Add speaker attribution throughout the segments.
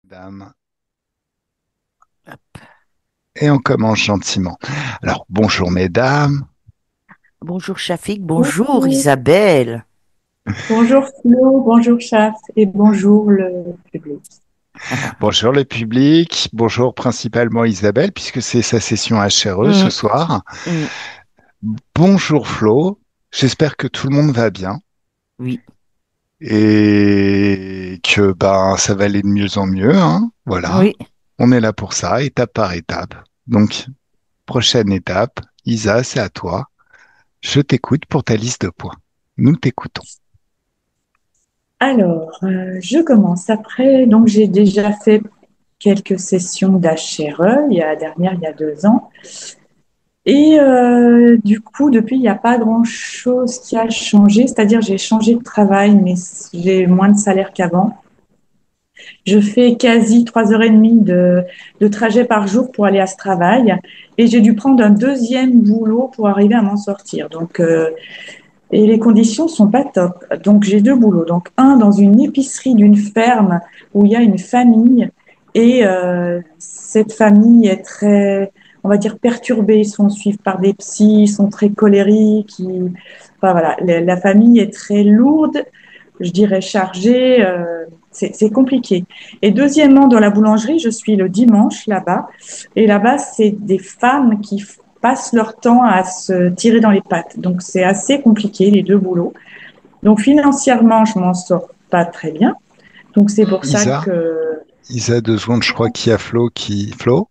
Speaker 1: Dame. Et on commence gentiment. Alors, bonjour mesdames.
Speaker 2: Bonjour Shafik, bonjour
Speaker 3: Bonjour,
Speaker 2: Isabelle.
Speaker 3: bonjour Flo, bonjour Chaf et bonjour le public.
Speaker 1: Bonjour le public. Bonjour principalement Isabelle, puisque c'est sa session HRE ce
Speaker 2: Hum,
Speaker 1: soir.
Speaker 2: hum,
Speaker 1: Bonjour Flo. J'espère que tout le monde va bien
Speaker 2: oui,
Speaker 1: et que ça va aller de mieux en mieux, hein. Voilà.
Speaker 2: oui.
Speaker 1: On est là pour ça, étape par étape. Donc, prochaine étape, Isa, c'est à toi. Je t'écoute pour ta liste de points. Nous t'écoutons.
Speaker 3: Alors, je commence après. Donc, j'ai déjà fait quelques sessions d'HRE, la dernière il y a 2 ans. Et du coup, depuis, il n'y a pas grand-chose qui a changé. C'est-à-dire, j'ai changé de travail, mais j'ai moins de salaire qu'avant. Je fais quasi 3 heures et demie de trajet par jour pour aller à ce travail. Et j'ai dû prendre un deuxième boulot pour arriver à m'en sortir. Donc, et les conditions sont pas top. Donc, j'ai deux boulots. Donc, un dans une épicerie d'une ferme où il y a une famille. Et cette famille est très, on va dire, perturbée. Ils sont suivis par des psys, ils sont très colériques. Enfin, voilà, la famille est très lourde, je dirais chargée. C'est compliqué. Et deuxièmement, dans la boulangerie, je suis le dimanche là-bas. Et là-bas, c'est des femmes qui passent leur temps à se tirer dans les pattes. Donc, c'est assez compliqué, les deux boulots. Donc, financièrement, je m'en sors pas très bien. Donc, c'est pour ça
Speaker 1: Isa,
Speaker 3: que...
Speaker 1: Isa, 2 secondes, je crois qu'il y a Flo qui... Flo?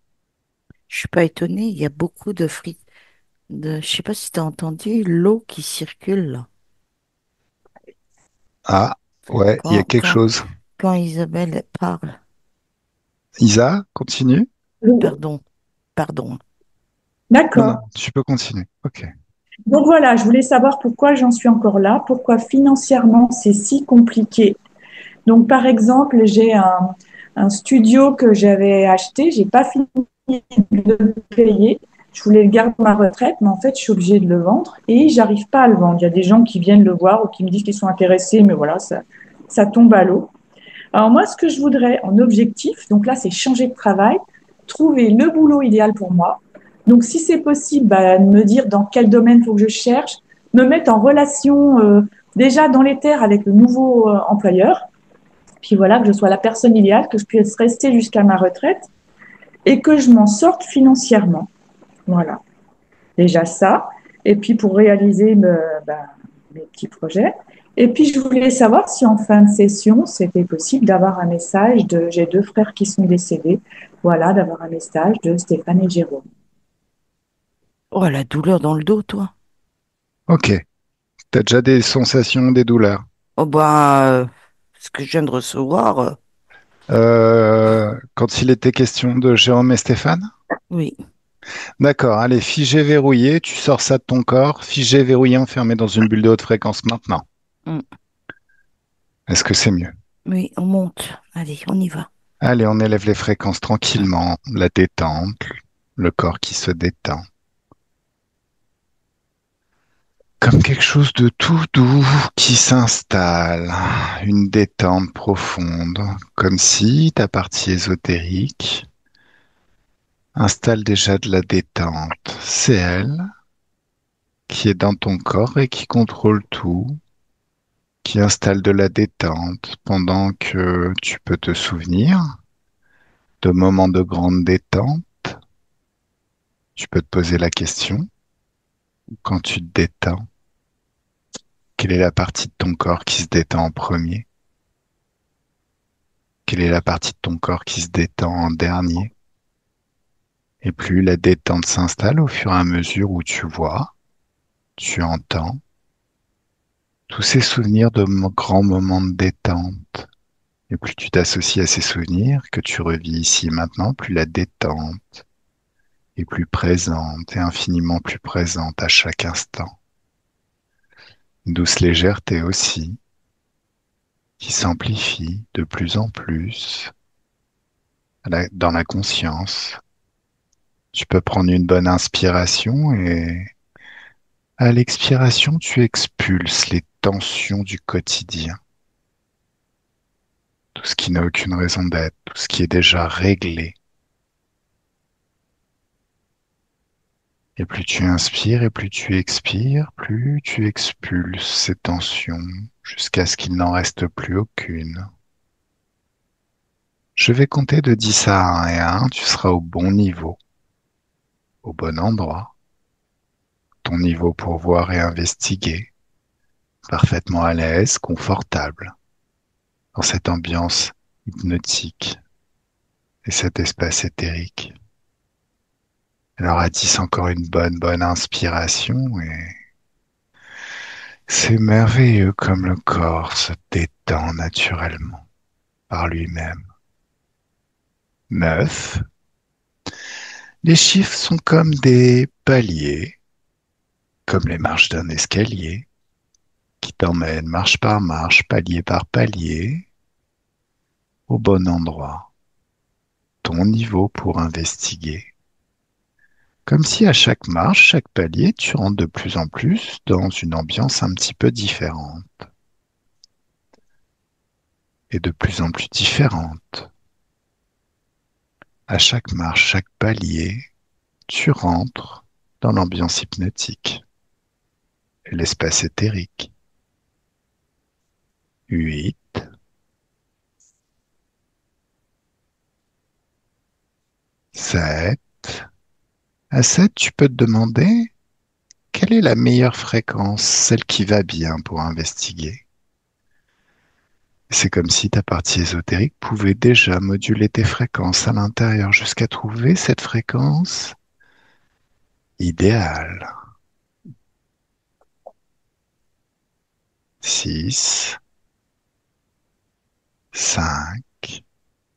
Speaker 2: Je suis pas étonnée, il y a beaucoup de frites. Je sais pas si tu as entendu l'eau qui circule là.
Speaker 1: Ah, ouais, il y a
Speaker 2: Quand,
Speaker 1: quelque
Speaker 2: quand,
Speaker 1: chose.
Speaker 2: quand Isabelle parle.
Speaker 1: Isa, continue.
Speaker 2: Pardon, pardon.
Speaker 1: Non, non,
Speaker 3: D'accord.
Speaker 1: tu peux continuer. Ok.
Speaker 3: Donc, voilà, je voulais savoir pourquoi j'en suis encore là, pourquoi financièrement, c'est si compliqué. Donc, par exemple, j'ai un studio que j'avais acheté, j'ai pas fini de le payer. Je voulais le garder pour ma retraite, mais en fait, je suis obligée de le vendre et j'arrive pas à le vendre. Il y a des gens qui viennent le voir ou qui me disent qu'ils sont intéressés, mais voilà, ça tombe à l'eau. Alors moi, ce que je voudrais en objectif, donc là, c'est changer de travail, trouver le boulot idéal pour moi. Donc si c'est possible, me dire dans quel domaine il faut que je cherche, me mettre en relation déjà dans les terres avec le nouveau employeur, puis voilà, que je sois la personne idéale, que je puisse rester jusqu'à ma retraite et que je m'en sorte financièrement. Voilà, déjà ça. Et puis pour réaliser mes petits projets. Et puis je voulais savoir si en fin de session, c'était possible d'avoir un message de, j'ai deux frères qui sont décédés, voilà, d'avoir un message de Stéphane et Jérôme.
Speaker 2: Oh, la douleur dans le dos, toi.
Speaker 1: Ok. T'as déjà des sensations, des douleurs.
Speaker 2: Oh bah, ce que je viens de recevoir,
Speaker 1: Quand il était question de Jérôme et Stéphane?
Speaker 2: oui.
Speaker 1: D'accord, allez, figé, verrouillé, tu sors ça de ton corps, figé, verrouillé, enfermé dans une bulle de haute fréquence maintenant.
Speaker 2: Hum,
Speaker 1: Est-ce que c'est mieux?
Speaker 2: oui, on monte. Allez, on y va.
Speaker 1: Allez, on élève les fréquences tranquillement, la détente, le corps qui se détend. Comme quelque chose de tout doux qui s'installe, une détente profonde, comme si ta partie ésotérique installe déjà de la détente. C'est elle qui est dans ton corps et qui contrôle tout, qui installe de la détente pendant que tu peux te souvenir de moments de grande détente. Tu peux te poser la question, quand tu te détends, quelle est la partie de ton corps qui se détend en premier? Quelle est la partie de ton corps qui se détend en dernier? Et plus la détente s'installe au fur et à mesure où tu vois, tu entends tous ces souvenirs de grands moments de détente. Et plus tu t'associes à ces souvenirs que tu revis ici et maintenant, plus la détente est plus présente et infiniment plus présente à chaque instant. Une douce légèreté aussi, qui s'amplifie de plus en plus dans la conscience. Tu peux prendre une bonne inspiration et à l'expiration, tu expulses les tensions du quotidien. tout ce qui n'a aucune raison d'être, tout ce qui est déjà réglé. Et plus tu inspires et plus tu expires, plus tu expulses ces tensions jusqu'à ce qu'il n'en reste plus aucune. Je vais compter de 10 à 1 et à 1, tu seras au bon niveau, au bon endroit, ton niveau pour voir et investiguer, parfaitement à l'aise, confortable, dans cette ambiance hypnotique et cet espace éthérique. Alors à 10, encore une bonne inspiration et c'est merveilleux comme le corps se détend naturellement par lui-même. 9. Les chiffres sont comme des paliers, comme les marches d'un escalier, qui t'emmènent marche par marche, palier par palier, au bon endroit, ton niveau pour investiguer. Comme si à chaque marche, chaque palier, tu rentres de plus en plus dans une ambiance un petit peu différente. Et de plus en plus différente. À chaque marche, chaque palier, tu rentres dans l'ambiance hypnotique et l'espace éthérique. 8, 7. À 7, tu peux te demander quelle est la meilleure fréquence, celle qui va bien pour investiguer. C'est comme si ta partie ésotérique pouvait déjà moduler tes fréquences à l'intérieur jusqu'à trouver cette fréquence idéale. 6, 5,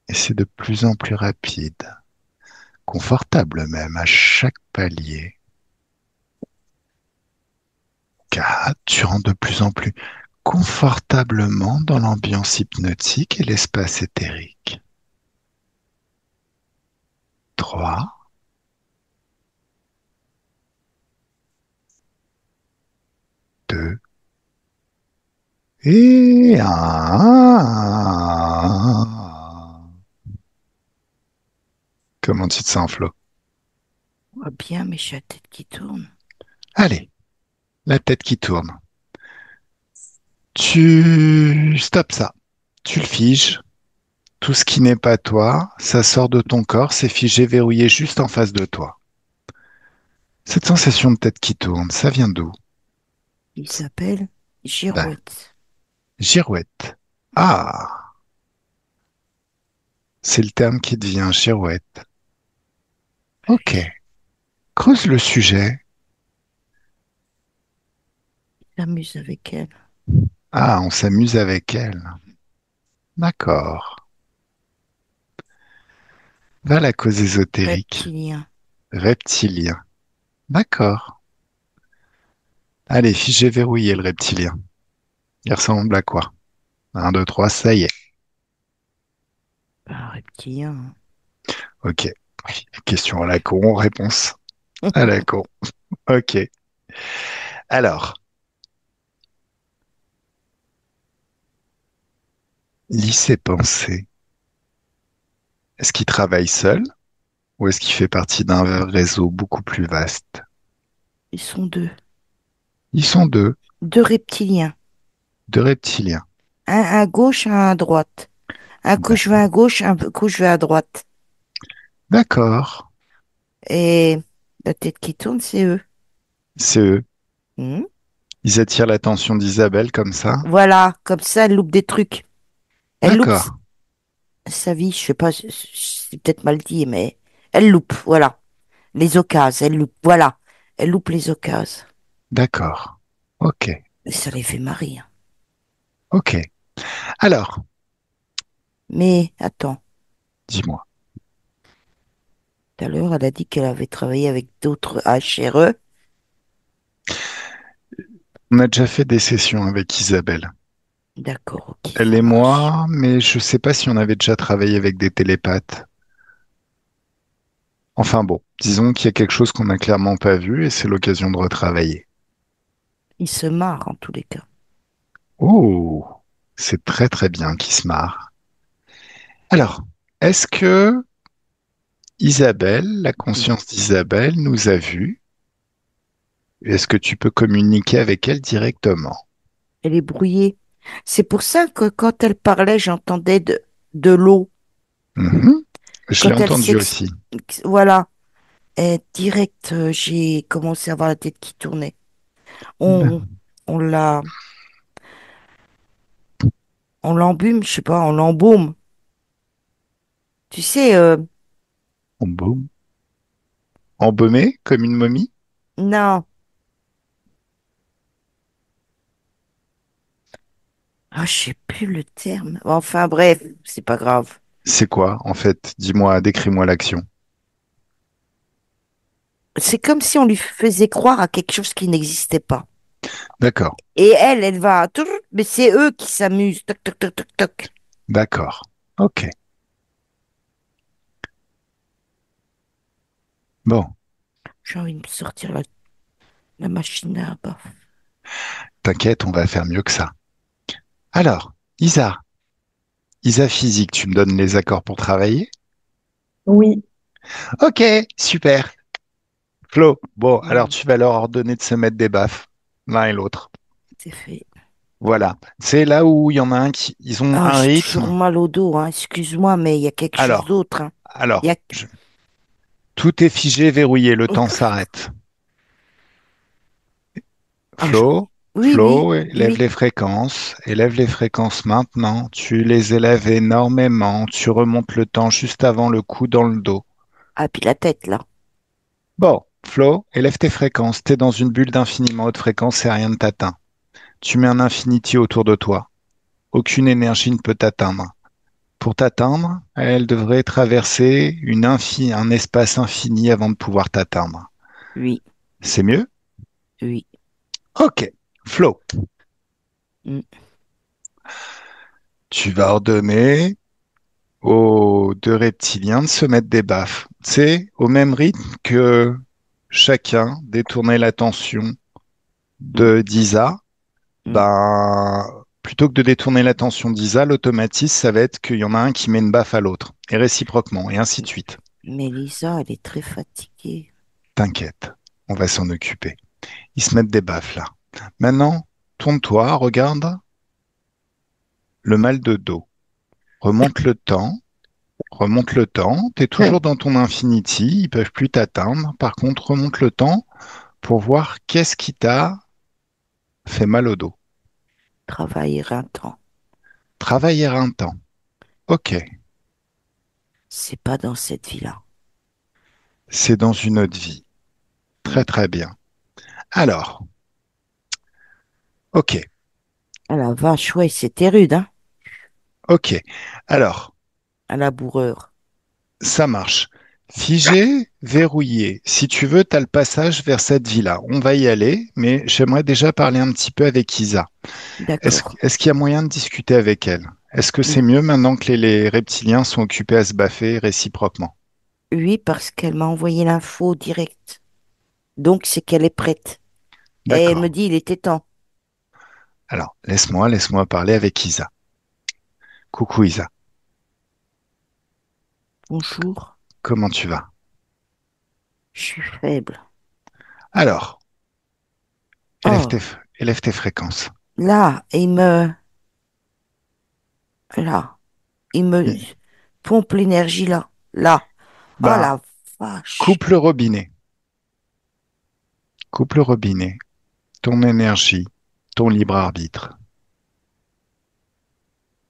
Speaker 1: et c'est de plus en plus rapide, confortable même à chaque palier. 4, tu rentres de plus en plus confortablement dans l'ambiance hypnotique et l'espace éthérique. 3, 2 et 1. Comment tu te sens, Flo?
Speaker 2: On voit bien, mais j'ai la tête qui tourne.
Speaker 1: Allez, la tête qui tourne. Tu stops ça. Tu le figes. Tout ce qui n'est pas toi, ça sort de ton corps, c'est figé, verrouillé juste en face de toi. Cette sensation de tête qui tourne, ça vient d'où?
Speaker 2: Il s'appelle
Speaker 1: Ben,
Speaker 2: Girouette.
Speaker 1: girouette. Ah, c'est le terme qui devient girouette. Ok, creuse le sujet.
Speaker 2: Il s'amuse avec elle.
Speaker 1: Ah, on s'amuse avec elle. D'accord. Va la cause ésotérique.
Speaker 2: Reptilien.
Speaker 1: Reptilien. D'accord. Allez, figé, verrouillé le reptilien. Il ressemble à quoi? Un, 2, 3, ça y est.
Speaker 2: Pas un reptilien.
Speaker 1: Ok. Oui, question à la con, réponse à la con. Ok. Alors, lis ses pensées. Est-ce qu'il travaille seul ou est-ce qu'il fait partie d'un réseau beaucoup plus vaste?
Speaker 2: Ils sont deux.
Speaker 1: Ils sont deux,
Speaker 2: Deux reptiliens.
Speaker 1: deux reptiliens.
Speaker 2: Un à gauche, un à droite. Un coup je vais
Speaker 1: D'accord.
Speaker 2: à gauche, un coup je vais à droite.
Speaker 1: D'accord.
Speaker 2: Et la tête qui tourne, c'est eux.
Speaker 1: C'est eux.
Speaker 2: Hmm.
Speaker 1: Ils attirent l'attention d'Isabelle comme ça.
Speaker 2: Voilà, comme ça, elle loupe des trucs. Elle loupe
Speaker 1: D'accord.
Speaker 2: sa vie, je sais pas, c'est peut-être mal dit, mais elle loupe, voilà. Les occasions, elle loupe, voilà. Elle loupe les occasions.
Speaker 1: D'accord. Ok.
Speaker 2: Et ça les fait marrer, hein.
Speaker 1: Ok. Alors,
Speaker 2: Mais attends,
Speaker 1: dis-moi.
Speaker 2: tout à l'heure, elle a dit qu'elle avait travaillé avec d'autres HRE.
Speaker 1: On a déjà fait des sessions avec Isabelle.
Speaker 2: D'accord, ok,
Speaker 1: Elle
Speaker 2: ça
Speaker 1: et
Speaker 2: marche.
Speaker 1: moi, mais je sais pas si on avait déjà travaillé avec des télépathes. Enfin bon, disons qu'il y a quelque chose qu'on n'a clairement pas vu et c'est l'occasion de retravailler.
Speaker 2: Il se marre en tous les cas.
Speaker 1: Oh, c'est très très bien qu'il se marre. Alors, est-ce que Isabelle, la conscience d'Isabelle, nous a vus? Est-ce que tu peux communiquer avec elle directement?
Speaker 2: Elle est brouillée. C'est pour ça que quand elle parlait, j'entendais de l'eau.
Speaker 1: Mhm. Je l'ai
Speaker 2: Quand elle
Speaker 1: entendu
Speaker 2: s'ex...
Speaker 1: aussi.
Speaker 2: Voilà. Et direct, j'ai commencé à avoir la tête qui tournait. On, on la, on l'embume, je sais pas, on l'embaume. Tu sais,
Speaker 1: Embaumé, embaumé comme une momie?
Speaker 2: non. Ah, je sais plus le terme. Enfin, bref, c'est pas grave.
Speaker 1: C'est quoi, en fait? Dis-moi, décris-moi l'action.
Speaker 2: C'est comme si on lui faisait croire à quelque chose qui n'existait pas.
Speaker 1: D'accord,
Speaker 2: Et elle va, mais c'est eux qui s'amusent. Toc, toc, toc, toc, toc.
Speaker 1: d'accord. Ok. Bon,
Speaker 2: J'ai envie de me sortir la machine à bas.
Speaker 1: t'inquiète, on va faire mieux que ça. Alors, Isa physique, tu me donnes les accords pour travailler?
Speaker 3: Oui,
Speaker 1: Ok, super. Flo, bon, alors
Speaker 2: Hmm,
Speaker 1: tu vas leur ordonner de se mettre des baffes, l'un et l'autre.
Speaker 2: c'est fait.
Speaker 1: Voilà. C'est là où il y en a un qui, ils ont
Speaker 2: Ah,
Speaker 1: un
Speaker 2: j'ai toujours
Speaker 1: rythme.
Speaker 2: mal au dos, hein. Excuse-moi, mais il y a quelque chose
Speaker 1: Alors,
Speaker 2: d'autre, hein. Il y
Speaker 1: alors,
Speaker 2: a...
Speaker 1: tout est figé, verrouillé, le temps s'arrête.
Speaker 2: Ah,
Speaker 1: Flo,
Speaker 2: oui, oui,
Speaker 1: Flo, élève
Speaker 2: oui.
Speaker 1: élève les fréquences maintenant. Tu les élèves énormément. Tu remontes le temps juste avant le coup dans le dos.
Speaker 2: Ah, puis la tête, là.
Speaker 1: Bon, Flo, élève tes fréquences. T'es dans une bulle d'infiniment haute fréquence et rien ne t'atteint. Tu mets un infinity autour de toi. Aucune énergie ne peut t'atteindre. Pour t'atteindre, elle devrait traverser un espace infini avant de pouvoir t'atteindre.
Speaker 2: Oui,
Speaker 1: C'est mieux?
Speaker 2: oui.
Speaker 1: Ok. Flo,
Speaker 2: Hmm.
Speaker 1: tu vas ordonner aux deux reptiliens de se mettre des baffes. C'est au même rythme que chacun détournait l'attention
Speaker 2: Hmm,
Speaker 1: de d'Isa.
Speaker 2: hmm.
Speaker 1: Ben, plutôt que de détourner l'attention d'Isa, l'automatisme, ça va être qu'il y en a un qui met une baffe à l'autre, et réciproquement, et ainsi de suite.
Speaker 2: Mais Lisa, elle est très fatiguée.
Speaker 1: T'inquiète, on va s'en occuper. Ils se mettent des baffes là. Maintenant, tourne-toi, regarde le mal de dos. Remonte le temps, remonte le temps. T'es toujours dans ton infinity, ils peuvent plus t'atteindre. Par contre, remonte le temps pour voir qu'est-ce qui t'a fait mal au dos.
Speaker 2: Travailler un temps.
Speaker 1: Travailler un temps. Ok,
Speaker 2: C'est pas dans cette vie-là.
Speaker 1: c'est dans une autre vie.
Speaker 2: Hmm.
Speaker 1: Très très bien. Alors, ok,
Speaker 2: Ah la vache, ouais, c'était rude, hein,
Speaker 1: ok. Alors,
Speaker 2: à la bourreur.
Speaker 1: ça marche. Figé, verrouillé. Si tu veux, tu as le passage vers cette vie-là. On va y aller, mais j'aimerais déjà parler un petit peu avec Isa.
Speaker 2: D'accord.
Speaker 1: Est-ce qu'il y a moyen de discuter avec elle? Est-ce que c'est
Speaker 2: Oui,
Speaker 1: mieux maintenant que les reptiliens sont occupés à se baffer réciproquement?
Speaker 2: oui, parce qu'elle m'a envoyé l'info direct. Donc, c'est qu'elle est prête. Et elle me
Speaker 1: D'accord.
Speaker 2: dit, il était temps.
Speaker 1: Alors, laisse-moi parler avec Isa. Coucou Isa,
Speaker 2: Bonjour,
Speaker 1: comment tu vas?
Speaker 2: je suis faible.
Speaker 1: Alors,
Speaker 2: Oh,
Speaker 1: élève tes fréquences.
Speaker 2: là, là, il me
Speaker 1: Il-
Speaker 2: pompe l'énergie là, là. Oh
Speaker 1: Ben,
Speaker 2: la vache.
Speaker 1: coupe le robinet. Coupe le robinet. Ton énergie, ton libre arbitre.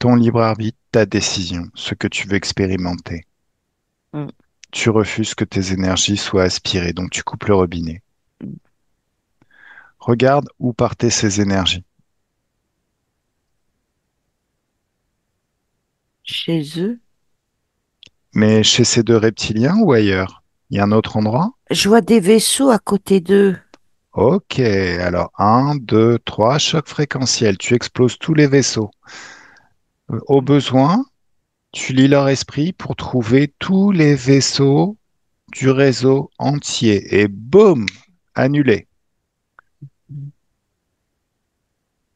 Speaker 1: Ton libre arbitre, ta décision, ce que tu veux expérimenter.
Speaker 2: Mm,
Speaker 1: Tu refuses que tes énergies soient aspirées, donc tu coupes le robinet.
Speaker 2: mm.
Speaker 1: Regarde où partaient ces énergies.
Speaker 2: Chez eux,
Speaker 1: Mais chez ces deux reptiliens ou ailleurs? Il y a un autre endroit?
Speaker 2: je vois des vaisseaux à côté d'eux.
Speaker 1: Ok, alors un, 2, 3, choc fréquentiel. Tu exploses tous les vaisseaux. Au
Speaker 2: Mm,
Speaker 1: besoin, tu lis leur esprit pour trouver tous les vaisseaux du réseau entier. Et boum, annulé.
Speaker 2: mm.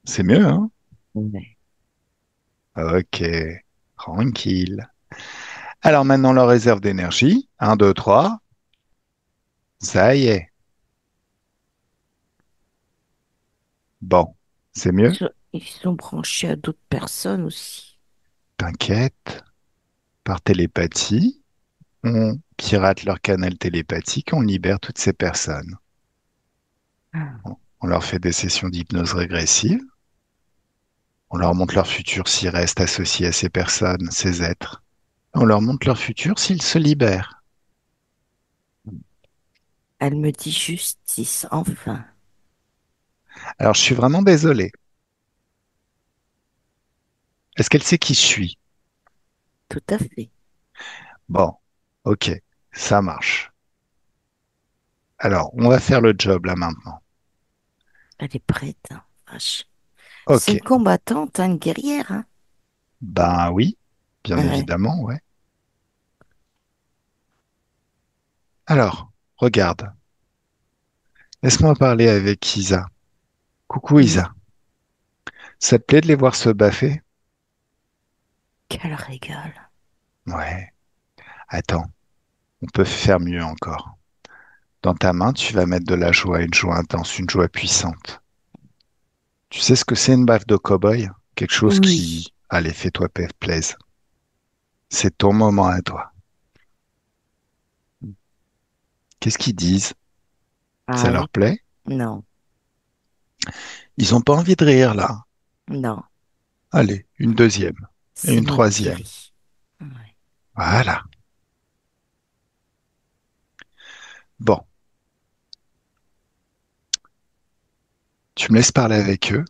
Speaker 1: C'est mieux, hein?
Speaker 2: Ouais.
Speaker 1: Ok, tranquille. Alors maintenant, leur réserve d'énergie. Un, 2, 3. Ça y est. Bon, c'est mieux.
Speaker 2: Ils sont branchés à d'autres personnes aussi.
Speaker 1: T'inquiète. Par télépathie, on pirate leur canal télépathique, on libère toutes ces personnes.
Speaker 2: Ah.
Speaker 1: On leur fait des sessions d'hypnose régressive. On leur montre leur futur s'ils restent associés à ces personnes, ces êtres. On leur montre leur futur s'ils se libèrent.
Speaker 2: Elle me dit justice, enfin.
Speaker 1: Alors, je suis vraiment désolé. Est-ce qu'elle sait qui je suis?
Speaker 2: Tout à fait.
Speaker 1: Bon, ok, ça marche. Alors, on va faire le job là maintenant.
Speaker 2: Elle est prête, hein, vache. C'est
Speaker 1: Ok,
Speaker 2: une combattante, hein, une guerrière, hein.
Speaker 1: ben oui, bien
Speaker 2: Ouais.
Speaker 1: évidemment, ouais. Alors, regarde, laisse-moi parler avec Isa. Coucou
Speaker 2: Oui.
Speaker 1: Isa, ça te plaît de les voir se baffer?
Speaker 2: Qu'elle régale.
Speaker 1: Ouais, attends, on peut faire mieux encore. Dans ta main, tu vas mettre de la joie, une joie intense, une joie puissante. Tu sais ce que c'est une baffe de cow-boy? Quelque chose
Speaker 2: Oui.
Speaker 1: qui, allez, fais-toi plaise. C'est ton moment à toi. Qu'est-ce qu'ils disent? Ça
Speaker 2: Ah
Speaker 1: leur
Speaker 2: oui?
Speaker 1: plaît?
Speaker 2: Non.
Speaker 1: Ils ont pas envie de rire là.
Speaker 2: Non.
Speaker 1: Allez, une deuxième et
Speaker 2: C'est
Speaker 1: une
Speaker 2: notre
Speaker 1: troisième.
Speaker 2: Kiri. Ouais.
Speaker 1: Voilà. Bon, tu me laisses parler avec eux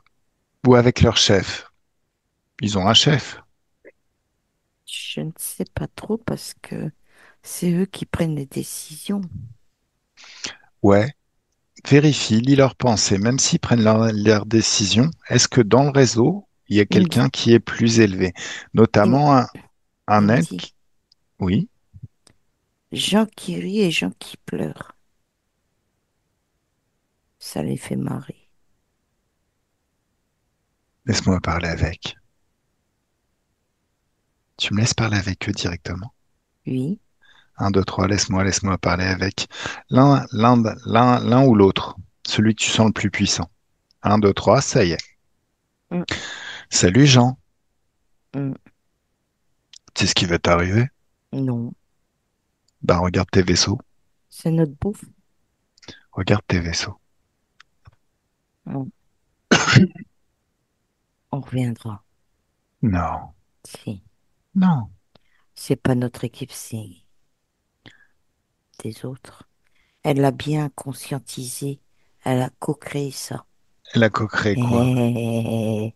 Speaker 1: ou avec leur chef. Ils ont un chef.
Speaker 2: Je ne sais pas trop parce que c'est eux qui prennent les décisions.
Speaker 1: Ouais, vérifie, lis leurs pensées, même s'ils prennent leurs décisions. Est-ce que dans le réseau, il y a
Speaker 2: Il me dit,
Speaker 1: quelqu'un qui est plus élevé?
Speaker 2: il,
Speaker 1: Notamment un
Speaker 2: il me
Speaker 1: être
Speaker 2: dit,
Speaker 1: Oui,
Speaker 2: gens qui rient et gens qui pleurent. Ça les fait marrer.
Speaker 1: laisse-moi parler avec. Tu me laisses parler avec eux directement.
Speaker 2: Oui.
Speaker 1: Un, deux, trois, laisse-moi parler avec l'un ou l'autre. Celui que tu sens le plus puissant. Un, deux, trois, ça y est.
Speaker 2: Mm,
Speaker 1: Salut Jean.
Speaker 2: mm.
Speaker 1: Tu sais ce qui va t'arriver?
Speaker 2: Non.
Speaker 1: Ben regarde tes vaisseaux.
Speaker 2: C'est notre bouffe.
Speaker 1: Regarde tes vaisseaux.
Speaker 2: On, on reviendra.
Speaker 1: Non,
Speaker 2: Si.
Speaker 1: non.
Speaker 2: C'est pas notre équipe, c'est des autres. Elle l'a bien conscientisé. Elle a co-créé ça.
Speaker 1: Elle a co-créé quoi?
Speaker 2: Et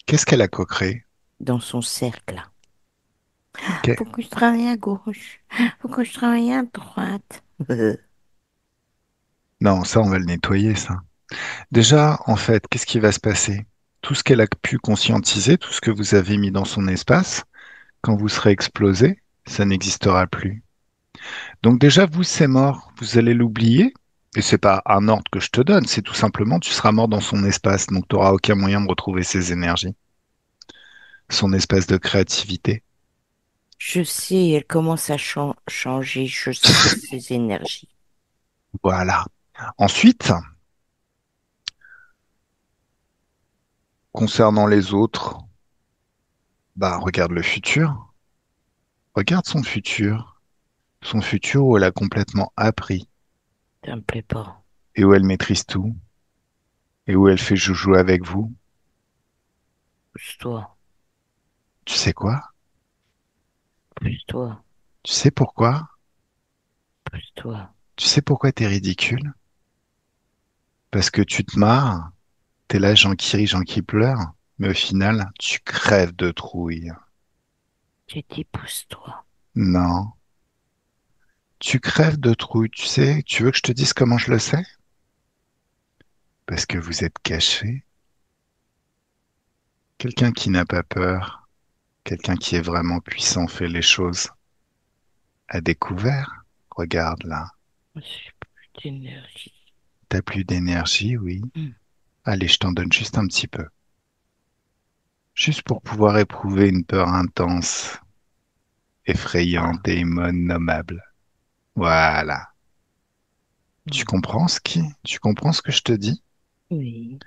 Speaker 1: Qu'est-ce qu'elle a co-créé?
Speaker 2: dans son cercle.
Speaker 1: Qu'est-
Speaker 2: Faut que je travaille à gauche. Faut que je travaille à droite.
Speaker 1: Non, ça on va le nettoyer, ça. Déjà, en fait, qu'est-ce qui va se passer? Tout ce qu'elle a pu conscientiser, tout ce que vous avez mis dans son espace, quand vous serez explosé, ça n'existera plus. Donc déjà, vous, c'est mort. Vous allez l'oublier. Et c'est pas un ordre que je te donne, c'est tout simplement, tu seras mort dans son espace, donc tu n'auras aucun moyen de retrouver ses énergies, son espace de créativité.
Speaker 2: Je sais, elle commence à changer. Je sais ses énergies.
Speaker 1: Voilà. Ensuite, concernant les autres, bah, regarde le futur. Regarde son futur où elle a complètement appris
Speaker 2: Ça me plaît pas.
Speaker 1: et où elle maîtrise tout et où elle fait joujou avec vous.
Speaker 2: Pousse-toi.
Speaker 1: Tu sais quoi?
Speaker 2: Pousse-toi.
Speaker 1: Tu sais pourquoi?
Speaker 2: Pousse-toi.
Speaker 1: Tu sais pourquoi t'es ridicule? Parce que tu te marres, t'es là, gens qui rient, gens qui pleurent, mais au final, tu crèves de trouille.
Speaker 2: J'ai dit pousse-toi.
Speaker 1: Non, tu crèves de trouille, tu sais, tu veux que je te dise comment je le sais? Parce que vous êtes caché. Quelqu'un qui n'a pas peur, quelqu'un qui est vraiment puissant fait les choses à découvert. Regarde là,
Speaker 2: J'ai plus d'énergie.
Speaker 1: t'as plus d'énergie, oui.
Speaker 2: Hmm.
Speaker 1: Allez, je t'en donne juste un petit peu. Juste pour pouvoir éprouver une peur intense effrayante et innommable. Voilà. Tu comprends ce que je te dis?
Speaker 2: Oui,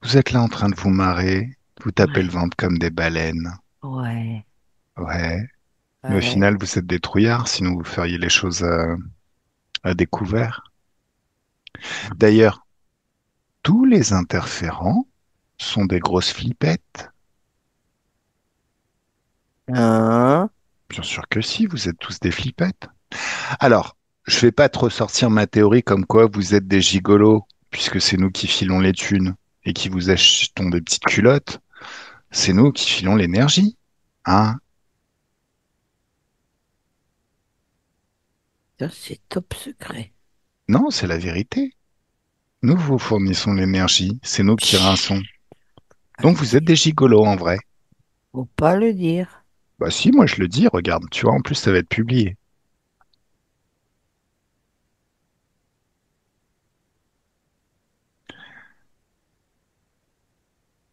Speaker 1: Vous êtes là en train de vous marrer, vous tapez le
Speaker 2: ouais,
Speaker 1: ventre comme des baleines.
Speaker 2: ouais,
Speaker 1: Ouais. Mais au
Speaker 2: ouais.
Speaker 1: final, vous êtes des trouillards, sinon vous feriez les choses à découvert. D'ailleurs, tous les interférents sont des grosses flippettes.
Speaker 2: Hein?
Speaker 1: Bien sûr que si, vous êtes tous des flippettes. Alors, je vais pas te ressortir ma théorie comme quoi vous êtes des gigolos, puisque c'est nous qui filons les thunes et qui vous achetons des petites culottes. C'est nous qui filons l'énergie. Hein?
Speaker 2: Ça, c'est top secret.
Speaker 1: Non, c'est la vérité. Nous vous fournissons l'énergie, c'est nous qui
Speaker 2: Chut,
Speaker 1: rinçons.
Speaker 2: pas
Speaker 1: Donc
Speaker 2: le
Speaker 1: vous êtes
Speaker 2: dire.
Speaker 1: des gigolos en vrai.
Speaker 2: Faut pas le dire.
Speaker 1: Bah si, moi je le dis, regarde, tu vois, en plus ça va être publié.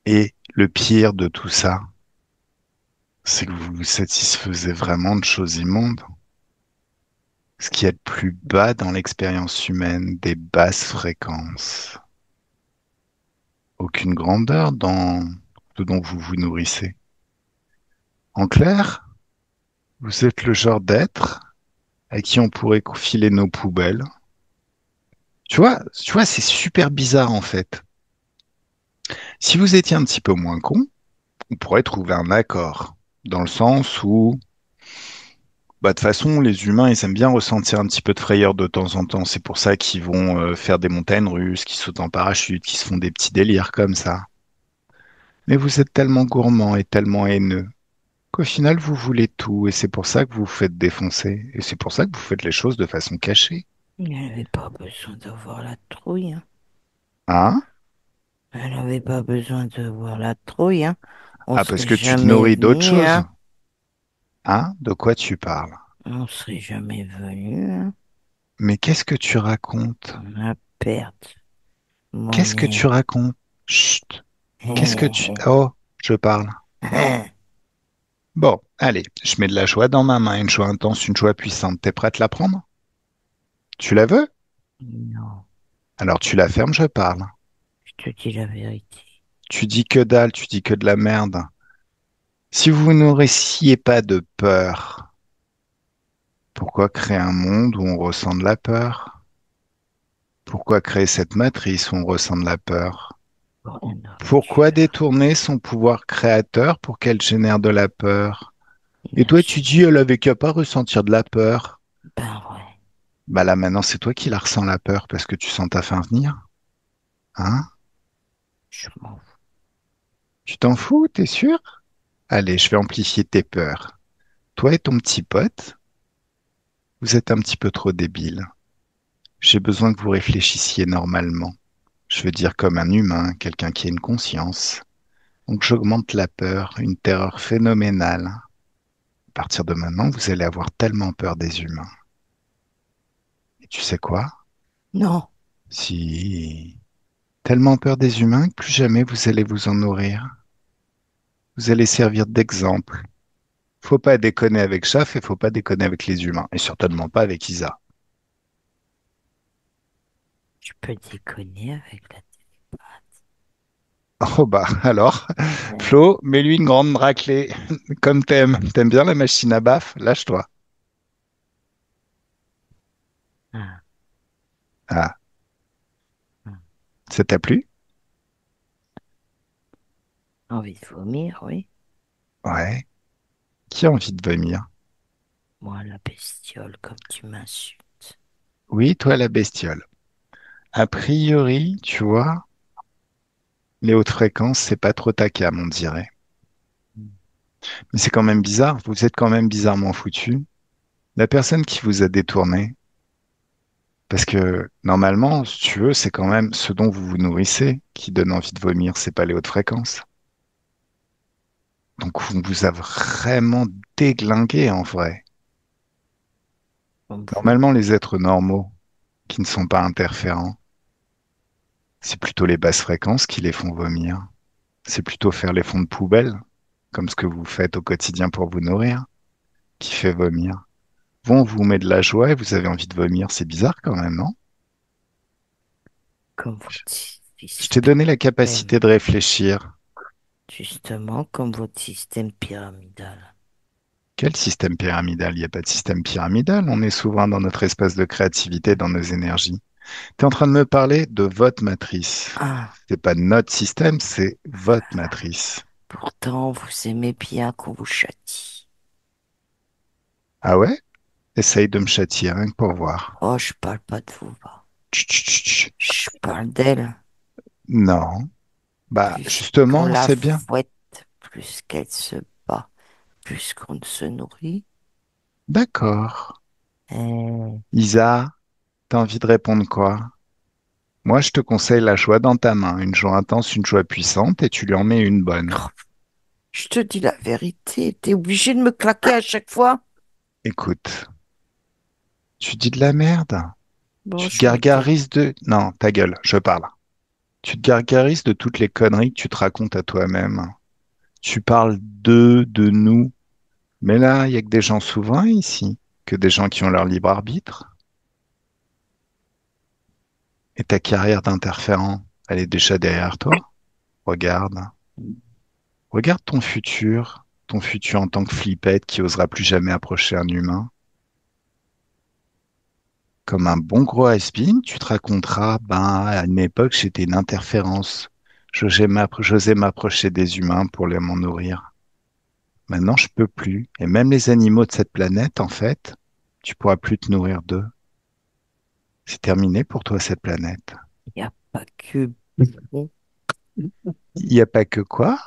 Speaker 1: Et le pire de tout ça, c'est que vous vous satisfaisez vraiment de choses immondes. Ce qui est le plus bas dans l'expérience humaine, des basses fréquences. Aucune grandeur dans ce dont vous vous nourrissez. En clair, vous êtes le genre d'être à qui on pourrait filer nos poubelles. Tu vois, c'est super bizarre en fait. Si vous étiez un petit peu moins con, on pourrait trouver un accord. Dans le sens où, bah, de toute façon, les humains, ils aiment bien ressentir un petit peu de frayeur de temps en temps. C'est pour ça qu'ils vont faire des montagnes russes, qu'ils sautent en parachute, qu'ils se font des petits délires comme ça. Mais vous êtes tellement gourmand et tellement haineux qu'au final, vous voulez tout. Et c'est pour ça que vous vous faites défoncer. Et c'est pour ça que vous faites les choses de façon cachée.
Speaker 2: Elle n'avait pas besoin d'avoir la trouille, hein.
Speaker 1: Hein?
Speaker 2: Elle n'avait pas besoin de voir la trouille, hein. On
Speaker 1: Ah, parce
Speaker 2: serait
Speaker 1: que tu te
Speaker 2: jamais
Speaker 1: nourris d'autres
Speaker 2: venu,
Speaker 1: choses.
Speaker 2: hein.
Speaker 1: Hein? De quoi tu parles?
Speaker 2: On serait jamais venu, hein.
Speaker 1: Mais qu'est-ce que tu racontes?
Speaker 2: On a perdu
Speaker 1: Qu'est-ce
Speaker 2: mon
Speaker 1: que tu
Speaker 2: air.
Speaker 1: racontes? Chut! Qu'est-ce que tu... Oh, je parle. Bon, allez, je mets de la joie dans ma main, une joie intense, une joie puissante. T'es prête à la prendre? Tu la veux?
Speaker 2: Non,
Speaker 1: Alors tu la fermes, je parle.
Speaker 2: je te dis la vérité.
Speaker 1: Tu dis que dalle, tu dis que de la merde. Si vous nourrissiez pas de peur, pourquoi créer un monde où on ressent de la peur? Pourquoi créer cette matrice où on ressent de la peur?
Speaker 2: Pour la
Speaker 1: Pourquoi
Speaker 2: nourriture,
Speaker 1: détourner son pouvoir créateur pour qu'elle génère de la peur? Et
Speaker 2: bien
Speaker 1: toi, tu
Speaker 2: sûr.
Speaker 1: dis, elle avait qu'à pas ressentir de la peur.
Speaker 2: Ben ouais,
Speaker 1: Bah là, maintenant, c'est toi qui la ressens la peur parce que tu sens ta fin venir. Hein?
Speaker 2: je m'en fous.
Speaker 1: Tu t'en fous, t'es sûr? Allez, je vais amplifier tes peurs. Toi et ton petit pote, vous êtes un petit peu trop débile. J'ai besoin que vous réfléchissiez normalement. Je veux dire comme un humain, quelqu'un qui a une conscience. Donc j'augmente la peur, une terreur phénoménale. À partir de maintenant, vous allez avoir tellement peur des humains. Et tu sais quoi?
Speaker 2: Non,
Speaker 1: Si, tellement peur des humains que plus jamais vous allez vous en nourrir. Vous allez servir d'exemple. Faut pas déconner avec Chaf et faut pas déconner avec les humains. Et certainement pas avec Isa.
Speaker 2: tu peux déconner avec la télépathe.
Speaker 1: Oh bah alors,
Speaker 2: Ouais.
Speaker 1: Flo, mets-lui une grande raclée, comme t'aimes. T'aimes bien la machine à baf? Lâche-toi.
Speaker 2: Ah,
Speaker 1: Ah,
Speaker 2: ah.
Speaker 1: ça t'a plu?
Speaker 2: Envie de vomir, oui.
Speaker 1: Ouais. Qui a envie de vomir?
Speaker 2: Moi, la bestiole, comme tu m'insultes.
Speaker 1: Oui, toi la bestiole. A priori, tu vois, les hautes fréquences, c'est pas trop ta came, on dirait. Mais c'est quand même bizarre, vous êtes quand même bizarrement foutu. La personne qui vous a détourné, parce que normalement, si tu veux, c'est quand même ce dont vous vous nourrissez qui donne envie de vomir, c'est pas les hautes fréquences. Donc on vous a vraiment déglingué en vrai.
Speaker 2: On me fout.
Speaker 1: Normalement, les êtres normaux qui ne sont pas interférents, c'est plutôt les basses fréquences qui les font vomir. C'est plutôt faire les fonds de poubelle, comme ce que vous faites au quotidien pour vous nourrir. qui fait vomir. Vous, on vous met de la joie et vous avez envie de vomir. C'est bizarre quand même, non?
Speaker 2: Comme votre
Speaker 1: Je t'ai donné la
Speaker 2: système.
Speaker 1: capacité de réfléchir.
Speaker 2: Justement, comme votre système pyramidal.
Speaker 1: Quel système pyramidal? Il n'y a pas de système pyramidal. On est souvent dans notre espace de créativité, dans nos énergies. Tu es en train de me parler de votre matrice.
Speaker 2: Ah,
Speaker 1: C'est pas notre système, c'est votre matrice.
Speaker 2: pourtant, vous aimez bien qu'on vous châtie.
Speaker 1: Ah ouais? Essaye de me châtier, rien que pour voir.
Speaker 2: Oh, je parle pas de vous, va.
Speaker 1: Chut, chut, chut, chut.
Speaker 2: Je parle d'elle.
Speaker 1: Non. Bah,
Speaker 2: Plus qu'on
Speaker 1: justement,
Speaker 2: la
Speaker 1: c'est bien.
Speaker 2: fouette, plus qu'elle se bat, plus qu'on se nourrit.
Speaker 1: D'accord.
Speaker 2: Eh,
Speaker 1: Isa, t'as envie de répondre quoi? Moi, je te conseille la joie dans ta main. Une joie intense, une joie puissante, et tu lui en mets une bonne.
Speaker 2: oh, je te dis la vérité, t'es obligé de me claquer à chaque fois?
Speaker 1: Écoute, tu dis de la merde.
Speaker 2: Bon,
Speaker 1: Tu te
Speaker 2: je me tais.
Speaker 1: gargarises de... Non, ta gueule, je parle. Tu te gargarises de toutes les conneries que tu te racontes à toi-même. Tu parles d'eux, de nous. Mais là, il y a que des gens souverains ici, que des gens qui ont leur libre arbitre. Et ta carrière d'interférent, elle est déjà derrière toi. Regarde. Regarde ton futur en tant que flippette qui osera plus jamais approcher un humain. Comme un bon gros has-been, tu te raconteras, ben, à une époque, j'étais une interférence. J'osais m'approcher des humains pour les m'en nourrir. Maintenant, je peux plus. Et même les animaux de cette planète, en fait, tu pourras plus te nourrir d'eux. C'est terminé pour toi, cette planète.
Speaker 2: Y a pas que bon.
Speaker 1: Il n'y a pas que quoi?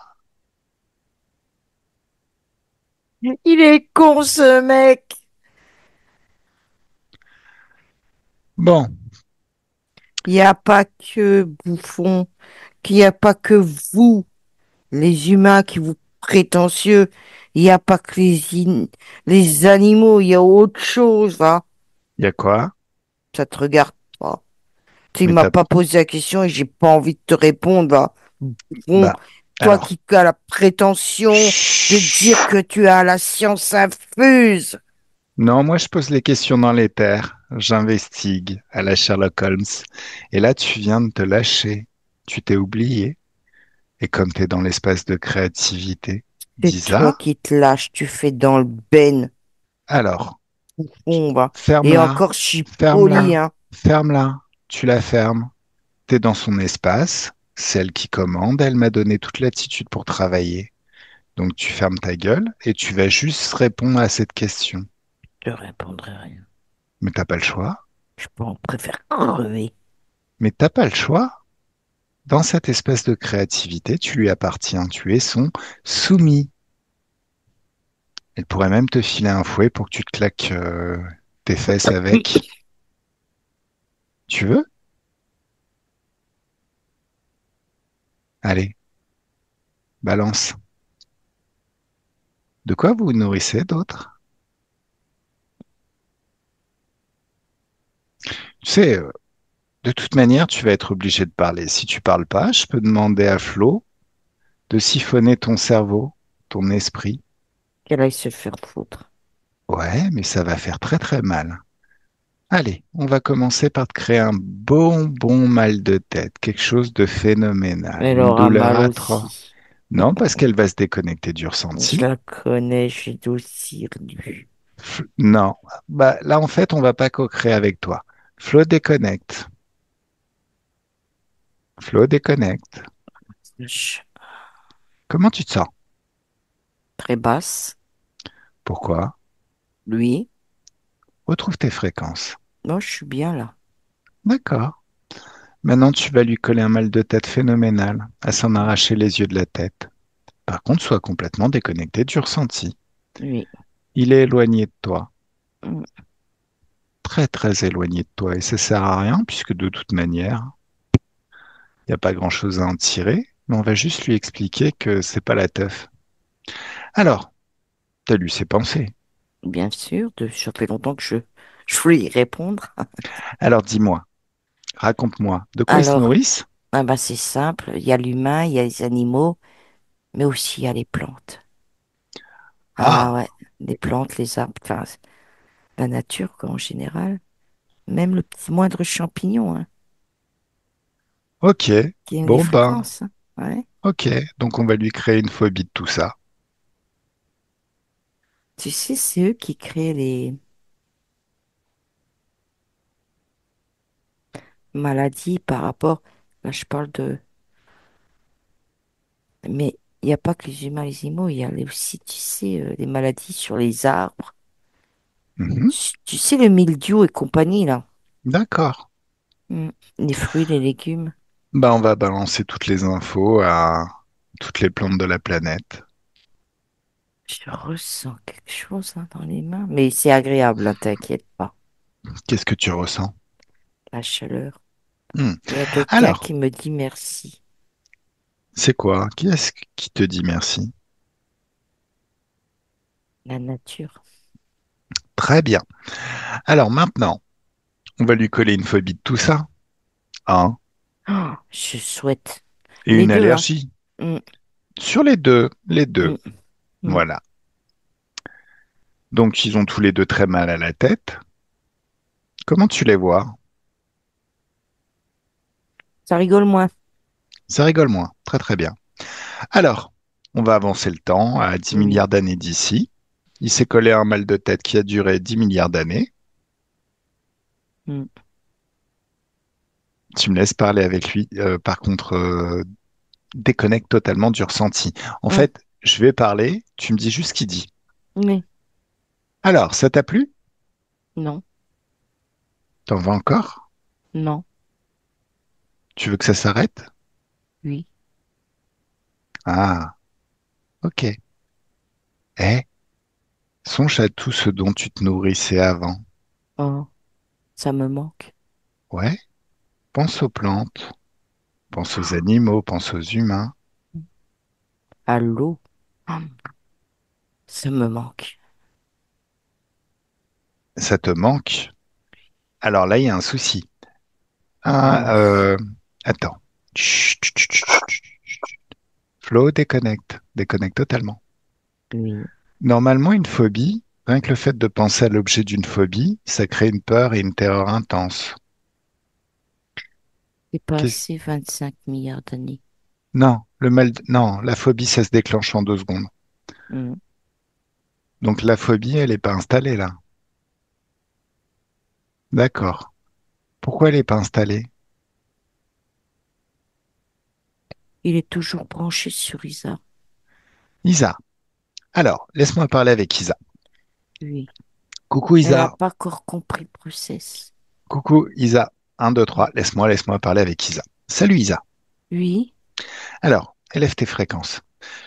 Speaker 2: Il est con, ce mec!
Speaker 1: Bon,
Speaker 2: Il n'y a pas que bouffon, qu'il n'y a pas que vous, les humains, qui vous prétentieux. Il n'y a pas que les animaux, il y a autre chose, va.
Speaker 1: il y a quoi?
Speaker 2: Ça te regarde pas. Tu
Speaker 1: Mais
Speaker 2: m'as
Speaker 1: t'as...
Speaker 2: pas posé la question et j'ai pas envie de te répondre, va. Bouffon,
Speaker 1: Bah,
Speaker 2: toi
Speaker 1: alors.
Speaker 2: qui as la prétention de dire
Speaker 1: Chut.
Speaker 2: que tu as la science infuse.
Speaker 1: Non, moi je pose les questions dans les terres, j'investigue à la Sherlock Holmes. Et là, tu viens de te lâcher. Tu t'es oublié. Et comme tu es dans l'espace de créativité,
Speaker 2: C'est toi
Speaker 1: d'Isa,
Speaker 2: qui te lâches, tu fais dans le ben.
Speaker 1: alors,
Speaker 2: On va. Et
Speaker 1: ferme-la,
Speaker 2: encore, je suis poli,
Speaker 1: ferme-la,
Speaker 2: hein.
Speaker 1: ferme-la. Tu la fermes. Tu es dans son espace. C'est elle qui commande. Elle m'a donné toute l'attitude pour travailler. Donc tu fermes ta gueule et tu vas juste répondre à cette question.
Speaker 2: Je répondrai rien.
Speaker 1: Mais t'as pas le choix.
Speaker 2: Je préfère crever.
Speaker 1: Mais t'as pas le choix. Dans cette espèce de créativité, tu lui appartiens, tu es son soumis. Elle pourrait même te filer un fouet pour que tu te claques tes fesses avec. Tu veux? Allez, balance. De quoi vous vous nourrissez d'autres? Tu sais, de toute manière, tu vas être obligé de parler. Si tu parles pas, je peux demander à Flo de siphonner ton cerveau, ton esprit.
Speaker 2: Qu'elle aille se faire foutre.
Speaker 1: Ouais, mais ça va faire très très mal. Allez, on va commencer par te créer un bon mal de tête, quelque chose de phénoménal,
Speaker 2: Elle
Speaker 1: une
Speaker 2: aura
Speaker 1: douleur
Speaker 2: mal
Speaker 1: atroce.
Speaker 2: aussi.
Speaker 1: Non, parce qu'elle va se déconnecter du
Speaker 2: Je
Speaker 1: ressenti.
Speaker 2: la connais, j'ai aussi lu.
Speaker 1: Non, bah là en fait, on va pas co-créer avec toi. Flo déconnecte. Flo déconnecte.
Speaker 2: Je-
Speaker 1: Comment tu te sens?
Speaker 2: Très basse.
Speaker 1: Pourquoi?
Speaker 2: Lui.
Speaker 1: Retrouve tes fréquences.
Speaker 2: Non, je suis bien là.
Speaker 1: D'accord. Maintenant, tu vas lui coller un mal de tête phénoménal, à s'en arracher les yeux de la tête. Par contre, sois complètement déconnecté du ressenti.
Speaker 2: Lui.
Speaker 1: Il est éloigné de toi,
Speaker 2: Mm.
Speaker 1: très très éloigné de toi, et ça sert à rien, puisque de toute manière, il n'y a pas grand-chose à en tirer, mais on va juste lui expliquer que c'est pas la teuf. Alors, t'as lu ses pensées.
Speaker 2: Bien sûr, ça fait longtemps que je voulais y répondre.
Speaker 1: Alors dis-moi, raconte-moi, de quoi ils se
Speaker 2: Alors,
Speaker 1: nourrissent?
Speaker 2: ah bah c'est simple. Il y a l'humain, il y a les animaux, mais aussi il y a les plantes. Ah
Speaker 1: Ah,
Speaker 2: ouais. les plantes, les arbres, enfin, la nature, quoi, en général. Même le petit moindre champignon, hein,
Speaker 1: Ok,
Speaker 2: qui a les
Speaker 1: bon ben,
Speaker 2: fréquences, hein. Ouais.
Speaker 1: ok. Donc on va lui créer une phobie de tout ça.
Speaker 2: Tu sais, c'est eux qui créent les maladies par rapport. Là, je parle de. Mais il n'y a pas que les humains, les animaux, il y a aussi, tu sais, les maladies sur les arbres.
Speaker 1: Mhm,
Speaker 2: Tu sais, le mildiou et compagnie, là.
Speaker 1: d'accord.
Speaker 2: Mm. Les fruits, les légumes.
Speaker 1: Ben on va balancer toutes les infos à toutes les plantes de la planète.
Speaker 2: Je ressens quelque chose hein, dans les mains. Mais c'est agréable, hein, t'inquiète pas.
Speaker 1: Qu'est-ce que tu ressens?
Speaker 2: La chaleur.
Speaker 1: Hmm.
Speaker 2: Il y a quelqu'un
Speaker 1: Alors,
Speaker 2: qui me dit merci.
Speaker 1: c'est quoi? Qui est-ce qui te dit merci?
Speaker 2: La nature.
Speaker 1: Très bien. Alors maintenant, on va lui coller une phobie de tout ça, hein,
Speaker 2: Oh, je souhaite.
Speaker 1: et
Speaker 2: Les
Speaker 1: une
Speaker 2: deux, hein.
Speaker 1: allergie.
Speaker 2: Mm,
Speaker 1: Sur les deux, les deux.
Speaker 2: mm, mm.
Speaker 1: Voilà. Donc ils ont tous les deux très mal à la tête. Comment tu les vois?
Speaker 2: Ça rigole moins.
Speaker 1: Ça rigole moins. Très très bien. Alors, on va avancer le temps à 10
Speaker 2: Oui.
Speaker 1: milliards d'années d'ici. Il s'est collé un mal de tête qui a duré 10 milliards d'années.
Speaker 2: Mm.
Speaker 1: Tu me laisses parler avec lui. Par contre, déconnecte totalement du ressenti. En
Speaker 2: Mm.
Speaker 1: fait, je vais parler, tu me dis juste ce qu'il dit.
Speaker 2: Oui.
Speaker 1: Alors, ça t'a plu?
Speaker 2: Non.
Speaker 1: T'en veux encore?
Speaker 2: Non.
Speaker 1: Tu veux que ça s'arrête?
Speaker 2: Oui.
Speaker 1: Ah, ok. Eh, songe à tout ce dont tu te nourrissais avant.
Speaker 2: Oh, ça me manque.
Speaker 1: Ouais, pense aux plantes, pense aux animaux, pense aux humains.
Speaker 2: À l'eau. Ah, ça me manque.
Speaker 1: Ça te manque? Alors là, il y a un souci. Ah,
Speaker 2: Oui.
Speaker 1: attends. Chut, chut, chut, chut, chut. Flo, déconnecte. Déconnecte totalement.
Speaker 2: Oui.
Speaker 1: Normalement, une phobie, rien que le fait de penser à l'objet d'une phobie, ça crée une peur et une terreur intense.
Speaker 2: C'est
Speaker 1: Qu'est-
Speaker 2: passé 25 milliards d'années.
Speaker 1: Non, non, la phobie, ça se déclenche en 2 secondes.
Speaker 2: Mm.
Speaker 1: Donc la phobie, elle n'est pas installée là. D'accord. Pourquoi elle n'est pas installée?
Speaker 2: Il est toujours branché sur Isa.
Speaker 1: Isa. Alors, laisse-moi parler avec Isa.
Speaker 2: Oui.
Speaker 1: Coucou
Speaker 2: Elle n'a
Speaker 1: Isa.
Speaker 2: pas encore compris le process.
Speaker 1: Coucou Isa. Un, 2, 3. Laisse-moi parler avec Isa. Salut Isa.
Speaker 2: Oui.
Speaker 1: Alors, élève tes fréquences.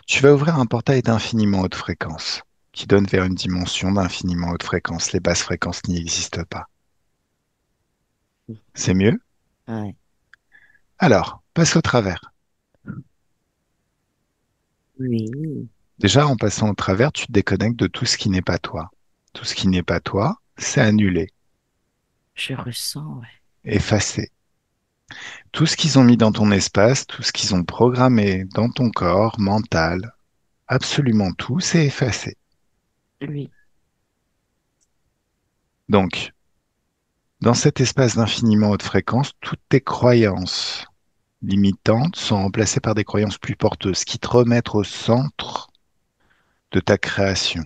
Speaker 1: Tu vas ouvrir un portail d'infiniment haute fréquence qui donne vers une dimension d'infiniment haute fréquence. Les basses fréquences n'y existent pas. C'est mieux?
Speaker 2: Ouais.
Speaker 1: Alors, passe au travers.
Speaker 2: Oui.
Speaker 1: Déjà, en passant au travers, tu te déconnectes de tout ce qui n'est pas toi. Tout ce qui n'est pas toi, c'est annulé,
Speaker 2: Je ressens, ouais.
Speaker 1: effacé. Tout ce qu'ils ont mis dans ton espace, tout ce qu'ils ont programmé dans ton corps mental, absolument tout, c'est effacé.
Speaker 2: Oui.
Speaker 1: Donc, dans cet espace d'infiniment haute fréquence, toutes tes croyances limitantes sont remplacées par des croyances plus porteuses qui te remettent au centre de ta création.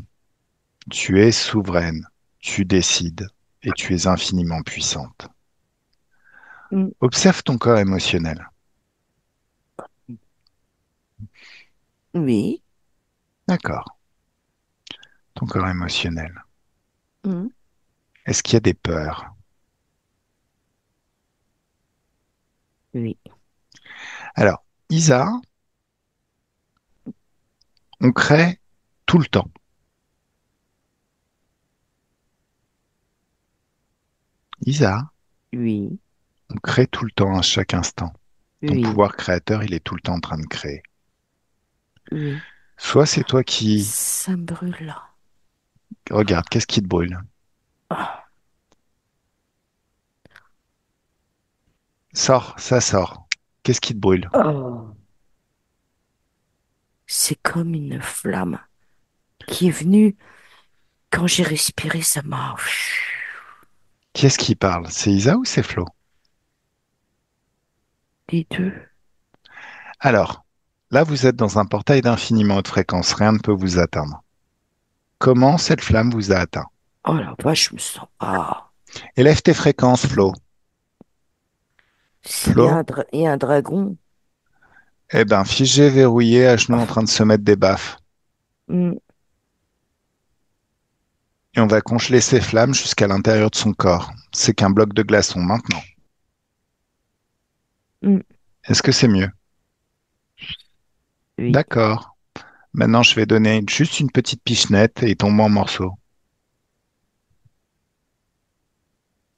Speaker 1: Tu es souveraine, tu décides et tu es infiniment puissante.
Speaker 2: Mm.
Speaker 1: Observe ton corps émotionnel.
Speaker 2: Oui.
Speaker 1: D'accord, ton corps émotionnel.
Speaker 2: Mm.
Speaker 1: Est-ce qu'il y a des peurs?
Speaker 2: Oui.
Speaker 1: Alors, Isa, on crée tout le temps. Isa,
Speaker 2: Oui.
Speaker 1: on crée tout le temps à chaque instant. Ton
Speaker 2: Oui.
Speaker 1: pouvoir créateur, il est tout le temps en train de créer.
Speaker 2: Oui.
Speaker 1: Soit c'est toi qui...
Speaker 2: Ça me brûle là.
Speaker 1: Regarde, qu'est-ce qui te brûle?
Speaker 2: Ah.
Speaker 1: Sors, ça sort. Qu'est-ce qui te brûle?
Speaker 2: Oh. C'est comme une flamme qui est venue. Quand j'ai respiré, ça m'a...
Speaker 1: Qui est-ce qui parle? C'est Isa ou c'est Flo?
Speaker 2: Les deux.
Speaker 1: Alors, là, vous êtes dans un portail d'infiniment haute fréquence. Rien ne peut vous atteindre. Comment cette flamme vous a atteint?
Speaker 2: Oh la vache, je me sens pas.
Speaker 1: Élève tes fréquences, Flo.
Speaker 2: Il y a
Speaker 1: Flo?
Speaker 2: il y a un dragon.
Speaker 1: Eh ben, figé, verrouillé, à genoux en train de se mettre des baffes.
Speaker 2: Hmm,
Speaker 1: Et on va congeler ses flammes jusqu'à l'intérieur de son corps. C'est qu'un bloc de glaçon maintenant.
Speaker 2: hmm,
Speaker 1: Est-ce que c'est mieux?
Speaker 2: oui.
Speaker 1: D'accord. Maintenant, je vais donner juste une petite pichenette et il tombe en morceaux.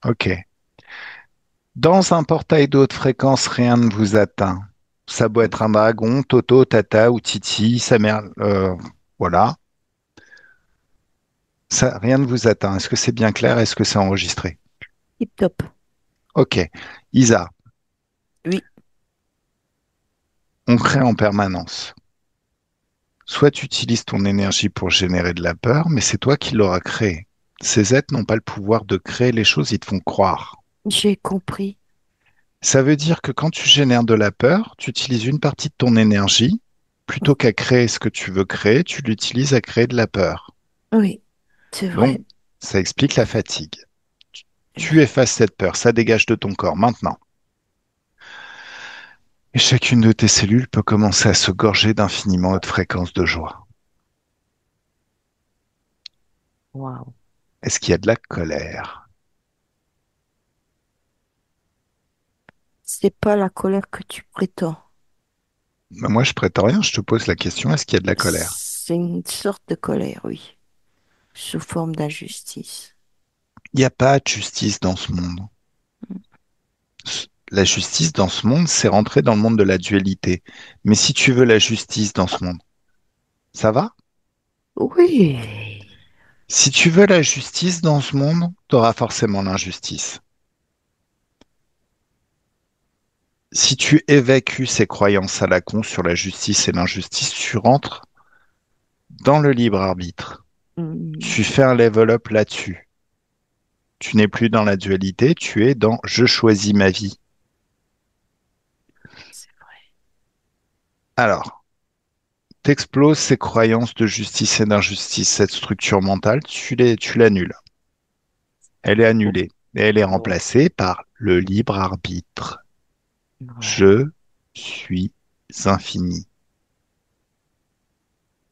Speaker 1: Ok. Dans un portail d'haute fréquence, rien ne vous atteint. Ça doit être un dragon, Toto, Tata ou Titi, sa mère, voilà. Ça, rien ne vous atteint. Est-ce que c'est bien clair? Est-ce que c'est enregistré?
Speaker 2: Tip top.
Speaker 1: Ok. Isa,
Speaker 2: Oui.
Speaker 1: on crée en permanence. Soit tu utilises ton énergie pour générer de la peur, mais c'est toi qui l'auras créée. Ces êtres n'ont pas le pouvoir de créer les choses, ils te font croire.
Speaker 2: J'ai compris.
Speaker 1: Ça veut dire que quand tu génères de la peur, tu utilises une partie de ton énergie. Plutôt qu'à créer ce que tu veux créer, tu l'utilises à créer de la peur.
Speaker 2: Oui, c'est
Speaker 1: Donc,
Speaker 2: vrai.
Speaker 1: ça explique la fatigue. Tu
Speaker 2: Oui.
Speaker 1: effaces cette peur, ça dégage de ton corps maintenant. Et chacune de tes cellules peut commencer à se gorger d'infiniment haute fréquence de joie.
Speaker 2: Waouh.
Speaker 1: Est-ce qu'il y a de la colère?
Speaker 2: C'est pas la colère que tu prétends.
Speaker 1: Ben, moi, je prétends rien, je te pose la question, est-ce qu'il y a de la colère?
Speaker 2: C'est une sorte de colère, oui, sous forme d'injustice.
Speaker 1: Il n'y a pas de justice dans ce monde. La justice dans ce monde, c'est rentrer dans le monde de la dualité. Mais si tu veux la justice dans ce monde, ça va?
Speaker 2: Oui.
Speaker 1: Si tu veux la justice dans ce monde, tu auras forcément l'injustice. Si tu évacues ces croyances à la con sur la justice et l'injustice, tu rentres dans le libre arbitre.
Speaker 2: Hmm,
Speaker 1: Tu fais un level up là-dessus. Tu n'es plus dans la dualité, tu es dans je choisis ma vie.
Speaker 2: c'est vrai.
Speaker 1: Alors, t'exploses ces croyances de justice et d'injustice, cette structure mentale, tu l'annules. Elle est annulée et elle est
Speaker 2: Ouais.
Speaker 1: remplacée par le libre arbitre.
Speaker 2: Ouais.
Speaker 1: Je suis infini.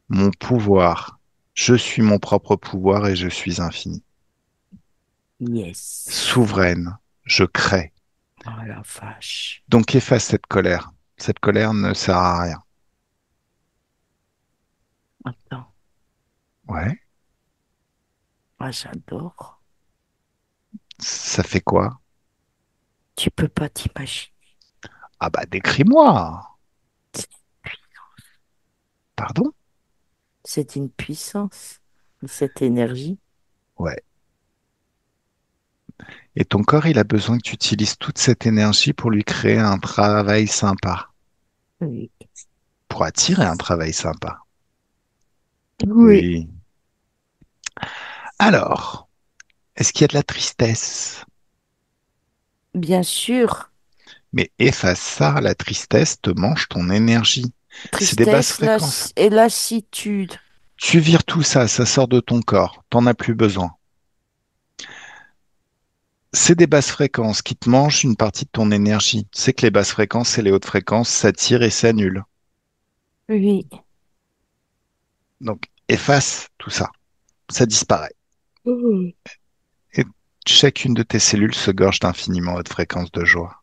Speaker 1: Mon pouvoir. Je suis mon propre pouvoir et je suis infini.
Speaker 2: Yes.
Speaker 1: Souveraine. Je crée.
Speaker 2: Oh la vache.
Speaker 1: Donc efface cette colère. Cette colère ne sert à rien.
Speaker 2: Attends.
Speaker 1: Ouais.
Speaker 2: Ah, j'adore.
Speaker 1: Ça fait quoi?
Speaker 2: Tu peux pas t'imaginer.
Speaker 1: Ah bah décris-moi. Pardon?
Speaker 2: C'est une puissance, cette énergie.
Speaker 1: Ouais. Et ton corps, il a besoin que tu utilises toute cette énergie pour lui créer un travail sympa.
Speaker 2: Oui.
Speaker 1: Pour attirer un travail sympa.
Speaker 2: Oui,
Speaker 1: Oui. Alors, est-ce qu'il y a de la tristesse?
Speaker 2: bien sûr.
Speaker 1: Mais efface ça, la tristesse te mange ton énergie. C'est des basses
Speaker 2: Tristesse
Speaker 1: fréquences.
Speaker 2: et lassitude.
Speaker 1: Tu vires tout ça, ça sort de ton corps. T'en as plus besoin. C'est des basses fréquences qui te mangent une partie de ton énergie. Tu sais que les basses fréquences et les hautes fréquences s'attirent et s'annulent.
Speaker 2: Oui.
Speaker 1: Donc, efface tout ça. Ça disparaît.
Speaker 2: Mhm.
Speaker 1: Et chacune de tes cellules se gorge d'infiniment haute fréquence de joie.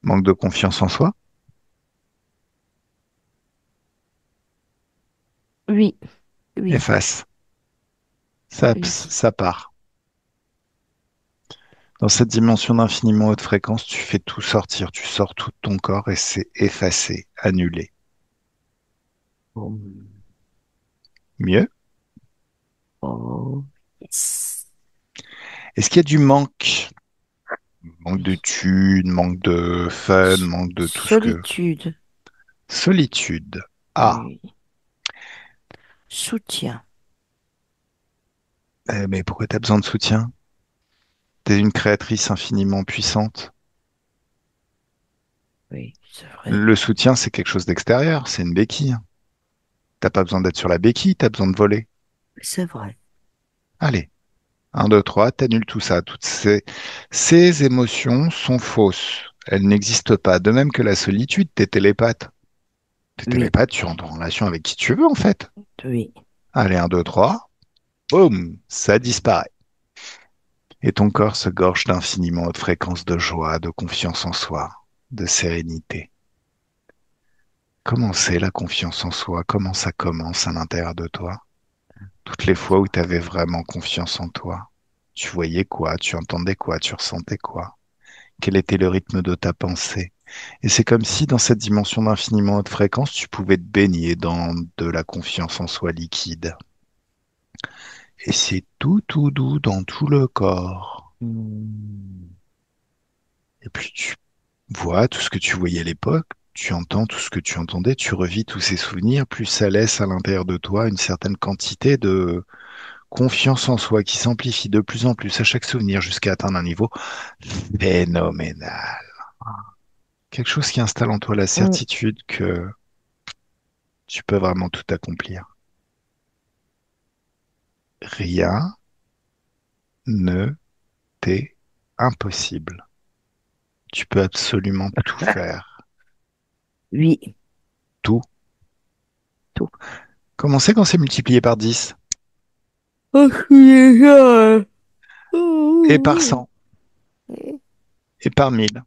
Speaker 1: Manque de confiance en soi?
Speaker 2: Oui, oui,
Speaker 1: Efface.
Speaker 2: oui.
Speaker 1: Ça part. Dans cette dimension d'infiniment haute fréquence, tu fais tout sortir. Tu sors tout de ton corps et c'est effacé, annulé.
Speaker 2: Oh,
Speaker 1: Mieux?
Speaker 2: oh, yes.
Speaker 1: Est-ce qu'il y a du manque? Manque de
Speaker 2: Oui.
Speaker 1: thunes, manque de fun, manque de tout ce que...
Speaker 2: Solitude.
Speaker 1: Solitude. Ah,
Speaker 2: Oui. Soutien.
Speaker 1: Mais pourquoi t'as besoin de soutien? T'es une créatrice infiniment puissante.
Speaker 2: Oui, c'est vrai.
Speaker 1: Le soutien, c'est quelque chose d'extérieur, c'est une béquille. T'as pas besoin d'être sur la béquille, t'as besoin de voler.
Speaker 2: C'est vrai.
Speaker 1: Allez, un, 2, 3, t'annules tout ça. Ces émotions sont fausses. Elles n'existent pas. De même que la solitude, t'es télépathe. T'es
Speaker 2: Oui,
Speaker 1: télépathe, tu rentres en relation avec qui tu veux, en fait.
Speaker 2: oui.
Speaker 1: Allez, un, 2, 3, boum, ça disparaît. Et ton corps se gorge d'infiniment haute fréquence de joie, de confiance en soi, de sérénité. Comment c'est la confiance en soi? Comment ça commence à l'intérieur de toi? Toutes les fois où tu avais vraiment confiance en toi, tu voyais quoi? Tu entendais quoi? Tu ressentais quoi? Quel était le rythme de ta pensée? Et c'est comme si dans cette dimension d'infiniment haute fréquence, tu pouvais te baigner dans de la confiance en soi liquide. Et c'est tout doux dans tout le corps.
Speaker 2: Hmm.
Speaker 1: Et puis tu vois tout ce que tu voyais à l'époque, tu entends tout ce que tu entendais, tu revis tous ces souvenirs, plus ça laisse à l'intérieur de toi une certaine quantité de confiance en soi qui s'amplifie de plus en plus à chaque souvenir jusqu'à atteindre un niveau phénoménal. Quelque chose qui installe en toi la
Speaker 2: Hmm.
Speaker 1: certitude que tu peux vraiment tout accomplir. Rien ne t'est impossible. Tu peux absolument tout faire.
Speaker 2: Oui,
Speaker 1: Tout.
Speaker 2: tout.
Speaker 1: Comment c'est quand c'est multiplié par 10
Speaker 2: Oh, je suis déjà,
Speaker 1: et par
Speaker 2: ouh,
Speaker 1: 100 et par 1000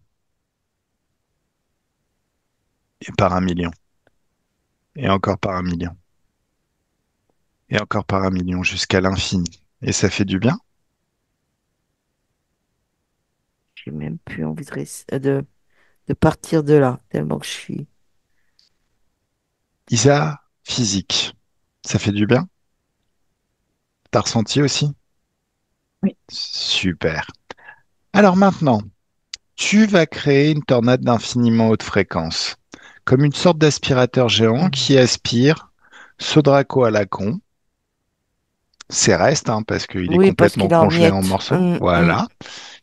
Speaker 1: et par 1 million et encore par 1 million et encore par 1 million jusqu'à l'infini. Et ça fait du bien.
Speaker 2: j'ai même plus envie de partir de là, tellement que je suis.
Speaker 1: Isa, physique. Ça fait du bien. T'as ressenti aussi?
Speaker 3: Oui.
Speaker 1: Super. Alors maintenant, tu vas créer une tornade d'infiniment haute fréquence, comme une sorte d'aspirateur géant
Speaker 2: Hmm.
Speaker 1: qui aspire ce Draco à la con, ses restes, hein, parce qu'il est
Speaker 2: Oui, parce
Speaker 1: complètement
Speaker 2: qu'il est en
Speaker 1: congelé en
Speaker 2: miettes.
Speaker 1: morceaux, voilà,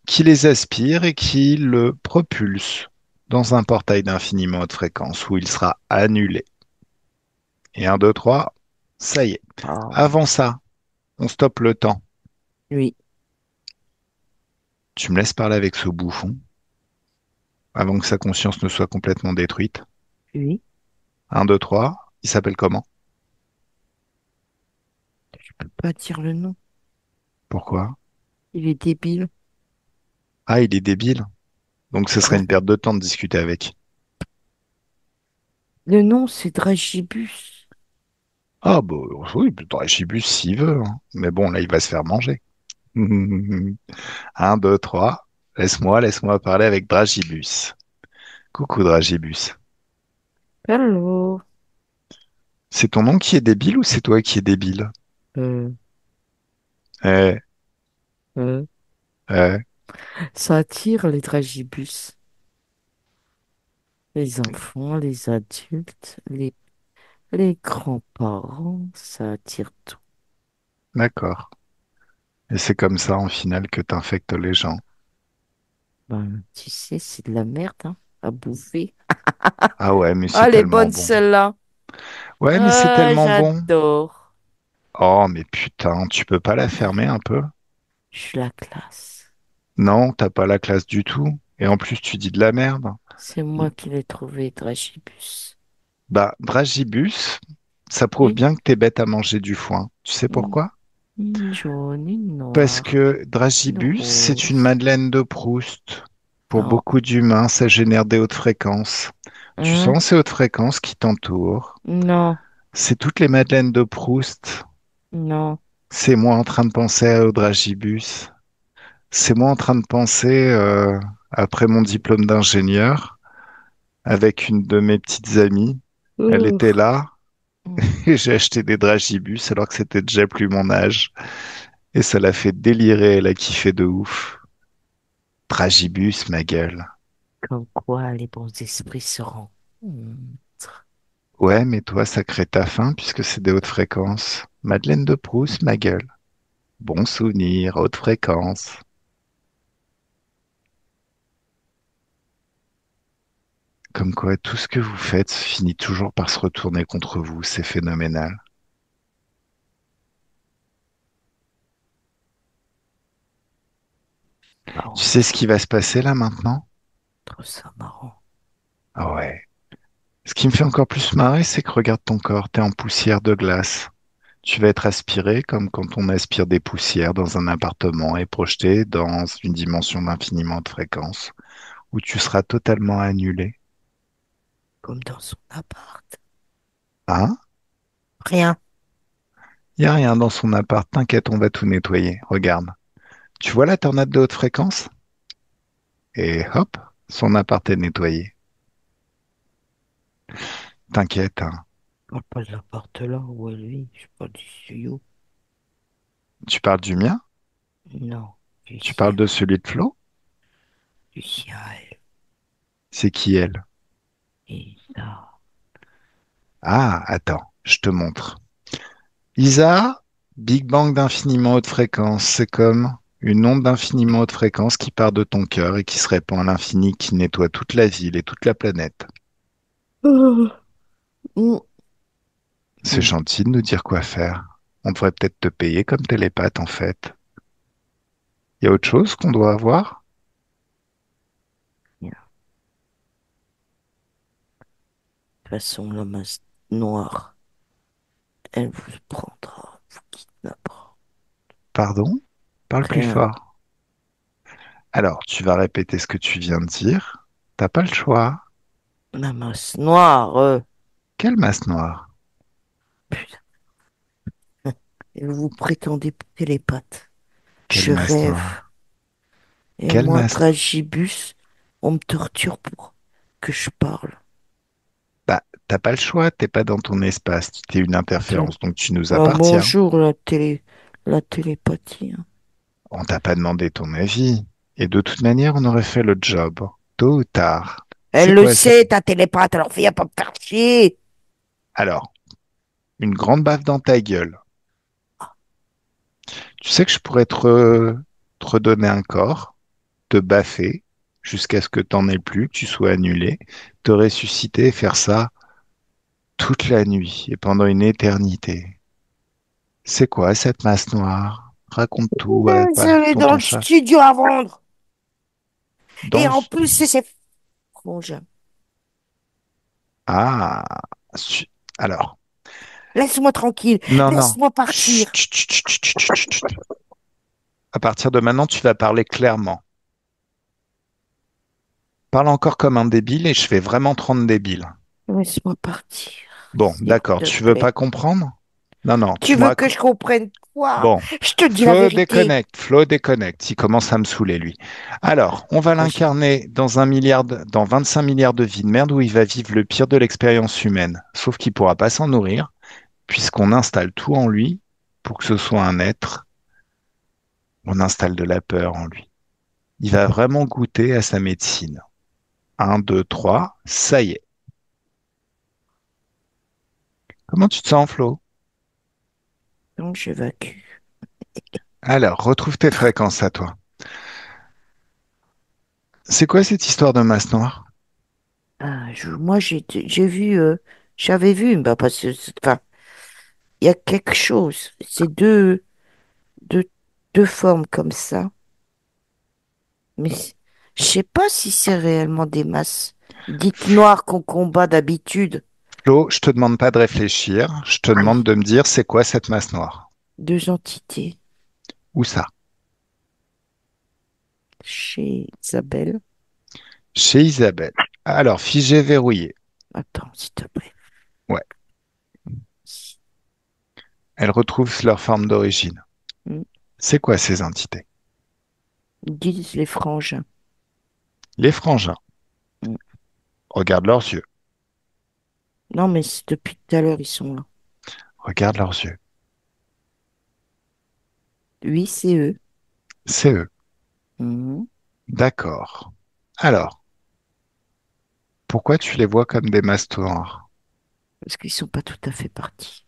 Speaker 1: qui les aspire et qui le propulse dans un portail d'infiniment haute fréquence où il sera annulé. Et un, 2, 3, ça y est.
Speaker 2: Oh,
Speaker 1: Avant ça, on stoppe le temps.
Speaker 2: oui,
Speaker 1: Tu me laisses parler avec ce bouffon avant que sa conscience ne soit complètement détruite.
Speaker 2: oui.
Speaker 1: Un, 2, 3. Il s'appelle comment?
Speaker 2: Je peux pas dire le nom.
Speaker 1: Pourquoi?
Speaker 2: Il est débile.
Speaker 1: Ah, il est débile. Donc ce serait une perte de temps de discuter avec.
Speaker 2: Le nom, c'est Dragibus.
Speaker 1: Ah, bah oui, Dragibus s'il veut, hein. Mais bon, là, il va se faire manger. Un, deux, trois. Laisse-moi parler avec Dragibus. Coucou Dragibus.
Speaker 2: Hello.
Speaker 1: C'est ton nom qui est débile ou c'est toi qui es débile?
Speaker 2: Euh,
Speaker 1: Eh,
Speaker 2: euh,
Speaker 1: eh.
Speaker 2: Ça attire les Dragibus. Les enfants, les adultes, les grands-parents, ça attire tout.
Speaker 1: D'accord. Et c'est comme ça, en finale, que t'infectes les gens.
Speaker 2: Ben, tu sais, c'est de la merde, hein, à bouffer.
Speaker 1: Ah ouais, mais
Speaker 2: Ah,
Speaker 1: c'est
Speaker 2: elle est
Speaker 1: tellement
Speaker 2: bonne
Speaker 1: bon.
Speaker 2: celle-là.
Speaker 1: Ouais, mais c'est
Speaker 2: Ah,
Speaker 1: tellement bon.
Speaker 2: j'adore.
Speaker 1: Oh, mais putain, tu peux pas la fermer un peu?
Speaker 2: Je suis la classe.
Speaker 1: Non, t'as pas la classe du tout. Et en plus, tu dis de la merde.
Speaker 2: C'est moi qui l'ai trouvé, Dragibus.
Speaker 1: Bah, Dragibus, ça prouve
Speaker 2: Oui.
Speaker 1: bien que t'es bête à manger du foin. Tu sais
Speaker 2: Mm.
Speaker 1: pourquoi?
Speaker 2: Une jaune, une
Speaker 1: Parce
Speaker 2: noire,
Speaker 1: que
Speaker 2: une
Speaker 1: Dragibus, c'est une
Speaker 2: rose.
Speaker 1: Madeleine de Proust. Pour
Speaker 2: Non.
Speaker 1: beaucoup d'humains, ça génère des hautes fréquences. Tu
Speaker 2: Hein?
Speaker 1: sens ces hautes fréquences qui t'entourent.
Speaker 2: Non.
Speaker 1: C'est toutes les Madeleines de Proust.
Speaker 2: Non.
Speaker 1: C'est moi en train de penser au Dragibus. C'est moi en train de penser, après mon diplôme d'ingénieur, avec une de mes petites amies. Elle était
Speaker 2: Ouh.
Speaker 1: là et j'ai acheté des Dragibus alors que c'était déjà plus mon âge. Et ça l'a fait délirer, elle a kiffé de ouf. Dragibus, ma gueule.
Speaker 2: Comme quoi les bons esprits se rencontrent.
Speaker 1: Ouais, mais toi, ça crée ta faim puisque c'est des hautes fréquences. Madeleine de Proust, ma gueule. Bon souvenir, haute fréquence. Comme quoi, tout ce que vous faites finit toujours par se retourner contre vous. C'est phénoménal. Tu
Speaker 2: Marrant,
Speaker 1: sais ce qui va se passer là maintenant?
Speaker 2: je trouve ça marrant.
Speaker 1: Ah ouais. Ce qui me fait encore plus marrer, c'est que regarde ton corps, t'es en poussière de glace. Tu vas être aspiré comme quand on aspire des poussières dans un appartement et projeté dans une dimension d'infiniment de fréquence où tu seras totalement annulé.
Speaker 2: Comme dans son appart.
Speaker 1: Hein?
Speaker 2: Rien.
Speaker 1: Y a rien dans son appart, t'inquiète, on va tout nettoyer. Regarde. Tu vois la tornade de haute fréquence? Et hop, son appart est nettoyé. T'inquiète, hein.
Speaker 2: Je parle pas de l'appart là où elle vit. Je parle du studio.
Speaker 1: Tu parles du mien?
Speaker 2: Non, du
Speaker 1: Tu parles
Speaker 2: sien.
Speaker 1: de celui de Flo?
Speaker 2: Du sien à elle.
Speaker 1: C'est qui elle?
Speaker 2: Et ça.
Speaker 1: Ah, attends, je te montre. Isa, Big Bang d'infiniment haute fréquence, c'est comme une onde d'infiniment haute fréquence qui part de ton cœur et qui se répand à l'infini, qui nettoie toute la ville et toute la planète.
Speaker 2: Oh, mm,
Speaker 1: C'est
Speaker 2: mm.
Speaker 1: gentil de nous dire quoi faire. On devrait peut-être te payer comme télépathe, en fait. Il y a autre chose qu'on doit avoir?
Speaker 2: Bien. De toute façon, la masse noire, elle vous prendra, vous kidnappera.
Speaker 1: Pardon? Parle plus
Speaker 2: Rien.
Speaker 1: fort. Alors, tu vas répéter ce que tu viens de dire. T'as pas le choix.
Speaker 2: La masse noire,
Speaker 1: Quelle masse noire?
Speaker 2: putain. Et vous prétendez télépathe.
Speaker 1: Quelle
Speaker 2: Je
Speaker 1: masse
Speaker 2: rêve.
Speaker 1: noire?
Speaker 2: Et
Speaker 1: Quelle
Speaker 2: moi,
Speaker 1: masse?
Speaker 2: Dragibus, on me torture pour que je parle.
Speaker 1: Bah, t'as pas le choix, t'es pas dans ton espace, t'es une
Speaker 2: Attends.
Speaker 1: interférence, donc tu nous
Speaker 2: Ah,
Speaker 1: appartiens.
Speaker 2: bonjour, la télépathie, hein.
Speaker 1: On t'a pas demandé ton avis. Et de toute manière, on aurait fait le job, tôt ou tard. C'est
Speaker 2: Elle le
Speaker 1: quoi cette...
Speaker 2: sait, ta télépathe, alors viens pas me faire chier.
Speaker 1: Alors, une grande baffe dans ta gueule. Tu sais que je pourrais te redonner un corps, te baffer, jusqu'à ce que t'en aies plus, que tu sois annulé, te ressusciter et faire ça toute la nuit et pendant une éternité. C'est quoi cette masse noire? Raconte tout à
Speaker 2: J'allais dans
Speaker 1: tonton
Speaker 2: le
Speaker 1: chat.
Speaker 2: studio à vendre.
Speaker 1: Dans
Speaker 2: Et
Speaker 1: le...
Speaker 2: en plus, c'est frangin.
Speaker 1: Ah, su- alors,
Speaker 2: Laisse-moi tranquille.
Speaker 1: non, non.
Speaker 2: Laisse-moi
Speaker 1: Chut,
Speaker 2: partir.
Speaker 1: chut, chut, chut, chut, chut, chut, chut. À partir de maintenant, tu vas parler clairement. Parle encore comme un débile et je vais vraiment te rendre débile.
Speaker 2: Laisse-moi partir,
Speaker 1: Bon,
Speaker 2: s'il
Speaker 1: d'accord.
Speaker 2: te
Speaker 1: Tu veux pas
Speaker 2: plaît.
Speaker 1: comprendre? Non, non.
Speaker 2: Tu veux que je comprenne quoi?
Speaker 1: Bon.
Speaker 2: Je te dis la
Speaker 1: Flo
Speaker 2: vérité.
Speaker 1: déconnecte. Flo déconnecte. Il commence à me saouler, lui. Alors, on va
Speaker 2: Vas-y.
Speaker 1: l'incarner dans un milliard, dans 25 milliards de vies de merde où il va vivre le pire de l'expérience humaine. Sauf qu'il pourra pas s'en nourrir puisqu'on installe tout en lui pour que ce soit un être. On installe de la peur en lui. Il va vraiment goûter à sa médecine. Un, deux, trois, ça y est. Comment tu te sens, Flo?
Speaker 2: Donc, j'évacue.
Speaker 1: Alors, retrouve tes fréquences à toi. C'est quoi cette histoire de masse noire?
Speaker 2: Ah, moi, j'ai vu, j'avais vu, bah, parce que, enfin, il y a quelque chose. C'est deux, deux formes comme ça. Mais je sais pas si c'est réellement des masses dites noires qu'on combat d'habitude.
Speaker 1: Flo, je te demande pas de réfléchir, je te demande de me dire c'est quoi cette masse noire?
Speaker 2: Deux entités
Speaker 1: Où ça?
Speaker 2: chez Isabelle.
Speaker 1: Chez Isabelle. Alors, figé, verrouillé.
Speaker 2: Attends, s'il te plaît.
Speaker 1: Ouais, elles retrouvent leur forme d'origine.
Speaker 2: Hmm.
Speaker 1: C'est quoi ces entités?
Speaker 2: Ils disent les frangins.
Speaker 1: Les frangins.
Speaker 2: Hmm.
Speaker 1: Regarde leurs yeux.
Speaker 2: Non, mais depuis tout à l'heure, ils sont là.
Speaker 1: Regarde leurs yeux.
Speaker 2: Oui, c'est eux.
Speaker 1: C'est eux.
Speaker 2: Mhm.
Speaker 1: D'accord. Alors, pourquoi tu les vois comme des masses noires?
Speaker 2: Parce qu'ils sont pas tout à fait partis.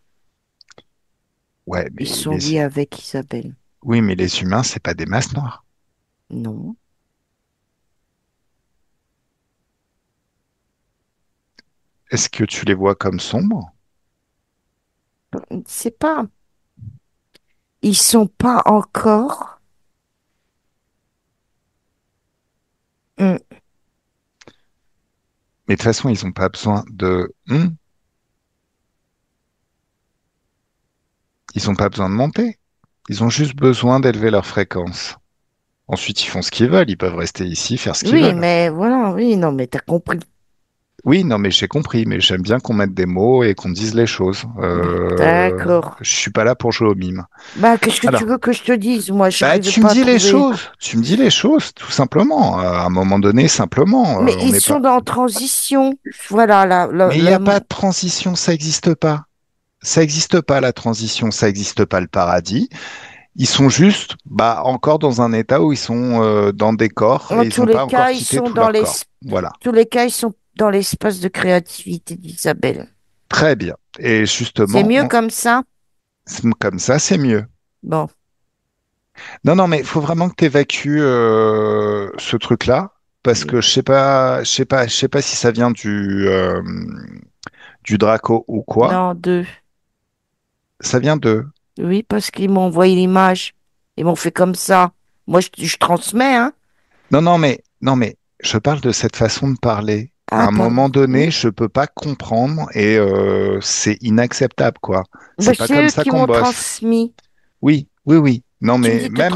Speaker 1: Ouais,
Speaker 2: Ils
Speaker 1: mais
Speaker 2: sont liés avec Isabelle.
Speaker 1: oui, mais les humains, c'est pas des masses noires.
Speaker 2: Non.
Speaker 1: Est-ce que tu les vois comme sombres?
Speaker 2: C'est pas. Ils sont pas encore. Hmm.
Speaker 1: Mais de toute façon, ils n'ont pas besoin de... Ils n'ont pas besoin de monter. Ils ont juste besoin d'élever leur fréquence. Ensuite, ils font ce qu'ils veulent. Ils peuvent rester ici, faire ce qu'ils
Speaker 2: Oui,
Speaker 1: veulent.
Speaker 2: mais voilà, oui, non, mais t'as compris.
Speaker 1: Oui, non, mais j'ai compris. Mais j'aime bien qu'on mette des mots et qu'on dise les choses.
Speaker 2: D'accord.
Speaker 1: Je suis pas là pour jouer au mime.
Speaker 2: Bah, qu'est-ce que tu
Speaker 1: Alors,
Speaker 2: veux que je te dise? Moi,
Speaker 1: bah,
Speaker 2: j'arrive
Speaker 1: tu me
Speaker 2: pas à
Speaker 1: dis les
Speaker 2: trouver.
Speaker 1: choses. Tu me dis les choses, tout simplement. À un moment donné, simplement.
Speaker 2: Mais
Speaker 1: On
Speaker 2: ils
Speaker 1: n'est pas.
Speaker 2: sont en transition. Voilà,
Speaker 1: Mais il n'y a pas de transition. Ça n'existe pas. Ça n'existe pas la transition. Ça n'existe pas le paradis. Ils sont juste, bah, encore dans un état où ils sont dans des corps
Speaker 2: en
Speaker 1: et ils
Speaker 2: tous
Speaker 1: n'ont
Speaker 2: les
Speaker 1: pas encore
Speaker 2: cas, ils
Speaker 1: quitté
Speaker 2: sont
Speaker 1: tout
Speaker 2: dans
Speaker 1: leur corps. Voilà.
Speaker 2: tous les cas, ils sont dans l'espace de créativité d'Isabelle.
Speaker 1: Très bien. Et
Speaker 2: C'est
Speaker 1: justement,
Speaker 2: mieux comme ça?
Speaker 1: comme ça, c'est mieux.
Speaker 2: Bon.
Speaker 1: Non, non, mais il faut vraiment que tu évacues ce truc-là parce
Speaker 2: Oui.
Speaker 1: que je sais pas si ça vient du Draco ou quoi.
Speaker 2: Non, deux.
Speaker 1: Ça vient de.
Speaker 2: Oui, parce qu'ils m'ont envoyé l'image. Ils m'ont fait comme ça. Moi, je transmets, hein.
Speaker 1: Non, mais je parle de cette façon de parler. À
Speaker 2: Ah,
Speaker 1: un
Speaker 2: pardon.
Speaker 1: moment
Speaker 2: Hmm.
Speaker 1: donné, je peux pas comprendre et c'est inacceptable, quoi.
Speaker 2: Bah,
Speaker 1: C'est pas comme
Speaker 2: c'est eux
Speaker 1: ça
Speaker 2: qui
Speaker 1: qu'on
Speaker 2: m'ont
Speaker 1: bosse.
Speaker 2: transmis.
Speaker 1: Oui, oui, oui. Non,
Speaker 2: Tu me
Speaker 1: mais
Speaker 2: dis de transmettre.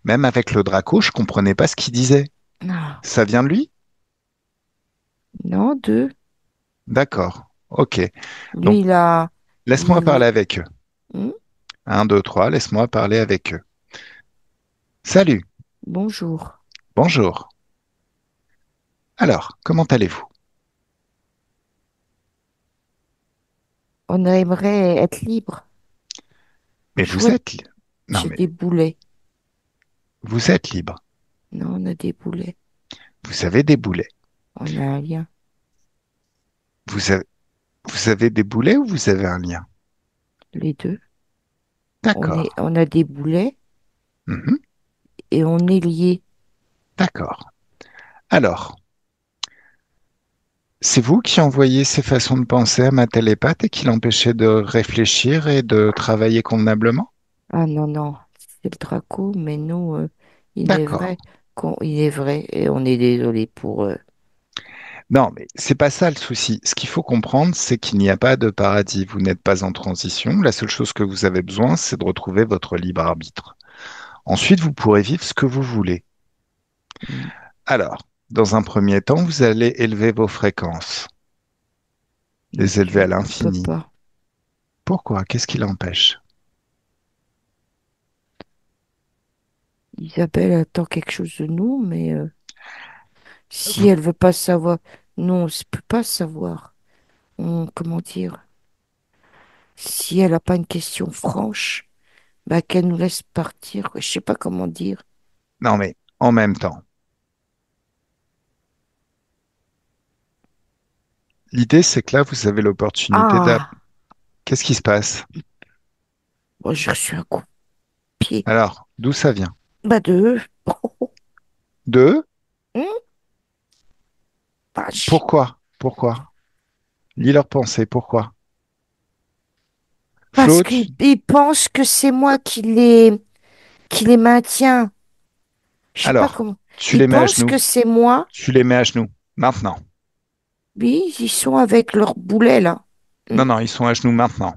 Speaker 1: même avec le Draco, je comprenais pas ce qu'il disait.
Speaker 2: Non,
Speaker 1: Ça vient de lui?
Speaker 2: non, deux.
Speaker 1: D'accord. Ok.
Speaker 2: Lui,
Speaker 1: Donc, laisse-moi
Speaker 2: il,
Speaker 1: parler avec eux.
Speaker 2: hmm.
Speaker 1: Un, deux, trois, laisse-moi parler avec eux. Salut,
Speaker 2: Bonjour.
Speaker 1: bonjour. Alors, comment allez-vous?
Speaker 2: On aimerait être libre.
Speaker 1: Mais vous
Speaker 2: Jouer.
Speaker 1: êtes... Non,
Speaker 2: J'ai
Speaker 1: mais
Speaker 2: des boulets.
Speaker 1: vous êtes libre.
Speaker 2: Non, on a des boulets.
Speaker 1: Vous avez des boulets.
Speaker 2: On a un lien.
Speaker 1: Vous avez, vous avez des boulets ou vous avez un lien?
Speaker 2: Les deux.
Speaker 1: D'accord.
Speaker 2: On a des boulets
Speaker 1: Mhm,
Speaker 2: et on est liés.
Speaker 1: d'accord. Alors, c'est vous qui envoyez ces façons de penser à ma télépathe et qui l'empêchez de réfléchir et de travailler convenablement?
Speaker 2: Ah non, non, c'est le Draco, mais nous, il est
Speaker 1: D'accord.
Speaker 2: vrai il est vrai et on est désolé pour eux.
Speaker 1: Non, mais c'est pas ça le souci. Ce qu'il faut comprendre, c'est qu'il n'y a pas de paradis. Vous n'êtes pas en transition. La seule chose que vous avez besoin, c'est de retrouver votre libre arbitre. Ensuite, vous pourrez vivre ce que vous voulez.
Speaker 2: Mm.
Speaker 1: Alors, dans un premier temps, vous allez élever vos fréquences,
Speaker 2: Mais
Speaker 1: les élever à
Speaker 2: on peut
Speaker 1: l'infini.
Speaker 2: pas.
Speaker 1: Pourquoi? Qu'est-ce qui l'empêche?
Speaker 2: Isabelle attend quelque chose de nous, mais si
Speaker 1: Vous-
Speaker 2: elle veut pas savoir, non, on ne peut pas savoir. Comment dire? Si elle n'a pas une question franche, bah qu'elle nous laisse partir. Je sais pas comment dire.
Speaker 1: Non, mais en même temps, l'idée, c'est que là, vous avez l'opportunité d'app...
Speaker 2: Ah,
Speaker 1: Qu'est-ce qui se passe?
Speaker 2: moi j'ai reçu un coup de pied.
Speaker 1: Alors, d'où ça vient?
Speaker 2: Bah deux.
Speaker 1: De?
Speaker 2: Vache.
Speaker 1: Pourquoi? Pourquoi? Lis leurs pensées, pourquoi?
Speaker 2: Parce
Speaker 1: Flo,
Speaker 2: qu'ils pensent que c'est moi qui les maintiens. Je sais pas
Speaker 1: alors,
Speaker 2: comment.
Speaker 1: tu
Speaker 2: Ils
Speaker 1: les mets à
Speaker 2: pensent
Speaker 1: genoux.
Speaker 2: que c'est moi.
Speaker 1: Tu les mets à genoux. Maintenant.
Speaker 2: Oui, ils sont avec leur boulet là. Hmm.
Speaker 1: Non, non, ils sont à genoux maintenant.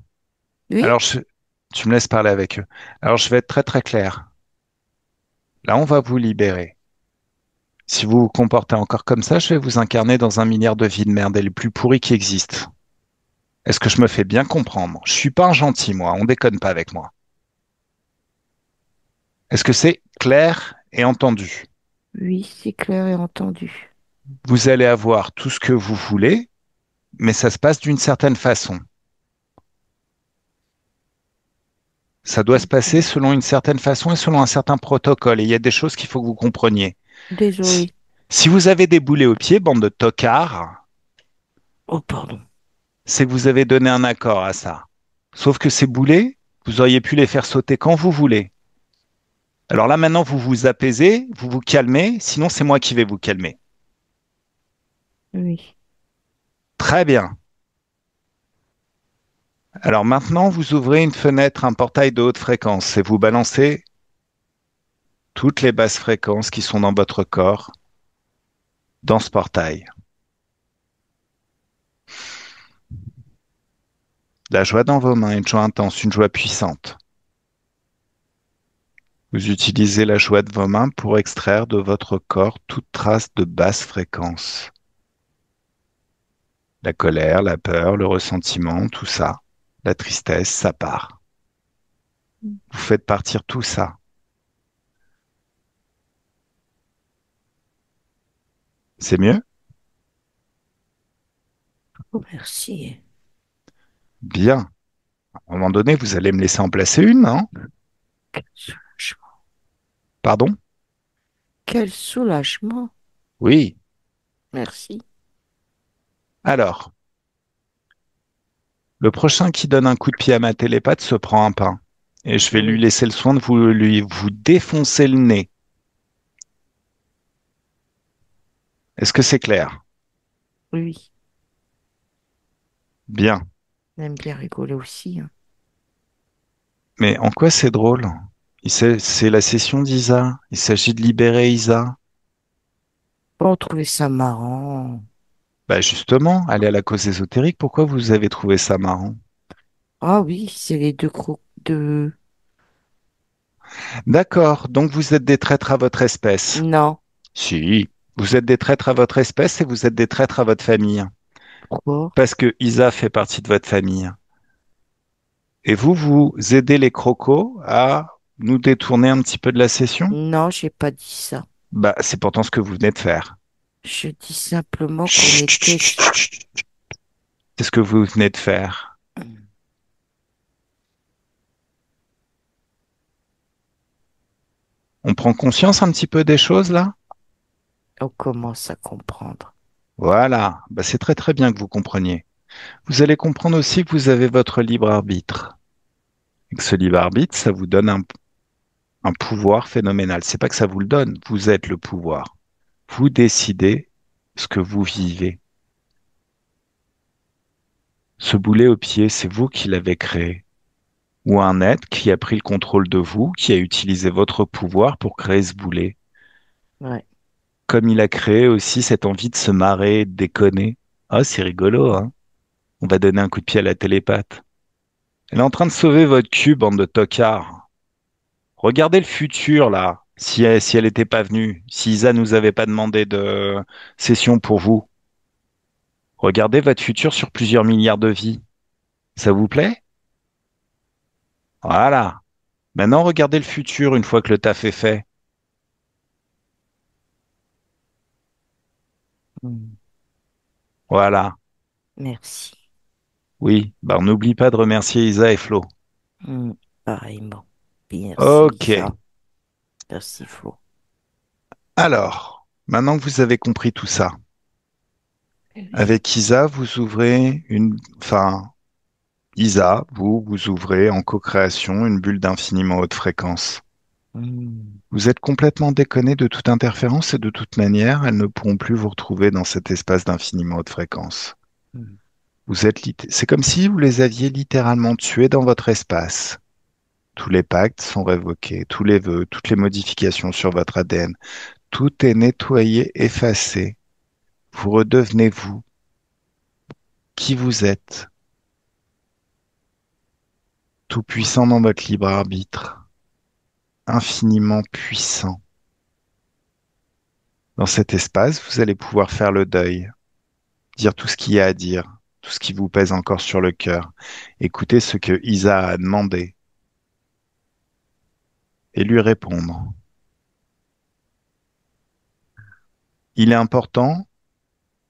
Speaker 2: Oui,
Speaker 1: Alors, tu me laisses parler avec eux. Alors, je vais être très très clair. Là, on va vous libérer. Si vous vous comportez encore comme ça, je vais vous incarner dans un milliard de vies de merde et les plus pourris qui existent. Est-ce que je me fais bien comprendre? Je suis pas un gentil, moi. On déconne pas avec moi. Est-ce que c'est clair et entendu?
Speaker 2: oui, c'est clair et entendu.
Speaker 1: Vous allez avoir tout ce que vous voulez, mais ça se passe d'une certaine façon. Ça doit se passer
Speaker 2: Ok.
Speaker 1: selon une certaine façon et selon un certain protocole. Et il y a des choses qu'il faut que vous compreniez. Si,
Speaker 2: Désolée.
Speaker 1: si vous avez des boulets aux pieds, bande de tocards,
Speaker 2: Oh, pardon.
Speaker 1: c'est que vous avez donné un accord à ça. Sauf que ces boulets, vous auriez pu les faire sauter quand vous voulez. Alors là, maintenant, vous vous apaisez, vous vous calmez, sinon c'est moi qui vais vous calmer.
Speaker 2: Oui.
Speaker 1: Très bien. Alors maintenant, vous ouvrez une fenêtre, un portail de haute fréquence et vous balancez toutes les basses fréquences qui sont dans votre corps dans ce portail. La joie dans vos mains, une joie intense, une joie puissante. Vous utilisez la joie de vos mains pour extraire de votre corps toute trace de basse fréquence. La colère, la peur, le ressentiment, tout ça. La tristesse, ça part. Vous faites partir tout ça. C'est mieux?
Speaker 2: Oh, merci.
Speaker 1: Bien. À un moment donné, vous allez me laisser en placer une, non?
Speaker 2: Quel soulagement.
Speaker 1: Pardon?
Speaker 2: Quel soulagement.
Speaker 1: Oui.
Speaker 2: Merci.
Speaker 1: Alors, le prochain qui donne un coup de pied à ma télépathe se prend un pain. Et je vais lui
Speaker 2: Oui,
Speaker 1: laisser le soin de vous défoncer le nez. Est-ce que c'est clair?
Speaker 2: oui.
Speaker 1: Bien.
Speaker 2: On aime bien rigoler aussi, hein.
Speaker 1: Mais en quoi c'est drôle? C'est la session d'Isa. Il s'agit de libérer Isa.
Speaker 2: Bon, on trouvait ça marrant.
Speaker 1: Bah justement, aller à la cause ésotérique, pourquoi vous avez trouvé ça marrant?
Speaker 2: Ah oui, c'est les deux crocs de...
Speaker 1: D'accord, donc vous êtes des traîtres à votre espèce.
Speaker 2: Non.
Speaker 1: Si, vous êtes des traîtres à votre espèce et vous êtes des traîtres à votre famille.
Speaker 2: Pourquoi?
Speaker 1: Parce que Isa fait partie de votre famille. Et vous, vous aidez les crocos à nous détourner un petit peu de la session?
Speaker 2: Non, j'ai pas dit ça.
Speaker 1: Bah, c'est pourtant ce que vous venez de faire.
Speaker 2: Je dis simplement qu'on
Speaker 1: Chut, chut,
Speaker 2: était...
Speaker 1: chut, chut, chut. C'est ce que vous venez de faire. On prend conscience un petit peu des choses là?
Speaker 2: On commence à comprendre.
Speaker 1: Voilà, bah, c'est très très bien que vous compreniez. Vous allez comprendre aussi que vous avez votre libre arbitre. Et que ce libre arbitre, ça vous donne un pouvoir phénoménal. C'est pas que ça vous le donne, vous êtes le pouvoir. Vous décidez ce que vous vivez. Ce boulet au pied, c'est vous qui l'avez créé. Ou un être qui a pris le contrôle de vous, qui a utilisé votre pouvoir pour créer ce boulet.
Speaker 2: Ouais.
Speaker 1: Comme il a créé aussi cette envie de se marrer, de déconner. Ah, c'est rigolo, hein? On va donner un coup de pied à la télépathe. Elle est en train de sauver votre cul, bande de tocards. Regardez le futur, là. Si elle était pas venue, si Isa nous avait pas demandé de session pour vous. Regardez votre futur sur plusieurs milliards de vies. Ça vous plaît? Voilà. Maintenant, regardez le futur une fois que le taf est fait.
Speaker 2: Hmm.
Speaker 1: Voilà.
Speaker 2: Merci.
Speaker 1: Oui. Bah, on n'oublie pas de remercier Isa et Flo.
Speaker 2: Hmm. Pareillement. Merci,
Speaker 1: Ok.
Speaker 2: Lisa. Merci, Flo.
Speaker 1: Alors, maintenant que vous avez compris tout ça,
Speaker 2: Oui.
Speaker 1: avec Isa, vous ouvrez enfin, Isa, vous ouvrez en co-création une bulle d'infiniment haute fréquence.
Speaker 2: Hmm.
Speaker 1: Vous êtes complètement déconné de toute interférence et de toute manière, elles ne pourront plus vous retrouver dans cet espace d'infiniment haute fréquence.
Speaker 2: Hmm.
Speaker 1: C'est comme si vous les aviez littéralement tués dans votre espace. Tous les pactes sont révoqués, tous les vœux, toutes les modifications sur votre ADN. Tout est nettoyé, effacé. Vous redevenez vous, qui vous êtes, tout puissant dans votre libre arbitre, infiniment puissant. Dans cet espace, vous allez pouvoir faire le deuil, dire tout ce qu'il y a à dire, tout ce qui vous pèse encore sur le cœur, écouter ce que Isa a demandé et lui répondre. Il est important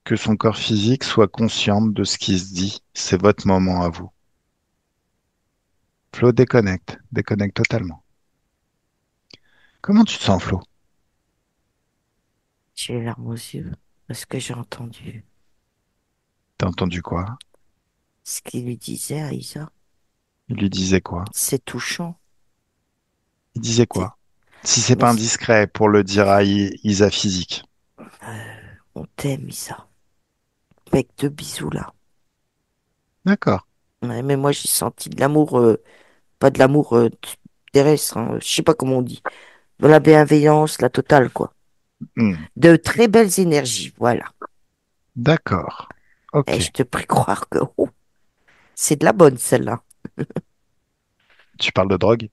Speaker 1: que son corps physique soit conscient de ce qui se dit. C'est votre moment à vous. Flo, déconnecte, déconnecte totalement. Comment tu te sens, Flo?
Speaker 2: J'ai les larmes aux yeux parce que j'ai entendu.
Speaker 1: T'as entendu quoi?
Speaker 2: Ce qu'il lui disait à Isa,
Speaker 1: Il lui disait quoi?
Speaker 2: c'est touchant.
Speaker 1: Il disait
Speaker 2: C'est-
Speaker 1: quoi? Si c'est
Speaker 2: Mais
Speaker 1: pas indiscret pour le dire à Isa physique.
Speaker 2: on t'aime, Isa. Avec deux bisous là.
Speaker 1: D'accord.
Speaker 2: Ouais, mais moi, j'ai senti de l'amour, pas de l'amour terrestre, hein, je sais pas comment on dit. De la bienveillance, la totale, quoi.
Speaker 1: Hmm.
Speaker 2: De très belles énergies, voilà.
Speaker 1: D'accord.
Speaker 2: Et
Speaker 1: Ok.
Speaker 2: je te prie croire que oh, c'est de la bonne, celle-là.
Speaker 1: Tu parles de drogue?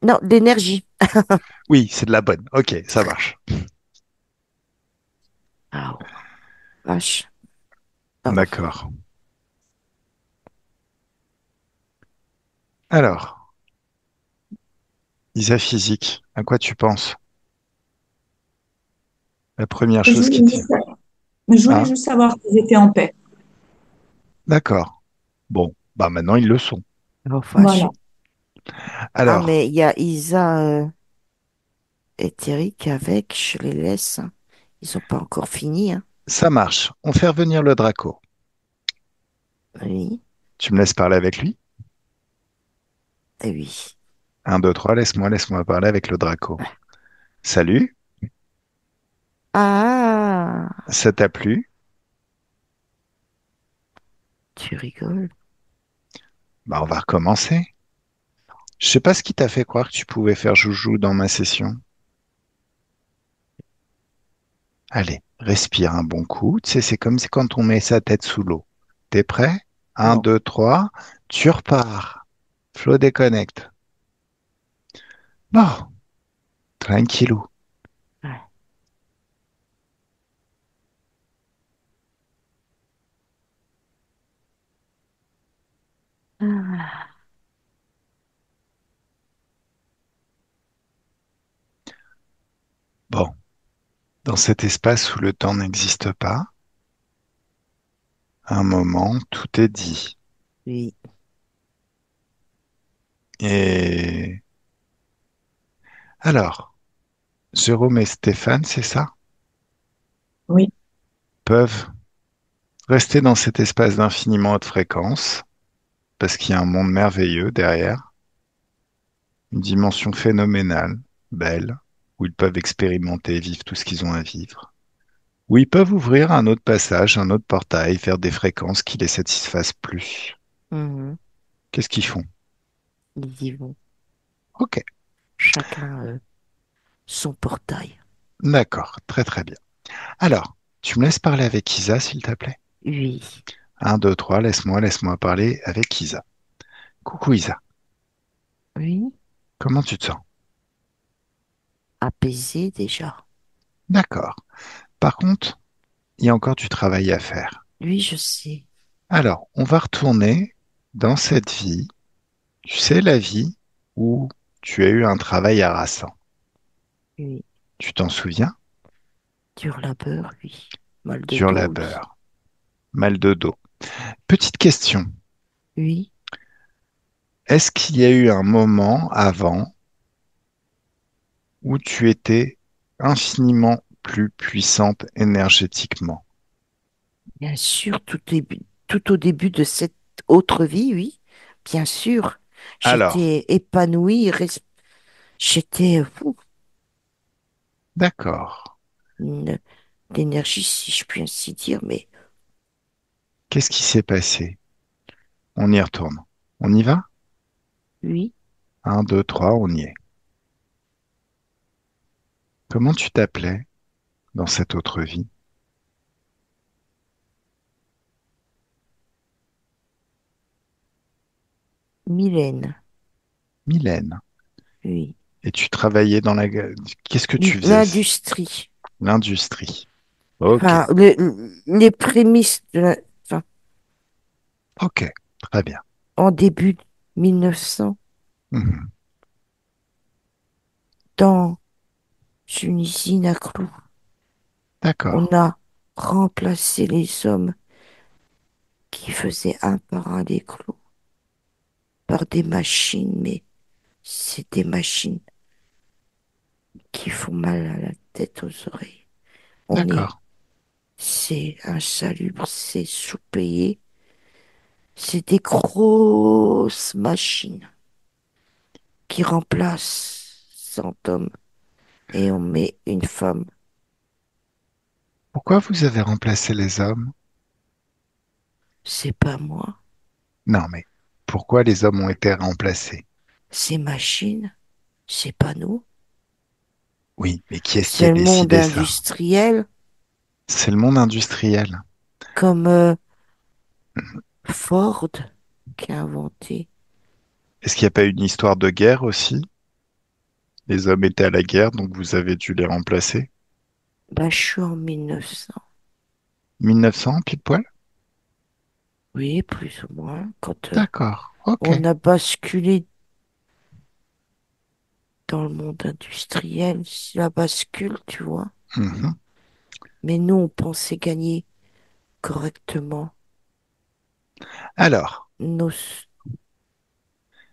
Speaker 2: Non, de l'énergie.
Speaker 1: Oui, c'est de la bonne. Ok, ça marche.
Speaker 2: Ah, oh, vache. Pardon.
Speaker 1: D'accord. Alors, Isa physique, à quoi tu penses? La première
Speaker 3: Je
Speaker 1: chose qui
Speaker 3: voulais
Speaker 1: te...
Speaker 3: juste, je voulais
Speaker 1: Hein?
Speaker 3: juste savoir qu'ils étaient en paix.
Speaker 1: D'accord. Bon, bah maintenant ils le sont.
Speaker 2: Oh,
Speaker 3: Voilà.
Speaker 2: vache. Ah,
Speaker 1: Alors,
Speaker 2: mais il y a Isa et Eric avec, je les laisse, hein. Ils ont pas encore fini, hein.
Speaker 1: ça marche. On fait revenir le Draco.
Speaker 2: Oui,
Speaker 1: Tu me laisses parler avec lui?
Speaker 2: eh oui.
Speaker 1: Un, 2, 3, laisse-moi parler avec le Draco. Salut,
Speaker 2: Ah,
Speaker 1: ça t'a plu?
Speaker 2: tu rigoles.
Speaker 1: Bah, on va recommencer. Je sais pas ce qui t'a fait croire que tu pouvais faire joujou dans ma session. Allez, respire un bon coup. Tu sais, c'est comme si quand on met sa tête sous l'eau. T'es prêt? Un,
Speaker 2: Non.
Speaker 1: 2, 3, tu repars. Flow déconnecte. Bon, tranquillou.
Speaker 2: Ouais. Ah,
Speaker 1: Bon, dans cet espace où le temps n'existe pas, un moment, tout est dit.
Speaker 2: oui,
Speaker 1: Et alors, Jérôme et Stéphane, c'est ça,
Speaker 3: Oui,
Speaker 1: peuvent rester dans cet espace d'infiniment haute fréquence, parce qu'il y a un monde merveilleux derrière, une dimension phénoménale, belle, où ils peuvent expérimenter et vivre tout ce qu'ils ont à vivre. Où ils peuvent ouvrir un autre passage, un autre portail, faire des fréquences qui les satisfassent plus.
Speaker 2: mhm.
Speaker 1: Qu'est-ce qu'ils font?
Speaker 2: Ils y vont.
Speaker 1: Ok,
Speaker 2: Chacun son portail.
Speaker 1: d'accord, très très bien. Alors, tu me laisses parler avec Isa, s'il te plaît?
Speaker 2: Oui,
Speaker 1: Un, 2, 3, laisse-moi parler avec Isa. Coucou Isa,
Speaker 2: oui.
Speaker 1: comment tu te sens?
Speaker 2: Apaisé déjà.
Speaker 1: D'accord. Par contre, il y a encore du travail à faire.
Speaker 2: Oui, je sais.
Speaker 1: Alors, on va retourner dans cette vie, tu sais, la vie où tu as eu un travail harassant.
Speaker 2: Oui.
Speaker 1: Tu t'en souviens?
Speaker 2: Dur labeur, oui. Mal de
Speaker 1: Dur
Speaker 2: dos, oui.
Speaker 1: labeur, mal de dos. Petite question,
Speaker 2: Oui,
Speaker 1: est-ce qu'il y a eu un moment avant où tu étais infiniment plus puissante énergétiquement?
Speaker 2: bien sûr, tout au début de cette autre vie, oui. Bien sûr.
Speaker 1: Alors,
Speaker 2: J'étais épanouie, j'étais
Speaker 1: d'accord.
Speaker 2: une- d'énergie, si je puis ainsi dire, mais
Speaker 1: Qu'est-ce qui s'est passé? On y retourne. On y va?
Speaker 2: oui,
Speaker 1: Un, 2, 3, on y est. Comment tu t'appelais dans cette autre vie?
Speaker 2: Mylène,
Speaker 1: Mylène.
Speaker 2: oui.
Speaker 1: Et tu travaillais dans la... Qu'est-ce que tu faisais?
Speaker 2: L'industrie.
Speaker 1: L'industrie. Ok,
Speaker 2: Enfin, les prémices enfin,
Speaker 1: ok, très bien.
Speaker 2: en début 1900,
Speaker 1: Mhm.
Speaker 2: dans une usine à clous, on
Speaker 1: D'accord,
Speaker 2: a remplacé les hommes qui faisaient un par un les clous par des machines, mais c'est des machines qui font mal à la tête, aux oreilles. On est,
Speaker 1: d'accord,
Speaker 2: c'est insalubre, c'est sous-payé, C'est des grosses machines qui remplacent 100 hommes et on met une femme.
Speaker 1: Pourquoi vous avez remplacé les hommes?
Speaker 2: C'est pas moi.
Speaker 1: Non, mais pourquoi les hommes ont été remplacés?
Speaker 2: Ces machines, c'est pas nous.
Speaker 1: Oui, mais qui est-ce qui a
Speaker 2: C'est le monde
Speaker 1: décidé ça?
Speaker 2: industriel
Speaker 1: C'est le monde industriel.
Speaker 2: comme Ford qui a inventé.
Speaker 1: Est-ce qu'il n'y a pas une histoire de guerre aussi? Les hommes étaient à la guerre, donc vous avez dû les remplacer.
Speaker 2: Bah, je suis en 1900.
Speaker 1: 1900, pile poil?
Speaker 2: Oui, plus ou moins. Quand
Speaker 1: D'accord, ok.
Speaker 2: on a basculé dans le monde industriel, c'est la bascule, tu vois.
Speaker 1: Mhm.
Speaker 2: Mais nous, on pensait gagner correctement
Speaker 1: Alors,
Speaker 2: nos,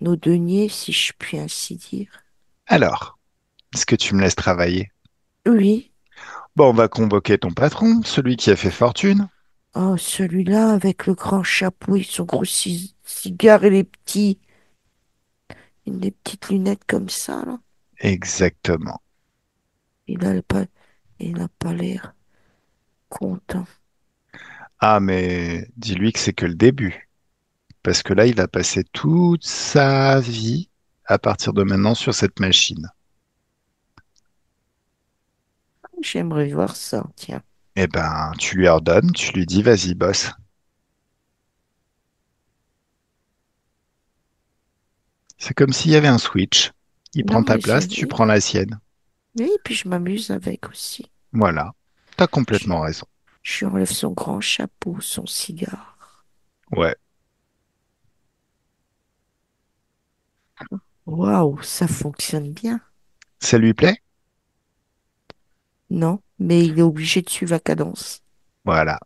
Speaker 2: nos deniers, si je puis ainsi dire.
Speaker 1: alors, est-ce que tu me laisses travailler?
Speaker 2: Oui.
Speaker 1: Bon, on va convoquer ton patron, celui qui a fait fortune.
Speaker 2: Oh, celui-là avec le grand chapeau et son gros cigare et les petites lunettes comme ça, là.
Speaker 1: Exactement.
Speaker 2: Il a pas, il a pas l'air content.
Speaker 1: Ah, mais dis-lui que c'est que le début. Parce que là, il va passer toute sa vie à partir de maintenant sur cette machine.
Speaker 2: J'aimerais voir ça, tiens.
Speaker 1: Eh ben, tu lui ordonnes, tu lui dis, vas-y, boss. C'est comme s'il y avait un switch. Il
Speaker 2: Non,
Speaker 1: prend ta
Speaker 2: mais
Speaker 1: place, tu prends la sienne.
Speaker 2: oui, puis je m'amuse avec aussi.
Speaker 1: Voilà. T'as
Speaker 2: Je,
Speaker 1: complètement raison.
Speaker 2: je lui enlève son grand chapeau, son cigare.
Speaker 1: Ouais.
Speaker 2: Waouh, ça fonctionne bien.
Speaker 1: Ça lui plaît?
Speaker 2: Non, mais il est obligé de suivre la cadence.
Speaker 1: Voilà.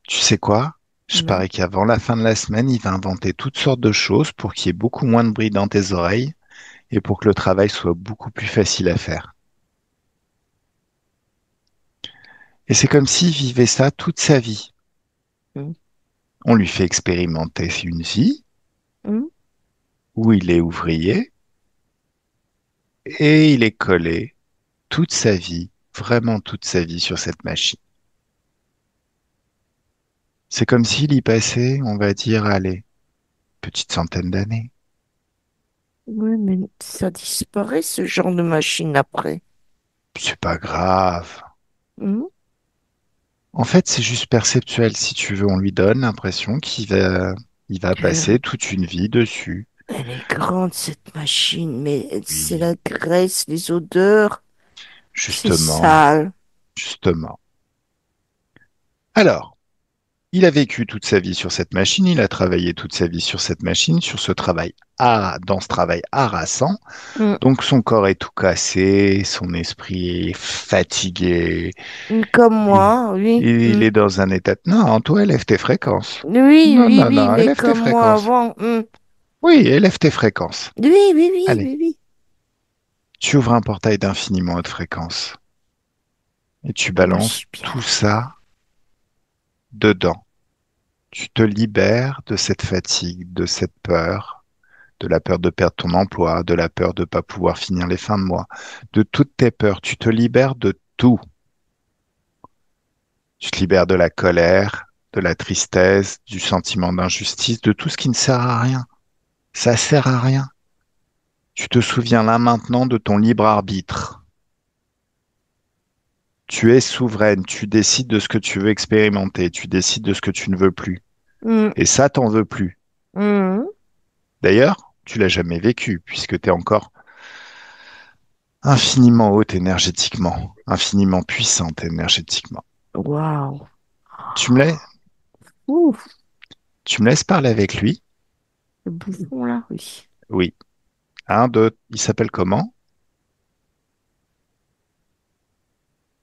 Speaker 1: Tu sais quoi? Je
Speaker 2: Non.
Speaker 1: parie qu'avant la fin de la semaine, il va inventer toutes sortes de choses pour qu'il y ait beaucoup moins de bruit dans tes oreilles et pour que le travail soit beaucoup plus facile à faire. Et c'est comme s'il vivait ça toute sa vie.
Speaker 2: Mm.
Speaker 1: On lui fait expérimenter une vie
Speaker 2: Mm.
Speaker 1: où il est ouvrier et il est collé toute sa vie, vraiment toute sa vie sur cette machine. C'est comme s'il y passait, on va dire, allez, petite centaine d'années.
Speaker 2: Oui, mais ça disparaît, ce genre de machine après.
Speaker 1: C'est pas grave.
Speaker 2: Mm.
Speaker 1: En fait, c'est juste perceptuel, si tu veux. On lui donne l'impression il va passer
Speaker 2: Elle,
Speaker 1: toute une vie dessus.
Speaker 2: elle est grande, cette machine, mais c'est
Speaker 1: Oui,
Speaker 2: la graisse, les odeurs. C'est
Speaker 1: justement,
Speaker 2: sale.
Speaker 1: justement. Alors, il a vécu toute sa vie sur cette machine, il a travaillé toute sa vie sur cette machine, sur ce travail dans ce travail harassant.
Speaker 2: Mm.
Speaker 1: Donc son corps est tout cassé, son esprit est fatigué,
Speaker 2: Comme
Speaker 1: il,
Speaker 2: moi, oui.
Speaker 1: il
Speaker 2: Mm.
Speaker 1: est dans un état de... Non, toi, élève tes fréquences.
Speaker 2: Oui,
Speaker 1: Non,
Speaker 2: oui,
Speaker 1: non,
Speaker 2: oui,
Speaker 1: non,
Speaker 2: mais
Speaker 1: élève tes
Speaker 2: comme moi
Speaker 1: fréquences.
Speaker 2: avant. Mm.
Speaker 1: Oui, élève tes fréquences.
Speaker 2: Oui, oui, oui,
Speaker 1: Allez,
Speaker 2: oui, oui.
Speaker 1: tu ouvres un portail d'infiniment haute fréquence et tu
Speaker 2: Moi, je
Speaker 1: balances
Speaker 2: suis bien
Speaker 1: tout
Speaker 2: là-dedans.
Speaker 1: ça dedans. Tu te libères de cette fatigue, de cette peur, de la peur de perdre ton emploi, de la peur de ne pas pouvoir finir les fins de mois, de toutes tes peurs. Tu te libères de tout. Tu te libères de la colère, de la tristesse, du sentiment d'injustice, de tout ce qui ne sert à rien. Ça sert à rien. Tu te souviens là maintenant de ton libre arbitre. Tu es souveraine, tu décides de ce que tu veux expérimenter, tu décides de ce que tu ne veux plus.
Speaker 2: Mm.
Speaker 1: Et ça, t'en veux plus.
Speaker 2: Mm.
Speaker 1: D'ailleurs, tu l'as jamais vécu, puisque tu es encore infiniment haute énergétiquement, infiniment puissante énergétiquement.
Speaker 2: Waouh.
Speaker 1: Tu me laisses,
Speaker 2: Ouf,
Speaker 1: tu me laisses parler avec lui?
Speaker 2: le bouffon là, oui.
Speaker 1: Oui. Un, deux, il s'appelle comment?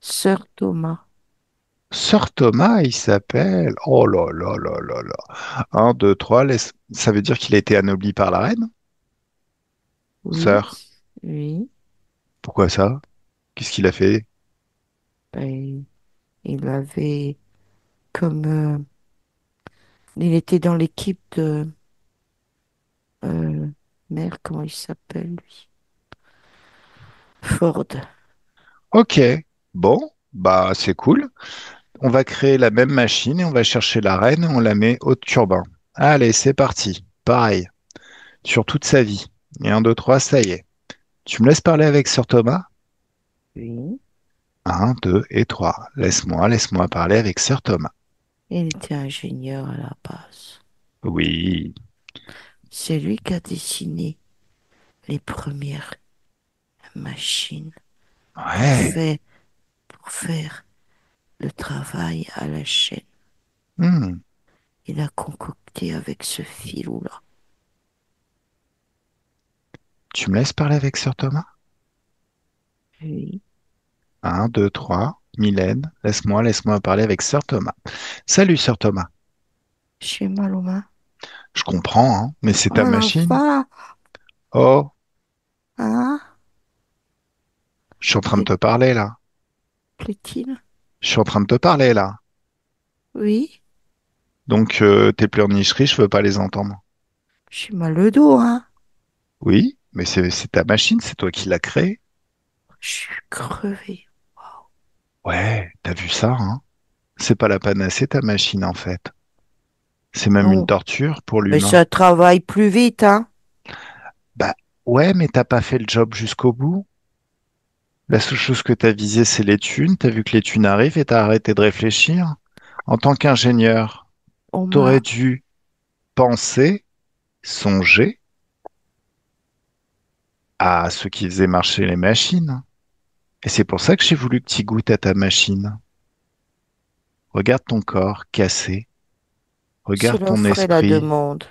Speaker 2: Sœur Thomas.
Speaker 1: Sœur Thomas, il s'appelle. Oh là là là là là. Un, deux, trois, ça veut dire qu'il a été anobli par la reine?
Speaker 2: Oui,
Speaker 1: Sœur.
Speaker 2: oui.
Speaker 1: Pourquoi ça? Qu'est-ce qu'il a fait?
Speaker 2: Ben, il avait comme Il était dans l'équipe de... Merde, comment il s'appelle, lui? Ford.
Speaker 1: Ok, bon, bah c'est cool. On va créer la même machine et on va chercher la reine et on la met au turbin. Allez, c'est parti. Pareil, sur toute sa vie. Et un, deux, trois, ça y est. Tu me laisses parler avec Sir Thomas?
Speaker 2: Oui.
Speaker 1: Un, deux et trois. Laisse-moi parler avec Sir Thomas.
Speaker 2: Il était ingénieur à la base.
Speaker 1: Oui,
Speaker 2: C'est lui qui a dessiné les premières machines pour
Speaker 1: ouais.
Speaker 2: faire, pour faire le travail à la chaîne.
Speaker 1: Hmm.
Speaker 2: Il a concocté avec ce filou-là.
Speaker 1: Tu me laisses parler avec Sir Thomas?
Speaker 2: Oui.
Speaker 1: Un, deux, trois. Mylène, laisse-moi parler avec Sir Thomas. Salut Sir Thomas.
Speaker 2: J'ai mal aux mains.
Speaker 1: Je comprends, hein, mais c'est ta
Speaker 2: Oh la
Speaker 1: machine.
Speaker 2: va,
Speaker 1: Oh,
Speaker 2: hein?
Speaker 1: je suis en train de te parler là.
Speaker 2: Plaît-il?
Speaker 1: Je suis en train de te parler là.
Speaker 2: Oui.
Speaker 1: Donc tes pleurnicheries, je veux pas les entendre.
Speaker 2: J'ai mal au dos, hein?
Speaker 1: Oui, mais c'est ta machine, c'est toi qui l'as créée.
Speaker 2: Je suis crevée.
Speaker 1: Ouais, t'as vu ça, hein? C'est pas la panacée ta machine en fait. C'est même une
Speaker 2: Non,
Speaker 1: torture pour
Speaker 2: mais
Speaker 1: l'humain.
Speaker 2: ça travaille plus vite, hein?
Speaker 1: Bah ouais, mais t'as pas fait le job jusqu'au bout. La seule chose que t'as visé, c'est les thunes. T'as vu que les thunes arrivent et t'as arrêté de réfléchir. En tant qu'ingénieur,
Speaker 2: On
Speaker 1: t'aurais
Speaker 2: m'a,
Speaker 1: dû penser, songer à ce qui faisait marcher les machines. Et c'est pour ça que j'ai voulu que tu goûtes à ta machine. Regarde ton corps cassé.
Speaker 2: c'est
Speaker 1: Regarde ton
Speaker 2: l'offre et la
Speaker 1: esprit.
Speaker 2: demande.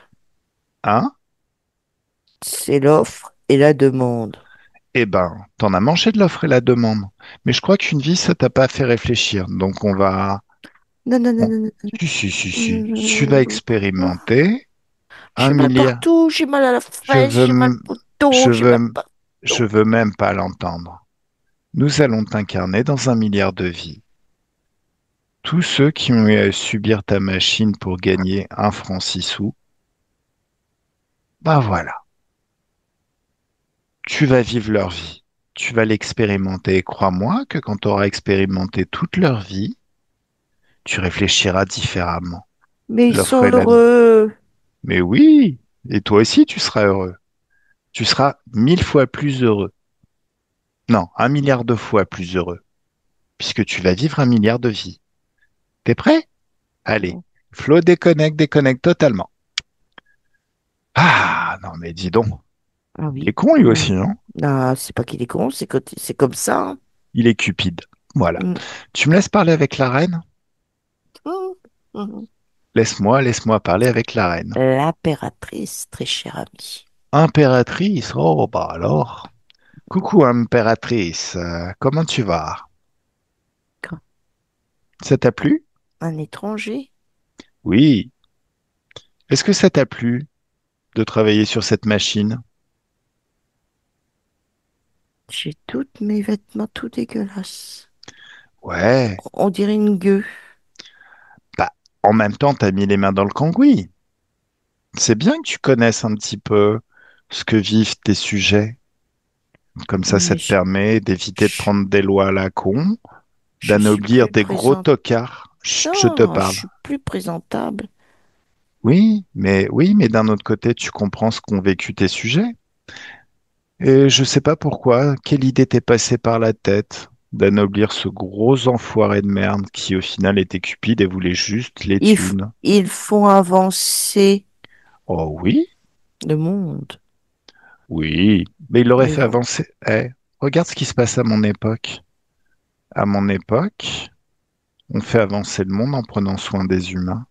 Speaker 1: Hein?
Speaker 2: C'est l'offre et la demande.
Speaker 1: Eh ben, t'en as mangé de l'offre et la demande. Mais je crois qu'une vie, ça t'a pas fait réfléchir. Donc on va...
Speaker 2: Non, non, non,
Speaker 1: bon.
Speaker 2: non, non,
Speaker 1: Si. Tu vas
Speaker 2: non.
Speaker 1: expérimenter un
Speaker 2: J'ai mal
Speaker 1: milliard.
Speaker 2: partout, j'ai mal à la
Speaker 1: Je
Speaker 2: fesse,
Speaker 1: veux,
Speaker 2: j'ai mal
Speaker 1: m-
Speaker 2: au dos,
Speaker 1: je
Speaker 2: j'ai mal
Speaker 1: veux, je
Speaker 2: partout.
Speaker 1: veux même pas l'entendre. Nous allons t'incarner dans un milliard de vies. Tous ceux qui ont eu à subir ta machine pour gagner un franc 6 sous, ben voilà, tu vas vivre leur vie. Tu vas l'expérimenter. Et crois-moi que quand tu auras expérimenté toute leur vie, tu réfléchiras différemment.
Speaker 2: Mais ils
Speaker 1: L'offre
Speaker 2: sont
Speaker 1: est la...
Speaker 2: heureux.
Speaker 1: Mais oui, et toi aussi, tu seras heureux. Tu seras 1000 fois plus heureux. Non, un milliard de fois plus heureux, puisque tu vas vivre un milliard de vies. T'es prêt? Allez, Flo déconnecte totalement. Ah, non mais dis donc,
Speaker 2: Ah
Speaker 1: il est
Speaker 2: oui.
Speaker 1: con lui aussi, hein?
Speaker 2: Ah, c'est pas qu'il est con, c'est comme ça, hein.
Speaker 1: Il est cupide. Voilà.
Speaker 2: Mm.
Speaker 1: Tu me laisses parler avec la reine?
Speaker 2: Mm. Mm.
Speaker 1: Laisse-moi parler avec la reine.
Speaker 2: L'impératrice, très chère amie.
Speaker 1: Impératrice, oh bah alors. Coucou impératrice, comment tu vas?
Speaker 2: Quand
Speaker 1: Ça t'a plu?
Speaker 2: un étranger,
Speaker 1: Oui. Est-ce que ça t'a plu de travailler sur cette machine?
Speaker 2: j'ai tous mes vêtements tout dégueulasses.
Speaker 1: Ouais.
Speaker 2: On dirait une gueux.
Speaker 1: Bah, en même temps, t'as mis les mains dans le cambouis. C'est bien que tu connaisses un petit peu ce que vivent tes sujets. Comme ça
Speaker 2: Mais
Speaker 1: te permet d'éviter de
Speaker 2: je,
Speaker 1: prendre des lois à la con,
Speaker 2: je suis
Speaker 1: d'anoblir
Speaker 2: plus
Speaker 1: des gros
Speaker 2: présent.
Speaker 1: tocards. Chut, je te
Speaker 2: Non, je
Speaker 1: parle.
Speaker 2: suis plus présentable.
Speaker 1: Oui, mais d'un autre côté, tu comprends ce qu'ont vécu tes sujets. Et je sais pas pourquoi, quelle idée t'est passée par la tête d'anoblir ce gros enfoiré de merde qui au final était cupide et voulait juste les thunes.
Speaker 2: Ils font avancer
Speaker 1: Oh oui,
Speaker 2: le monde.
Speaker 1: oui, mais il aurait
Speaker 2: Mais
Speaker 1: fait
Speaker 2: bon,
Speaker 1: avancer. Eh, regarde ce qui se passe à mon époque. À mon époque, on fait avancer le monde en prenant soin des humains.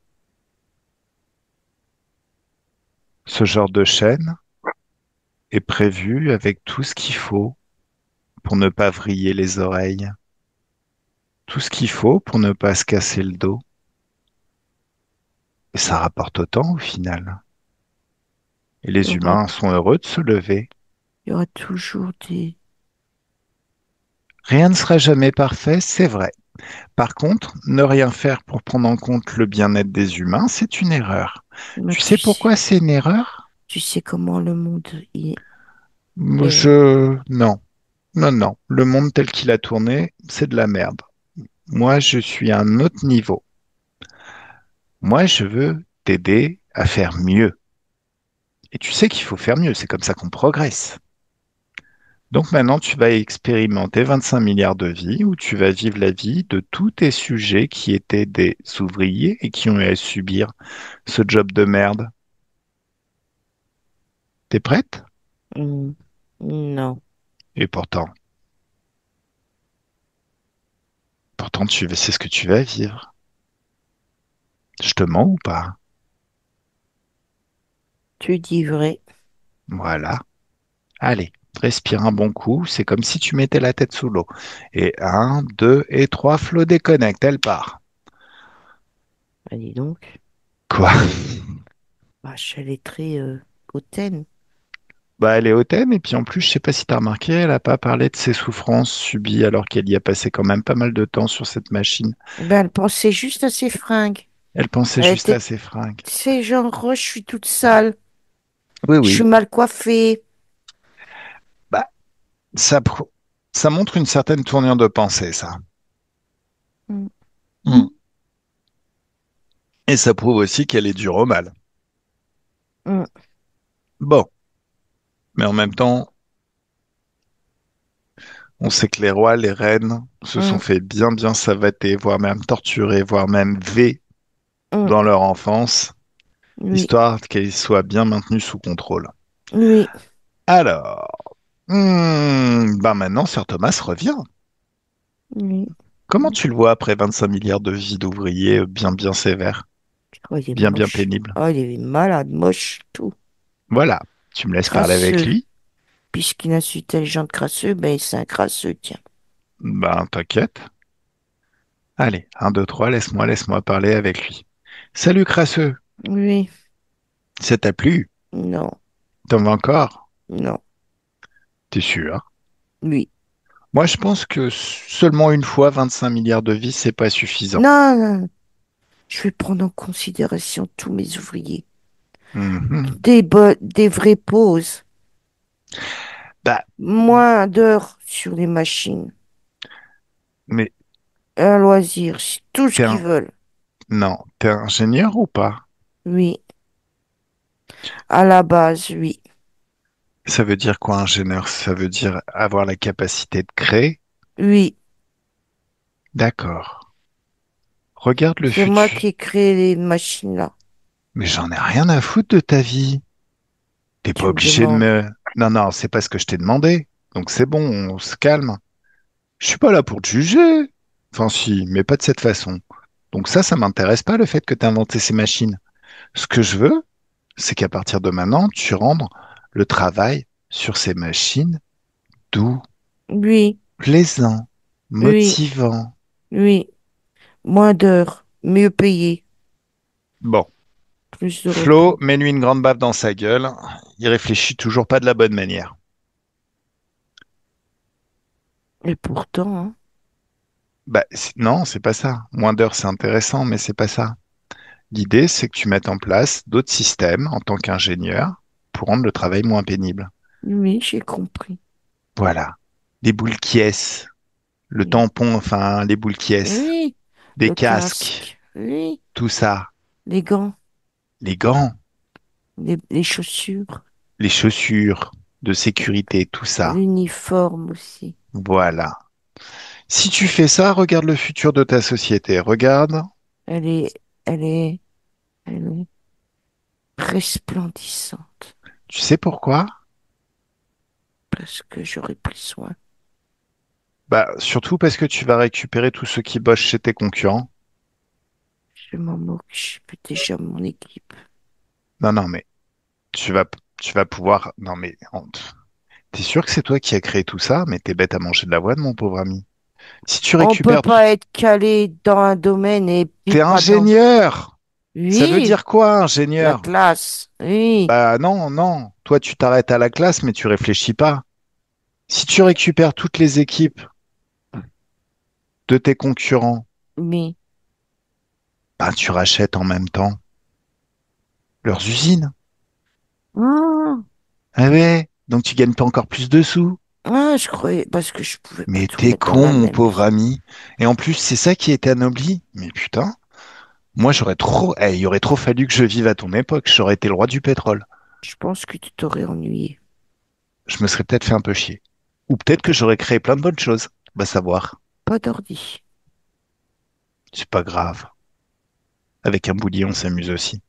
Speaker 1: Ce genre de chaîne est prévu avec tout ce qu'il faut pour ne pas vriller les oreilles, tout ce qu'il faut pour ne pas se casser le dos. Et ça rapporte autant au final. Et
Speaker 2: il y
Speaker 1: les
Speaker 2: aura,
Speaker 1: humains sont heureux de se lever.
Speaker 2: il y aura toujours des...
Speaker 1: Rien ne sera jamais parfait, c'est vrai. Par contre, ne rien faire pour prendre en compte le bien-être des humains, c'est une erreur.
Speaker 2: Mais
Speaker 1: Tu sais pourquoi c'est une erreur?
Speaker 2: tu sais comment le monde est.
Speaker 1: Non, non, non. Le monde tel qu'il a tourné, c'est de la merde. Moi, je suis à un autre niveau. Moi, je veux t'aider à faire mieux. Et tu sais qu'il faut faire mieux, c'est comme ça qu'on progresse. Donc maintenant, tu vas expérimenter 25 milliards de vies où tu vas vivre la vie de tous tes sujets qui étaient des ouvriers et qui ont eu à subir ce job de merde. T'es prête?
Speaker 2: Hmm, non,
Speaker 1: Et pourtant, c'est ce que tu vas vivre. Je te mens ou pas?
Speaker 2: tu dis vrai.
Speaker 1: Voilà. Allez, respire un bon coup. C'est comme si tu mettais la tête sous l'eau. Et un, deux et trois, Flo déconnecte, elle part.
Speaker 2: Bah, dis donc,
Speaker 1: Quoi?
Speaker 2: bah, je suis allée très hautaine.
Speaker 1: Bah, elle est hautaine et puis en plus, je sais pas si t'as remarqué, elle a pas parlé de ses souffrances subies alors qu'elle y a passé quand même pas mal de temps sur cette machine.
Speaker 2: Ben, elle pensait juste à ses fringues.
Speaker 1: Elle pensait
Speaker 2: Elle
Speaker 1: juste
Speaker 2: était,
Speaker 1: à ses fringues.
Speaker 2: tu sais, genre, oh, je suis toute sale,
Speaker 1: Oui,
Speaker 2: je suis
Speaker 1: oui.
Speaker 2: mal coiffée.
Speaker 1: Bah, ça, ça montre une certaine tournure de pensée, ça.
Speaker 2: Hmm,
Speaker 1: Mm. Et ça prouve aussi qu'elle est dure au mal.
Speaker 2: hmm,
Speaker 1: Bon, mais en même temps, on sait que les rois, les reines se sont
Speaker 2: hmm,
Speaker 1: fait bien, bien savater, voire même torturer, voire même
Speaker 2: hmm.
Speaker 1: dans leur enfance,
Speaker 2: Oui,
Speaker 1: histoire qu'ils soient bien maintenus sous contrôle.
Speaker 2: oui,
Speaker 1: Alors, ben maintenant, Sir Thomas revient.
Speaker 2: oui.
Speaker 1: Comment tu le vois après 25 milliards de vies d'ouvriers bien, bien sévères,
Speaker 2: Oh, il est
Speaker 1: bien, bien
Speaker 2: moche.
Speaker 1: pénibles?
Speaker 2: Oh, il est malade, moche, tout.
Speaker 1: Voilà, tu me laisses parler avec
Speaker 2: Crasseux.
Speaker 1: lui?
Speaker 2: Puisqu'il insulte les gens de crasseux, ben, c'est un crasseux, tiens.
Speaker 1: Ben, t'inquiète. Allez, un, 2, 3, laisse-moi parler avec lui. Salut, crasseux.
Speaker 2: Oui,
Speaker 1: Ça t'a plu?
Speaker 2: non,
Speaker 1: T'en veux encore?
Speaker 2: non,
Speaker 1: T'es sûr?
Speaker 2: oui.
Speaker 1: Moi, je pense que seulement une fois 25 milliards de vies, c'est pas suffisant.
Speaker 2: Non, non, je vais prendre en considération tous mes ouvriers.
Speaker 1: Mhm.
Speaker 2: Des vraies pauses.
Speaker 1: Bah,
Speaker 2: Moins d'heures sur les machines.
Speaker 1: mais
Speaker 2: Un loisir, c'est tout ce
Speaker 1: t'es
Speaker 2: qu'ils
Speaker 1: un...
Speaker 2: veulent.
Speaker 1: Non, t'es ingénieur ou pas?
Speaker 2: Oui, à la base, oui.
Speaker 1: Ça veut dire quoi, ingénieur? Ça veut dire avoir la capacité de créer?
Speaker 2: Oui,
Speaker 1: D'accord. Regarde le
Speaker 2: c'est moi
Speaker 1: futur.
Speaker 2: qui ai créé les machines là.
Speaker 1: Mais j'en ai rien à foutre de ta vie. T'es pas
Speaker 2: Tu me
Speaker 1: obligé de
Speaker 2: demandes.
Speaker 1: me... Non, non, c'est pas ce que je t'ai demandé. Donc c'est bon, on se calme. Je suis pas là pour te juger. Enfin si, mais pas de cette façon. Donc ça m'intéresse pas le fait que tu as inventé ces machines. Ce que je veux, c'est qu'à partir de maintenant, tu rendes le travail sur ces machines doux,
Speaker 2: Oui,
Speaker 1: plaisant,
Speaker 2: oui,
Speaker 1: motivant.
Speaker 2: oui. Moins d'heures, mieux payé,
Speaker 1: Bon,
Speaker 2: plus de
Speaker 1: Flo,
Speaker 2: repos.
Speaker 1: mets-lui une grande baffe dans sa gueule. Il réfléchit toujours pas de la bonne manière.
Speaker 2: Et pourtant, hein,
Speaker 1: Bah non, c'est pas ça. Moins d'heures, c'est intéressant, mais c'est pas ça. L'idée, c'est que tu mettes en place d'autres systèmes en tant qu'ingénieur pour rendre le travail moins pénible.
Speaker 2: oui, j'ai compris.
Speaker 1: Voilà. Les boules qui ess, le
Speaker 2: Oui,
Speaker 1: tampon, enfin, les boules qui ess,
Speaker 2: oui,
Speaker 1: des
Speaker 2: le
Speaker 1: casques,
Speaker 2: casque, oui,
Speaker 1: tout ça,
Speaker 2: les gants,
Speaker 1: les gants,
Speaker 2: les chaussures,
Speaker 1: les chaussures de sécurité, tout ça.
Speaker 2: l'uniforme aussi.
Speaker 1: Voilà. Si tu fais ça, regarde le futur de ta société. Regarde,
Speaker 2: Elle est, elle est, elle est resplendissante
Speaker 1: tu sais pourquoi?
Speaker 2: parce que j'aurais pris soin.
Speaker 1: Bah, surtout parce que tu vas récupérer tous ceux qui bossent chez tes concurrents.
Speaker 2: Je m'en moque, je suis déjà mon équipe.
Speaker 1: Non, non, mais tu vas, tu vas pouvoir. Non, mais t'es sûr que c'est toi qui as créé tout ça? Mais t'es bête à manger de l'avoine, mon pauvre ami. Si tu
Speaker 2: On peut
Speaker 1: récupères tout,
Speaker 2: pas être calé dans un domaine et
Speaker 1: t'es
Speaker 2: vivre pas dans.
Speaker 1: ingénieur. Ça veut
Speaker 2: Oui,
Speaker 1: dire quoi,
Speaker 2: la
Speaker 1: ingénieur?
Speaker 2: classe, oui.
Speaker 1: Bah non, non. Toi, tu t'arrêtes à la classe, mais tu réfléchis pas. Si tu récupères toutes les équipes, de tes concurrents,
Speaker 2: Oui.
Speaker 1: bah, tu rachètes en même temps leurs usines.
Speaker 2: Ah,
Speaker 1: Ah ouais, donc tu gagnes pas encore plus de sous.
Speaker 2: ah, je croyais, parce que je pouvais pas
Speaker 1: Mais
Speaker 2: tout
Speaker 1: t'es
Speaker 2: mettre dans
Speaker 1: con,
Speaker 2: la
Speaker 1: mon
Speaker 2: même
Speaker 1: pauvre
Speaker 2: vie.
Speaker 1: ami. Et en plus, c'est ça qui est anobli. Mais putain, moi j'aurais trop, il aurait trop fallu que je vive à ton époque. J'aurais été le roi du pétrole.
Speaker 2: Je pense que tu t'aurais ennuyé.
Speaker 1: Je me serais peut-être fait un peu chier. Ou peut-être que j'aurais créé plein de bonnes choses. Va savoir.
Speaker 2: Pas d'ordi.
Speaker 1: C'est pas grave. Avec un boulier, on s'amuse aussi.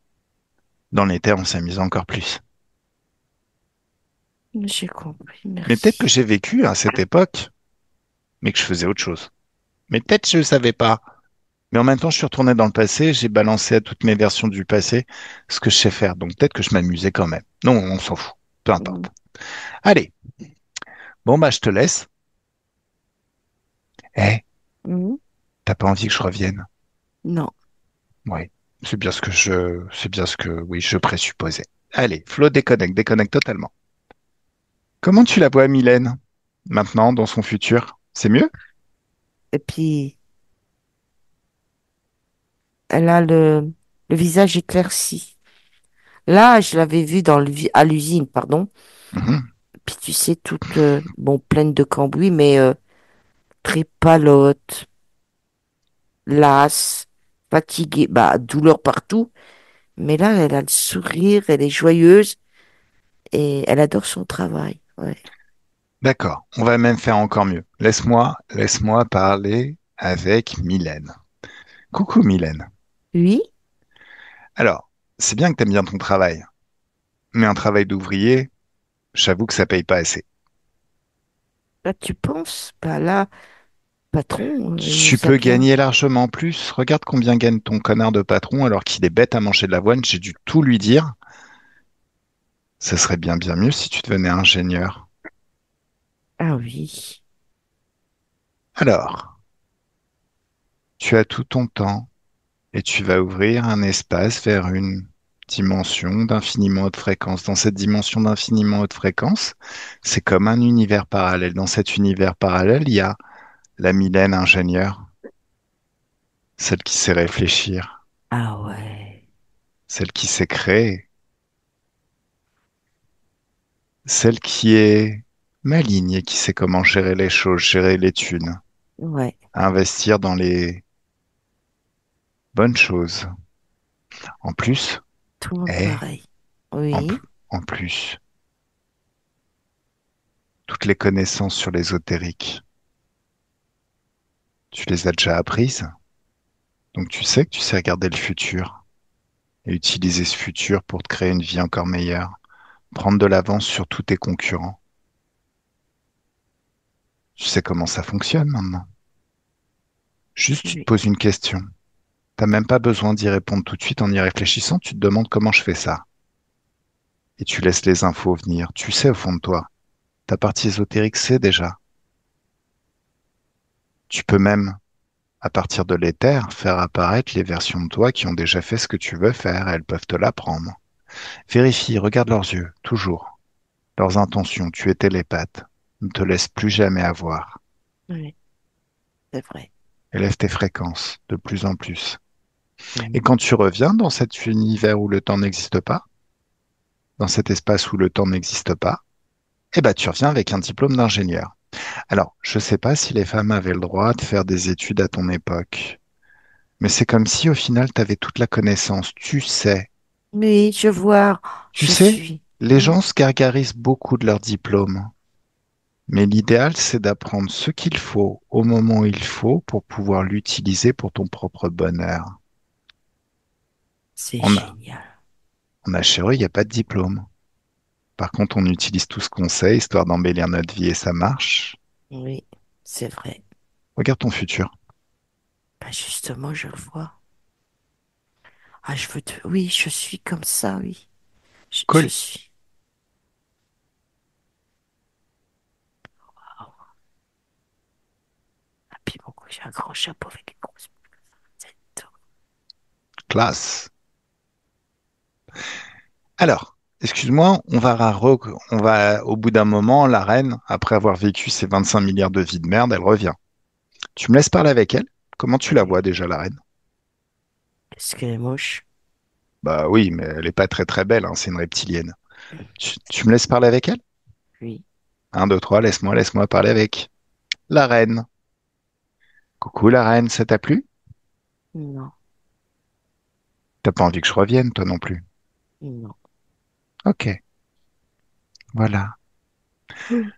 Speaker 1: Dans les terres, on s'amuse encore plus.
Speaker 2: J'ai compris,
Speaker 1: Mais peut-être que
Speaker 2: merci.
Speaker 1: j'ai vécu à cette époque, mais que je faisais autre chose. Mais peut-être que je ne savais pas. Mais en même temps, je suis retourné dans le passé, j'ai balancé à toutes mes versions du passé ce que je sais faire. Donc peut-être que je m'amusais quand même. Non, on s'en fout. Peu importe.
Speaker 2: Mm.
Speaker 1: Allez, bon bah je te laisse. Eh,
Speaker 2: Mhm.
Speaker 1: t'as pas envie que je revienne?
Speaker 2: Non.
Speaker 1: Oui, c'est bien ce que, oui, je présupposais. Allez, Flo déconnecte, déconnecte totalement. Comment tu la vois, Mylène, maintenant, dans son futur? C'est mieux?
Speaker 2: Et puis, elle a le visage éclairci. Là, je l'avais vue à l'usine, pardon.
Speaker 1: Mhm.
Speaker 2: Puis tu sais, toute, bon, pleine de cambouis, mais très palote, lasse, fatiguée, bah, douleur partout. Mais là, elle a le sourire, elle est joyeuse et elle adore son travail. Ouais.
Speaker 1: D'accord, on va même faire encore mieux. Laisse-moi parler avec Mylène. Coucou Mylène.
Speaker 2: Oui,
Speaker 1: Alors, c'est bien que t'aimes bien ton travail, mais un travail d'ouvrier, j'avoue que ça paye pas assez.
Speaker 2: là, tu penses? Bah là, patron, il
Speaker 1: Tu
Speaker 2: nous a
Speaker 1: peux
Speaker 2: bien.
Speaker 1: gagner largement plus. Regarde combien gagne ton connard de patron alors qu'il est bête à manger de l'avoine. J'ai dû tout lui dire. Ça serait bien mieux si tu devenais ingénieur.
Speaker 2: Ah oui,
Speaker 1: Alors, tu as tout ton temps et tu vas ouvrir un espace vers une dimension d'infiniment haute fréquence. Dans cette dimension d'infiniment haute fréquence, c'est comme un univers parallèle. Dans cet univers parallèle, il y a la Mylène ingénieure, celle qui sait réfléchir,
Speaker 2: ah ouais,
Speaker 1: celle qui sait créer, celle qui est maligne et qui sait comment gérer les choses, gérer les thunes,
Speaker 2: ouais,
Speaker 1: investir dans les bonnes choses. En plus,
Speaker 2: tout le monde
Speaker 1: eh,
Speaker 2: pareil.
Speaker 1: en,
Speaker 2: Oui,
Speaker 1: en plus, toutes les connaissances sur l'ésotérique, tu les as déjà apprises. Donc tu sais que tu sais regarder le futur et utiliser ce futur pour te créer une vie encore meilleure, prendre de l'avance sur tous tes concurrents. Tu sais comment ça fonctionne maintenant. Juste tu te
Speaker 2: oui,
Speaker 1: poses une question. T'as même pas besoin d'y répondre tout de suite en y réfléchissant, tu te demandes comment je fais ça. Et tu laisses les infos venir. Tu sais au fond de toi. Ta partie ésotérique sait déjà. Tu peux même, à partir de l'éther, faire apparaître les versions de toi qui ont déjà fait ce que tu veux faire. Elles peuvent te l'apprendre. Vérifie, regarde leurs yeux, toujours. Leurs intentions, tu es télépathe. Ne te laisse plus jamais avoir.
Speaker 2: oui, c'est vrai.
Speaker 1: Élève tes fréquences de plus en plus. Et
Speaker 2: Mhm.
Speaker 1: quand tu reviens dans cet univers où le temps n'existe pas, dans cet espace où le temps n'existe pas, eh ben, tu reviens avec un diplôme d'ingénieur. Alors, je ne sais pas si les femmes avaient le droit de faire des études à ton époque, mais c'est comme si au final, tu avais toute la connaissance.
Speaker 2: Oui, je vois,
Speaker 1: Tu
Speaker 2: je
Speaker 1: sais,
Speaker 2: suis.
Speaker 1: les
Speaker 2: Mm.
Speaker 1: gens se gargarisent beaucoup de leur diplôme, mais l'idéal, c'est d'apprendre ce qu'il faut au moment où il faut pour pouvoir l'utiliser pour ton propre bonheur.
Speaker 2: C'est
Speaker 1: En,
Speaker 2: génial.
Speaker 1: en HRE, il n'y a pas de diplôme. Par contre, on utilise tout ce qu'on sait, histoire d'embellir notre vie et ça marche.
Speaker 2: Oui, c'est vrai.
Speaker 1: Regarde ton futur.
Speaker 2: Bah justement, je le vois. Ah, je veux te... Oui, je suis comme ça, oui. Je
Speaker 1: Cool.
Speaker 2: suis. Waouh. Ah, puis bon, j'ai un grand chapeau avec une grosse tête.
Speaker 1: Classe. Alors, excuse-moi, on va, au bout d'un moment, la reine, après avoir vécu ses 25 milliards de vies de merde, elle revient. Tu me laisses parler avec elle? Comment tu la
Speaker 2: Oui.
Speaker 1: vois déjà, la reine?
Speaker 2: Est-ce qu'elle est moche?
Speaker 1: Bah oui, mais elle est pas très très belle, hein, c'est une reptilienne. Tu me laisses parler avec elle?
Speaker 2: Oui.
Speaker 1: Un, deux, trois, laisse-moi parler avec la reine. Coucou la reine, ça t'a plu?
Speaker 2: Non.
Speaker 1: T'as pas envie que je revienne, toi non plus.
Speaker 2: Non.
Speaker 1: Ok, voilà.
Speaker 2: Mm.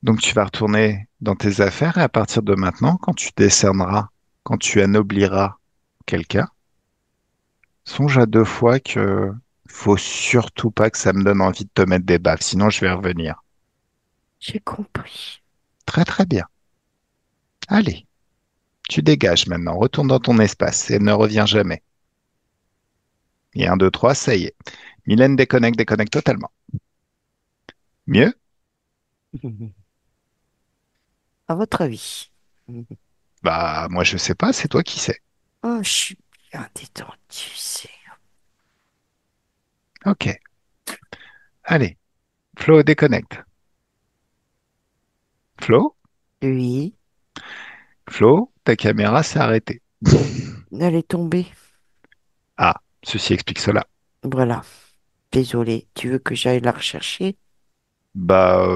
Speaker 1: Donc tu vas retourner dans tes affaires et à partir de maintenant, quand tu décerneras, quand tu anobliras quelqu'un, songe à deux fois que faut surtout pas que ça me donne envie de te mettre des baffes, sinon je vais revenir.
Speaker 2: J'ai compris.
Speaker 1: Très très bien. Allez, tu dégages maintenant, retourne dans ton espace et ne reviens jamais. Et un, deux, trois, ça y est. Mylène déconnecte totalement. Mieux?
Speaker 2: À votre avis?
Speaker 1: Bah moi je sais pas, c'est toi qui sais.
Speaker 2: Oh, je suis bien détendu, c'est.
Speaker 1: Ok, allez, Flo déconnecte. Flo?
Speaker 2: Oui.
Speaker 1: Flo, ta caméra s'est arrêtée.
Speaker 2: Elle est tombée.
Speaker 1: Ah, ceci explique cela.
Speaker 2: Voilà. Désolé. Tu veux que j'aille la rechercher?
Speaker 1: Bah,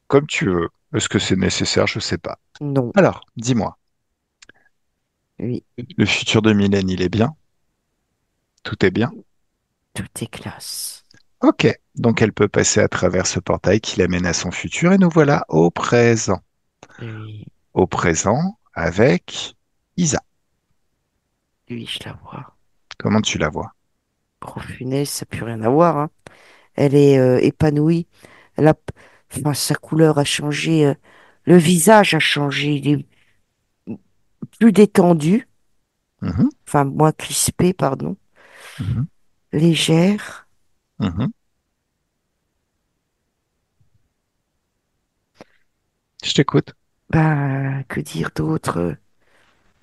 Speaker 1: comme tu veux. Est-ce que c'est nécessaire? Je sais pas.
Speaker 2: Non.
Speaker 1: Alors, dis-moi,
Speaker 2: Oui.
Speaker 1: le futur de Mylène, il est bien? Tout est bien?
Speaker 2: Tout est classe.
Speaker 1: Ok, donc elle peut passer à travers ce portail qui l'amène à son futur et nous voilà au présent.
Speaker 2: Oui.
Speaker 1: Au présent avec Isa.
Speaker 2: Oui, je la vois.
Speaker 1: Comment tu la vois?
Speaker 2: Oh, punaise, ça n'a plus rien à voir, hein. Elle est épanouie. Elle a, enfin, sa couleur a changé. Le visage a changé. Il est plus détendu.
Speaker 1: Mhm,
Speaker 2: Enfin, moins crispé, pardon.
Speaker 1: mhm,
Speaker 2: Légère.
Speaker 1: mhm. Je t'écoute.
Speaker 2: Ben, que dire d'autre?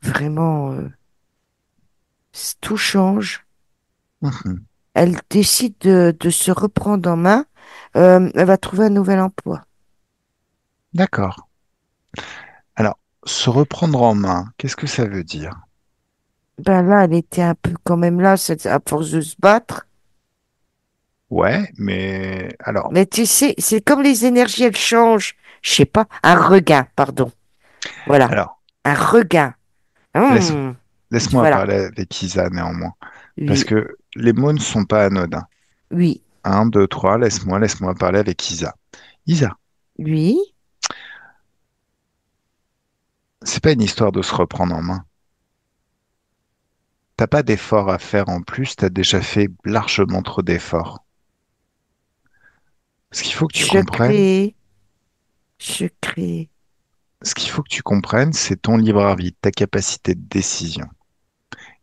Speaker 2: Vraiment, tout change.
Speaker 1: Mhm.
Speaker 2: Elle décide de se reprendre en main. Elle va trouver un nouvel emploi.
Speaker 1: D'accord. Alors, se reprendre en main, qu'est-ce que ça veut dire?
Speaker 2: Ben là, elle était un peu quand même là, à force de se battre.
Speaker 1: Ouais, mais alors,
Speaker 2: Mais tu sais, c'est comme les énergies, elles changent. Je sais pas, un regain, pardon. Voilà,
Speaker 1: alors,
Speaker 2: un regain.
Speaker 1: laisse,
Speaker 2: Hum,
Speaker 1: laisse-moi
Speaker 2: voilà,
Speaker 1: parler avec Isa néanmoins, parce
Speaker 2: oui,
Speaker 1: que les mots ne sont pas anodins.
Speaker 2: oui,
Speaker 1: Un, deux, trois, laisse-moi parler avec Isa. Isa,
Speaker 2: oui.
Speaker 1: c'est pas une histoire de se reprendre en main. T'as pas d'efforts à faire en plus, t'as déjà fait largement trop d'efforts. Ce qu'il faut que tu
Speaker 2: Je
Speaker 1: comprennes,
Speaker 2: crée, je crée.
Speaker 1: ce qu'il faut que tu comprennes, c'est ton libre arbitre, ta capacité de décision.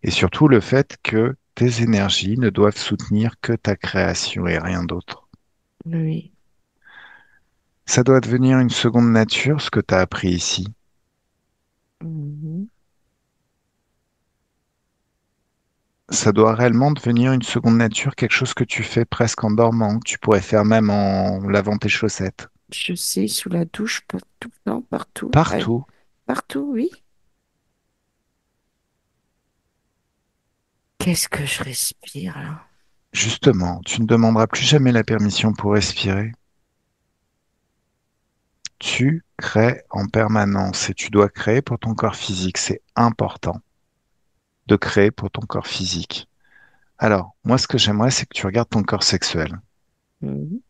Speaker 1: Et surtout le fait que tes énergies ne doivent soutenir que ta création et rien d'autre.
Speaker 2: Oui.
Speaker 1: Ça doit devenir une seconde nature, ce que tu as appris ici.
Speaker 2: Mhm.
Speaker 1: Ça doit réellement devenir une seconde nature, quelque chose que tu fais presque en dormant, que tu pourrais faire même en lavant tes chaussettes.
Speaker 2: Je sais, sous la douche, partout, non, partout. Ouais,
Speaker 1: Partout.
Speaker 2: partout, oui. Qu'est-ce que je respire là?
Speaker 1: Justement, tu ne demanderas plus jamais la permission pour respirer. Tu crées en permanence et tu dois créer pour ton corps physique. C'est important de créer pour ton corps physique. Alors, moi, ce que j'aimerais, c'est que tu regardes ton corps sexuel.
Speaker 2: Mhm.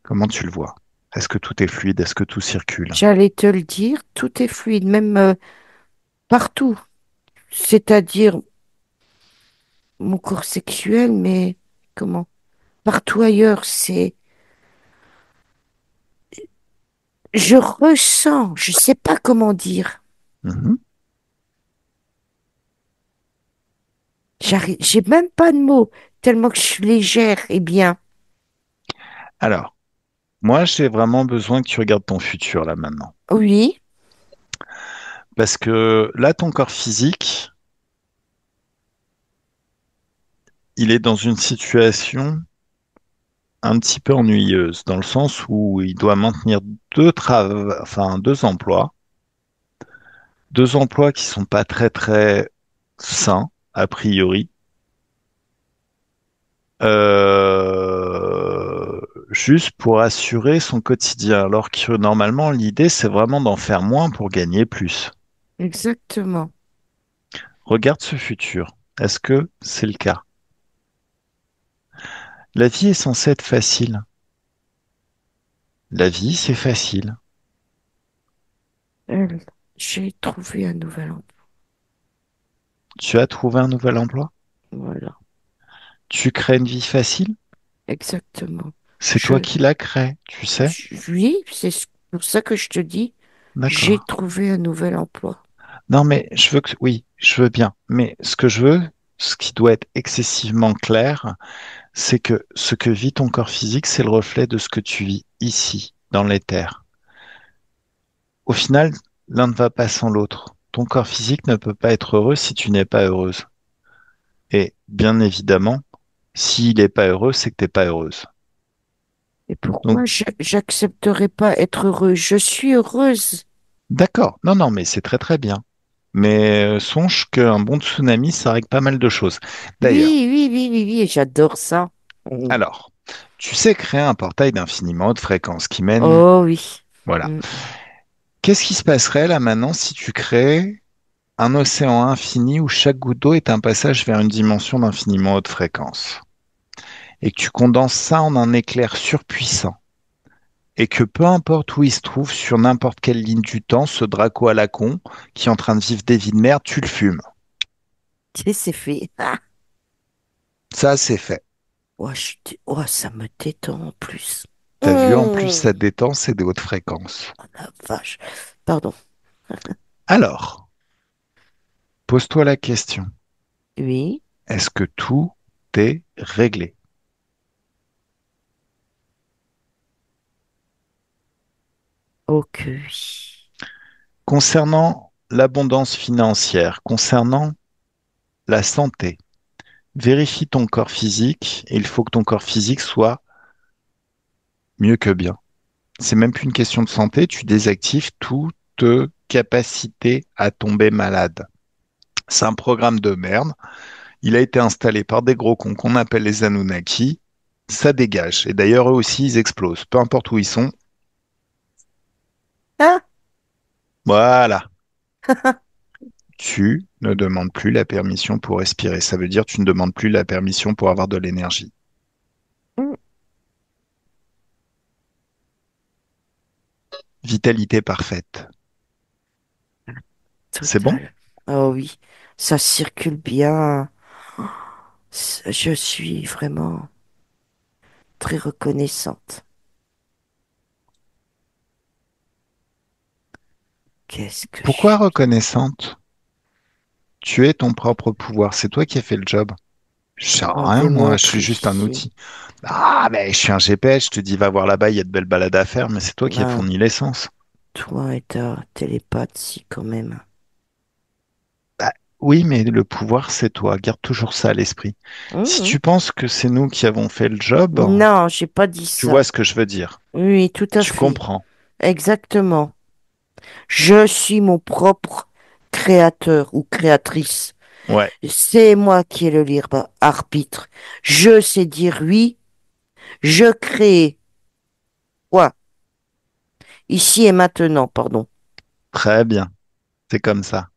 Speaker 1: Comment tu le vois? Est-ce que tout est fluide? Est-ce que tout circule?
Speaker 2: J'allais te le dire, tout est fluide, même partout. C'est-à-dire mon corps sexuel, mais comment? Partout ailleurs, c'est. Je ressens, je sais pas comment dire.
Speaker 1: Mhm.
Speaker 2: J'ai même pas de mots, tellement que je suis légère et bien.
Speaker 1: Alors, moi, j'ai vraiment besoin que tu regardes ton futur là maintenant.
Speaker 2: Oui,
Speaker 1: Parce que là, ton corps physique, il est dans une situation un petit peu ennuyeuse, dans le sens où il doit maintenir deux emplois, deux emplois qui sont pas très très sains, a priori. euh, Juste pour assurer son quotidien, alors que normalement l'idée c'est vraiment d'en faire moins pour gagner plus.
Speaker 2: Exactement.
Speaker 1: Regarde ce futur. Est-ce que c'est le cas? La vie est censée être facile. La vie, c'est facile.
Speaker 2: Elle, j'ai trouvé un nouvel emploi.
Speaker 1: Tu as trouvé un nouvel emploi?
Speaker 2: Voilà.
Speaker 1: Tu crées une vie facile?
Speaker 2: Exactement.
Speaker 1: C'est toi qui la crée, tu sais?
Speaker 2: Oui, pour ça que je te dis, j'ai
Speaker 1: D'accord.
Speaker 2: trouvé un nouvel emploi.
Speaker 1: Non, mais je veux que, oui, je veux bien. Mais ce que je veux, ce qui doit être excessivement clair, c'est que ce que vit ton corps physique, c'est le reflet de ce que tu vis ici, dans l'éther. Au final, l'un ne va pas sans l'autre. Ton corps physique ne peut pas être heureux si tu n'es pas heureuse. Et bien évidemment, s'il n'est pas heureux, c'est que t'es pas heureuse.
Speaker 2: Et
Speaker 1: Donc,
Speaker 2: pourquoi j'accepterais pas être heureuse? Je suis heureuse.
Speaker 1: d'accord. Non, non, mais c'est très très bien. Mais songe qu'un bon tsunami, ça règle pas mal de choses. D'ailleurs,
Speaker 2: Oui, oui, oui, oui, oui, j'adore ça. Mm.
Speaker 1: alors, tu sais créer un portail d'infiniment haute fréquence qui mène...
Speaker 2: Oh oui.
Speaker 1: Voilà.
Speaker 2: Mm.
Speaker 1: Qu'est-ce qui se passerait là maintenant si tu crées un océan infini où chaque goutte d'eau est un passage vers une dimension d'infiniment haute fréquence et que tu condenses ça en un éclair surpuissant et que peu importe où il se trouve sur n'importe quelle ligne du temps, ce Draco à la con qui est en train de vivre des vies de merde, tu le fumes.
Speaker 2: Tu sais, c'est fait. Ah.
Speaker 1: Ça, c'est fait.
Speaker 2: Oh, oh, ça me détend en plus.
Speaker 1: T'as vu, en plus, ça
Speaker 2: Mm.
Speaker 1: détend, c'est des hautes fréquences.
Speaker 2: Oh la vache. Pardon.
Speaker 1: Alors, pose-toi la question,
Speaker 2: Oui.
Speaker 1: est-ce que tout est réglé?
Speaker 2: Ok, oui.
Speaker 1: Concernant l'abondance financière, concernant la santé, vérifie ton corps physique et il faut que ton corps physique soit mieux que bien. C'est même plus une question de santé, tu désactives toute capacité à tomber malade. C'est un programme de merde. Il a été installé par des gros cons qu'on appelle les Anunnaki. Ça dégage. Et d'ailleurs, eux aussi, ils explosent. Peu importe où ils sont.
Speaker 2: Ah,
Speaker 1: Voilà. Tu ne demandes plus la permission pour respirer. Ça veut dire que tu ne demandes plus la permission pour avoir de l'énergie.
Speaker 2: mm,
Speaker 1: Vitalité parfaite. C'est bon?
Speaker 2: total. Oh oui. Ça circule bien. Je suis vraiment très reconnaissante. Qu'est-ce que je
Speaker 1: Pourquoi
Speaker 2: suis bien.
Speaker 1: reconnaissante? Tu es ton propre pouvoir. C'est toi qui as fait le job. Je sais
Speaker 2: On va
Speaker 1: rien, moi. Je suis
Speaker 2: démontrer.
Speaker 1: juste un outil. Ah, mais je suis un GPS. Je te dis, va voir là-bas. Il y a de belles balades à faire. Mais c'est toi qui as
Speaker 2: Ben,
Speaker 1: fourni l'essence.
Speaker 2: toi et ta télépathie quand même.
Speaker 1: Bah, oui, mais le pouvoir, c'est toi. Garde toujours ça à l'esprit. Si
Speaker 2: Mhm.
Speaker 1: tu penses que c'est nous qui avons fait le job,
Speaker 2: Non, j'ai pas dit
Speaker 1: tu vois
Speaker 2: ça.
Speaker 1: ce que je veux dire.
Speaker 2: Oui, tout à
Speaker 1: Tu
Speaker 2: fait.
Speaker 1: comprends.
Speaker 2: Exactement. Je suis mon propre créateur ou créatrice.
Speaker 1: Ouais,
Speaker 2: C'est moi qui ai le libre arbitre. Je sais dire oui. Je crée quoi? Ici et maintenant, pardon.
Speaker 1: très bien. C'est comme ça.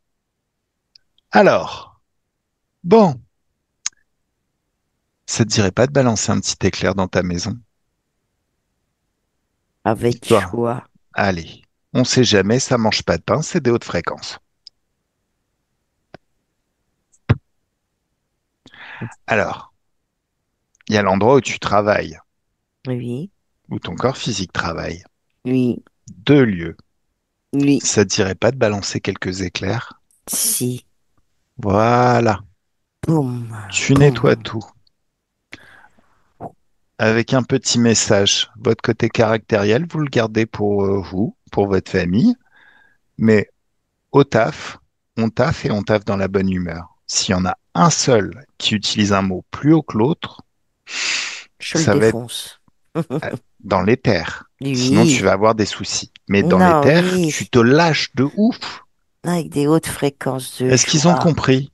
Speaker 1: Alors, bon, ça te dirait pas de balancer un petit éclair dans ta maison?
Speaker 2: Avec
Speaker 1: Dis-toi,
Speaker 2: joie.
Speaker 1: allez, on sait jamais, ça mange pas de pain, c'est des hautes fréquences. Alors, il y a l'endroit où tu travailles,
Speaker 2: Oui,
Speaker 1: où ton corps physique travaille.
Speaker 2: oui,
Speaker 1: Deux lieux.
Speaker 2: oui.
Speaker 1: Ça te dirait pas de balancer quelques éclairs?
Speaker 2: Si.
Speaker 1: Voilà,
Speaker 2: Boum,
Speaker 1: tu nettoies
Speaker 2: boum.
Speaker 1: tout. Avec un petit message. Votre côté caractériel, vous le gardez pour vous, pour votre famille, mais au taf, on taffe et on taffe dans la bonne humeur. S'il y en a un seul qui utilise un mot plus haut que l'autre,
Speaker 2: Je le
Speaker 1: ça va être
Speaker 2: défonce.
Speaker 1: euh, dans l'éther. Sinon, tu
Speaker 2: Oui,
Speaker 1: vas avoir des soucis. Mais dans
Speaker 2: non,
Speaker 1: l'éther,
Speaker 2: oui,
Speaker 1: tu te lâches de ouf.
Speaker 2: avec des hautes fréquences de
Speaker 1: Est-ce qu'ils ont
Speaker 2: joie.
Speaker 1: compris?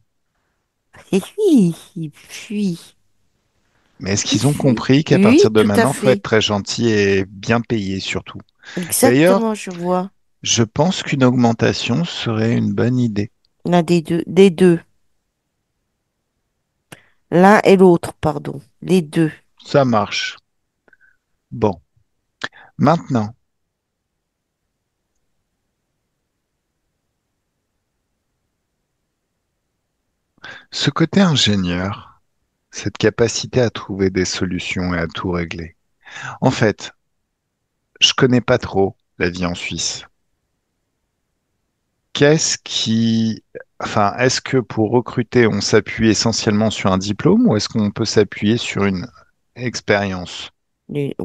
Speaker 2: Et oui, il fuit,
Speaker 1: Mais est-ce
Speaker 2: il
Speaker 1: qu'ils ont
Speaker 2: fuit.
Speaker 1: compris qu'à
Speaker 2: Oui,
Speaker 1: partir de
Speaker 2: tout à
Speaker 1: maintenant, faut être
Speaker 2: fait.
Speaker 1: très gentil et bien payé surtout? D'ailleurs,
Speaker 2: Exactement, je vois.
Speaker 1: je pense qu'une augmentation serait une bonne idée.
Speaker 2: L'un des deux. L'un et l'autre, pardon. Les deux.
Speaker 1: Ça marche. Bon, maintenant, ce côté ingénieur, cette capacité à trouver des solutions et à tout régler. En fait, je connais pas trop la vie en Suisse. Qu'est-ce qui, enfin, est-ce que pour recruter, on s'appuie essentiellement sur un diplôme ou est-ce qu'on peut s'appuyer sur une expérience?
Speaker 2: Les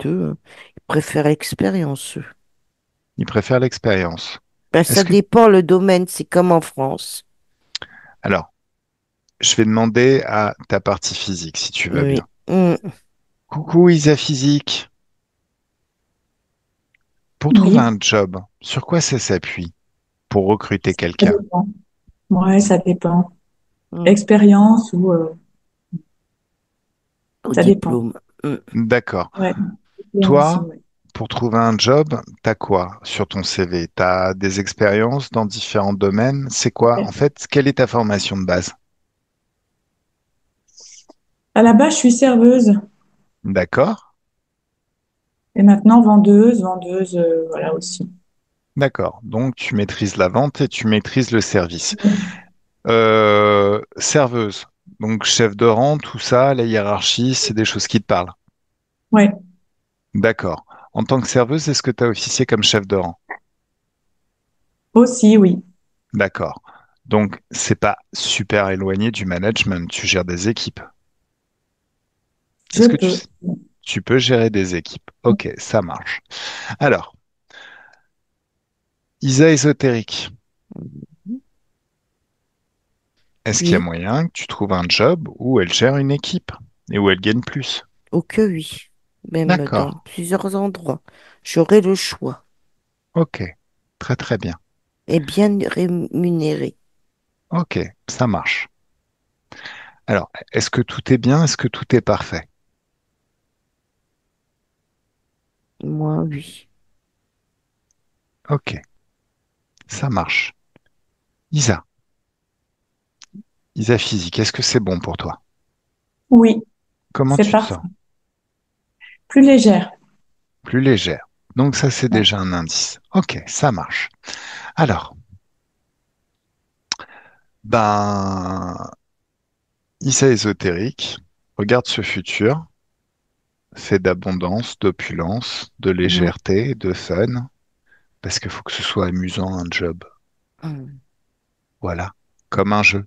Speaker 2: deux, hein. Ils préfèrent l'expérience, eux.
Speaker 1: Ils préfèrent l'expérience.
Speaker 2: Ben,
Speaker 1: Est-ce
Speaker 2: ça
Speaker 1: que,
Speaker 2: dépend le domaine, c'est comme en France.
Speaker 1: alors, je vais demander à ta partie physique, si tu vas
Speaker 2: Oui.
Speaker 1: bien. Coucou Isa Physique. Pour trouver
Speaker 3: Oui,
Speaker 1: un job, sur quoi ça s'appuie pour recruter
Speaker 3: ça
Speaker 1: quelqu'un?
Speaker 3: dépend. Ouais, ça dépend.
Speaker 2: Mm.
Speaker 3: Expérience ou
Speaker 2: Au
Speaker 3: ça dépend.
Speaker 2: diplôme. Mm.
Speaker 1: D'accord.
Speaker 3: Ouais, expérience,
Speaker 1: Toi,
Speaker 3: ouais.
Speaker 1: pour trouver un job, t'as quoi sur ton CV? T'as des expériences dans différents domaines? C'est quoi? En fait, quelle est ta formation de base?
Speaker 3: À la base, je suis serveuse
Speaker 1: D'accord?
Speaker 3: et maintenant vendeuse, voilà aussi.
Speaker 1: D'accord. Donc, tu maîtrises la vente et tu maîtrises le service.
Speaker 3: Ouais.
Speaker 1: Serveuse. Donc, chef de rang, tout ça, la hiérarchie, c'est des choses qui te parlent.
Speaker 3: Ouais,
Speaker 1: D'accord. En tant que serveuse, est-ce que tu as officié comme chef de rang?
Speaker 3: aussi, oui.
Speaker 1: D'accord. Donc, c'est pas super éloigné du management. Tu gères des équipes.
Speaker 3: Je
Speaker 1: Est-ce que
Speaker 3: peux.
Speaker 1: tu peux gérer des équipes? Ok, ça marche. Alors, Isa ésotérique. Est-ce qu'il y a
Speaker 2: Oui.
Speaker 1: moyen que tu trouves un job où elle gère une équipe et où elle gagne plus?
Speaker 2: Oh que oui. Même
Speaker 1: D'accord.
Speaker 2: dans plusieurs endroits. J'aurai le choix.
Speaker 1: Ok. Très très bien.
Speaker 2: Et bien rémunéré.
Speaker 1: Ok, ça marche. Alors, est-ce que tout est bien? Est-ce que tout est parfait?
Speaker 2: Moi, oui.
Speaker 1: Ok, ça marche. Isa, Isa physique, est-ce que c'est bon pour toi?
Speaker 3: Oui,
Speaker 1: Comment
Speaker 3: c'est
Speaker 1: tu te
Speaker 3: parfait.
Speaker 1: sens?
Speaker 3: Plus légère.
Speaker 1: Plus légère. Donc ça, c'est
Speaker 3: Ouais.
Speaker 1: déjà un indice. Ok, ça marche. Alors, ben, Isa ésotérique, regarde ce futur, fait d'abondance, d'opulence, de
Speaker 2: Mm.
Speaker 1: légèreté, de fun, parce qu'il faut que ce soit amusant un job.
Speaker 2: Mm.
Speaker 1: Voilà, comme un jeu.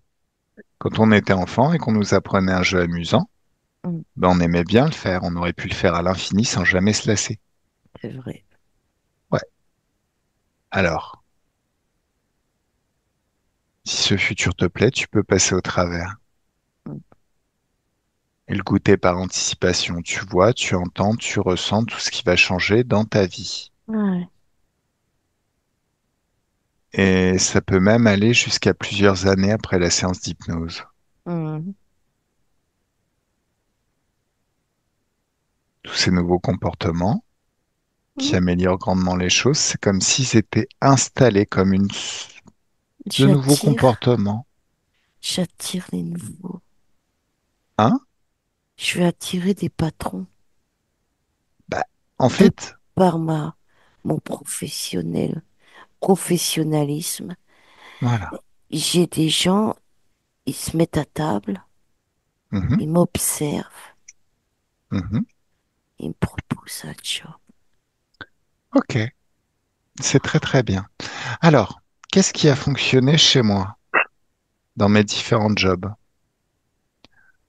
Speaker 1: Quand on était enfant et qu'on nous apprenait un jeu amusant,
Speaker 2: Mm.
Speaker 1: ben on aimait bien le faire. On aurait pu le faire à l'infini sans jamais se lasser.
Speaker 2: C'est vrai.
Speaker 1: Ouais. Alors, si ce futur te plaît, tu peux passer au travers
Speaker 2: Mm.
Speaker 1: et le goûter par anticipation. Tu vois, tu entends, tu ressens tout ce qui va changer dans ta vie.
Speaker 2: Ouais.
Speaker 1: Et ça peut même aller jusqu'à plusieurs années après la séance d'hypnose.
Speaker 2: Mm.
Speaker 1: Tous ces nouveaux comportements qui
Speaker 2: Mm.
Speaker 1: améliorent grandement les choses, c'est comme s'ils étaient installés comme de nouveaux
Speaker 2: J'attire.
Speaker 1: comportements.
Speaker 2: J'attire les nouveaux.
Speaker 1: Hein?
Speaker 2: Je vais attirer des patrons
Speaker 1: Bah, en
Speaker 2: de
Speaker 1: fait,
Speaker 2: par mon professionnalisme.
Speaker 1: voilà.
Speaker 2: J'ai des gens, ils se mettent à table,
Speaker 1: Mhm,
Speaker 2: ils m'observent,
Speaker 1: mhm.
Speaker 2: ils me proposent un job.
Speaker 1: Ok, c'est très très bien. Alors, qu'est-ce qui a fonctionné chez moi dans mes différents jobs?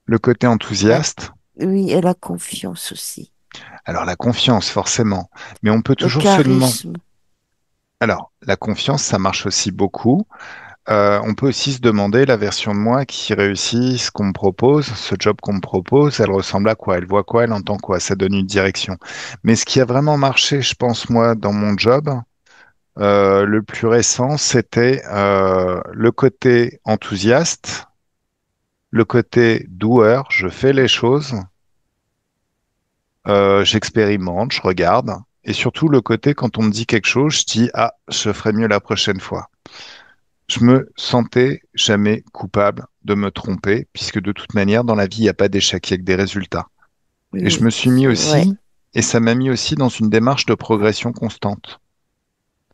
Speaker 1: Le côté
Speaker 2: La-
Speaker 1: enthousiaste,
Speaker 2: oui, et la confiance aussi.
Speaker 1: alors la confiance forcément, mais on peut
Speaker 2: Le
Speaker 1: toujours se demander.
Speaker 2: charisme.
Speaker 1: Alors, la confiance, ça marche aussi beaucoup. on peut aussi se demander la version de moi qui réussit ce qu'on me propose, ce job qu'on me propose, elle ressemble à quoi? Elle voit quoi? Elle entend quoi? Ça donne une direction. Mais ce qui a vraiment marché, je pense, moi, dans mon job, le plus récent, c'était le côté enthousiaste, le côté doueur, je fais les choses, j'expérimente, je regarde, et surtout le côté quand on me dit quelque chose, je dis, ah, je ferai mieux la prochaine fois. Je me sentais jamais coupable de me tromper, puisque de toute manière, dans la vie, il n'y a pas d'échec, il n'y a que des résultats. Et je
Speaker 2: Oui,
Speaker 1: me suis mis
Speaker 2: c'est vrai.
Speaker 1: aussi, et ça m'a mis aussi dans une démarche de progression constante.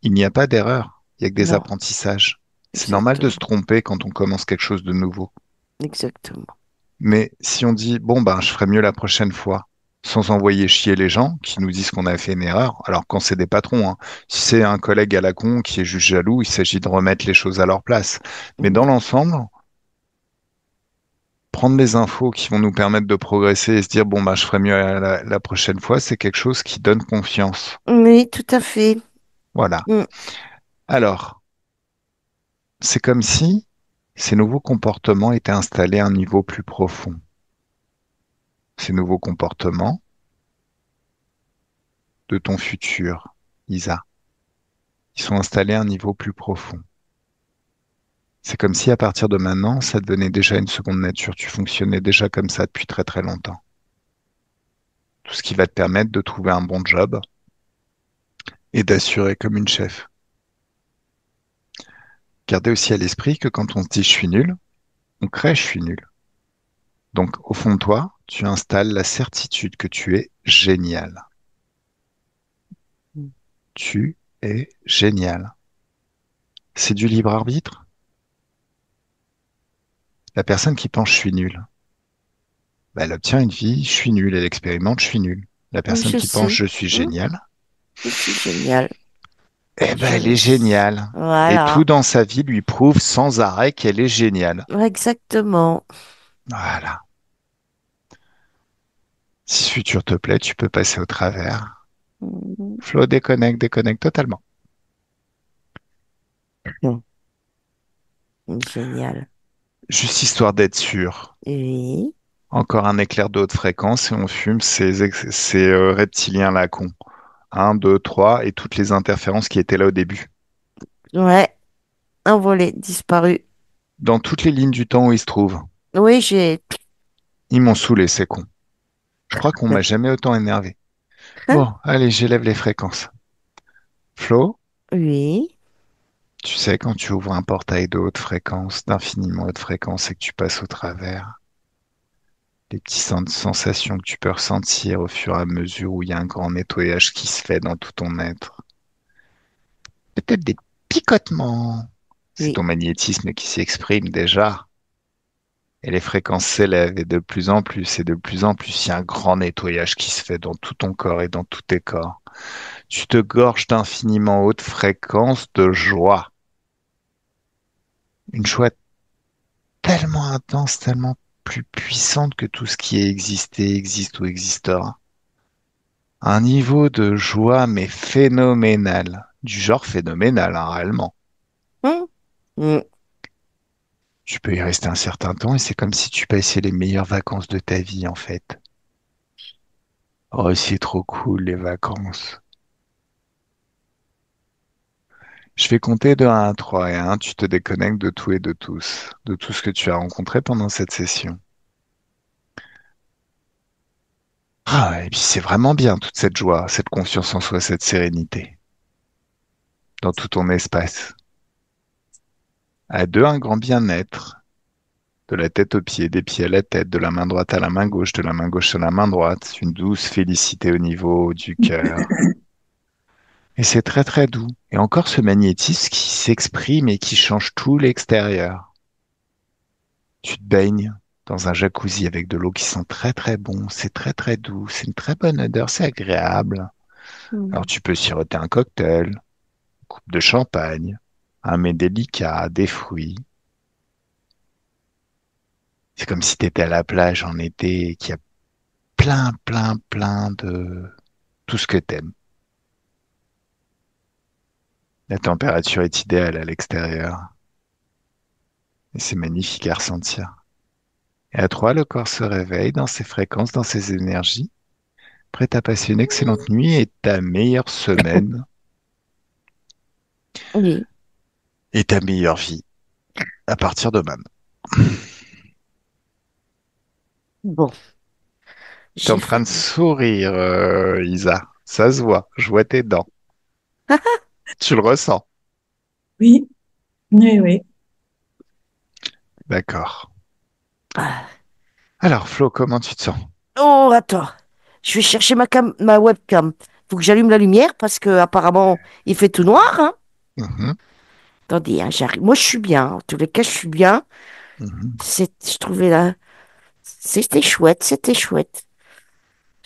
Speaker 1: Il n'y a pas d'erreur, il n'y a que des
Speaker 2: Non,
Speaker 1: apprentissages. C'est normal de se
Speaker 2: exactement.
Speaker 1: tromper quand on commence quelque chose de nouveau.
Speaker 2: Exactement.
Speaker 1: Mais si on dit, bon, ben, je ferai mieux la prochaine fois, sans envoyer chier les gens qui nous disent qu'on a fait une erreur, alors quand c'est des patrons, hein, si c'est un collègue à la con qui est juste jaloux, il s'agit de remettre les choses à leur place. Mais dans
Speaker 2: Oui,
Speaker 1: l'ensemble, prendre les infos qui vont nous permettre de progresser et se dire, bon, bah, je ferai mieux la prochaine fois, c'est quelque chose qui donne confiance.
Speaker 2: oui, tout à fait.
Speaker 1: Voilà.
Speaker 2: Mm.
Speaker 1: Alors, c'est comme si ces nouveaux comportements étaient installés à un niveau plus profond. Ces nouveaux comportements de ton futur, Isa, ils sont installés à un niveau plus profond. C'est comme si à partir de maintenant, ça devenait déjà une seconde nature. Tu fonctionnais déjà comme ça depuis très très longtemps. Tout ce qui va te permettre de trouver un bon job et d'assurer comme une chef. Gardez aussi à l'esprit que quand on se dit je suis nul, on crée je suis nul. Donc au fond de toi, tu installes la certitude que tu es génial. Tu es génial. C'est du libre arbitre. La personne qui pense je suis nul, bah, elle obtient une vie, je suis nul, elle expérimente, je suis nul. La
Speaker 2: Oui,
Speaker 1: personne
Speaker 2: je
Speaker 1: qui pense
Speaker 2: sais.
Speaker 1: je suis
Speaker 2: Mm.
Speaker 1: génial,
Speaker 2: Je suis géniale.
Speaker 1: eh ben elle
Speaker 2: Je...
Speaker 1: est géniale. Et tout
Speaker 2: Voilà.
Speaker 1: dans sa vie lui prouve sans arrêt qu'elle est géniale.
Speaker 2: Exactement.
Speaker 1: Voilà. Si ce futur te plaît, tu peux passer au travers.
Speaker 2: Mm.
Speaker 1: Flo, déconnecte, déconnecte totalement.
Speaker 2: Mm. Génial.
Speaker 1: Juste histoire d'être sûr.
Speaker 2: Oui.
Speaker 1: Encore un éclair de haute fréquence et on fume ces reptiliens là cons. Un, 2, 3 et toutes les interférences qui étaient là au début.
Speaker 2: Ouais. Envolé, disparu.
Speaker 1: Dans toutes les lignes du temps où ils se trouvent.
Speaker 2: Oui, j'ai...
Speaker 1: Ils m'ont saoulé, ces cons. Je crois qu'on m'a jamais autant énervé. Bon, allez, j'élève les fréquences. Flo,
Speaker 2: Oui.
Speaker 1: tu sais, quand tu ouvres un portail de haute fréquence, d'infiniment haute fréquence et que tu passes au travers, les petites sensations que tu peux ressentir au fur et à mesure où il y a un grand nettoyage qui se fait dans tout ton être. Peut-être des picotements. C'est
Speaker 2: Oui.
Speaker 1: ton magnétisme qui s'y exprime déjà. Et les fréquences s'élèvent et de plus en plus et de plus en plus, il y a un grand nettoyage qui se fait dans tout ton corps et dans tous tes corps. Tu te gorges d'infiniment haute fréquence de joie. Une joie tellement intense, tellement plus puissante que tout ce qui est existé, existe ou existera. Un niveau de joie, mais phénoménal. Du genre phénoménal, hein, réellement.
Speaker 2: Mm. Mm.
Speaker 1: Tu peux y rester un certain temps et c'est comme si tu passais les meilleures vacances de ta vie, en fait. Oh, c'est trop cool, les vacances. Je vais compter de 1 à 3 et 1, tu te déconnectes de tout et de tous, de tout ce que tu as rencontré pendant cette session. Ah, et puis c'est vraiment bien toute cette joie, cette confiance en soi, cette sérénité dans tout ton espace. À deux, un grand bien-être, de la tête aux pieds, des pieds à la tête, de la main droite à la main gauche, de la main gauche à la main droite, une douce félicité au niveau du cœur. Et c'est très très doux. Et encore ce magnétisme qui s'exprime et qui change tout l'extérieur. Tu te baignes dans un jacuzzi avec de l'eau qui sent très très bon, c'est très très doux, c'est une très bonne odeur, c'est agréable. Alors
Speaker 2: Mm.
Speaker 1: tu peux siroter un cocktail, une coupe de champagne, un mets délicat, des fruits. C'est comme si tu étais à la plage en été et qu'il y a plein plein plein de tout ce que t'aimes. La température est idéale à l'extérieur. Et c'est magnifique à ressentir. Et à 3, le corps se réveille dans ses fréquences, dans ses énergies, prêt à passer une excellente nuit et ta meilleure semaine
Speaker 2: Oui.
Speaker 1: et ta meilleure vie à partir de maintenant.
Speaker 2: Bon,
Speaker 1: T'es en
Speaker 2: j'ai
Speaker 1: train
Speaker 2: fait.
Speaker 1: de sourire, Isa. Ça se voit. Je vois tes dents. Tu le ressens.
Speaker 3: Oui, oui, oui.
Speaker 1: D'accord.
Speaker 2: Ah.
Speaker 1: Alors, Flo, comment tu te sens?
Speaker 2: Oh, attends. Je vais chercher ma webcam. Faut que j'allume la lumière parce que apparemment il fait tout noir, hein.
Speaker 1: Mhm,
Speaker 2: Attendez, hein, j'arrive. Moi, je suis bien. En tous les cas, je suis bien.
Speaker 1: mhm,
Speaker 2: Je trouvais là. C'était chouette, c'était chouette.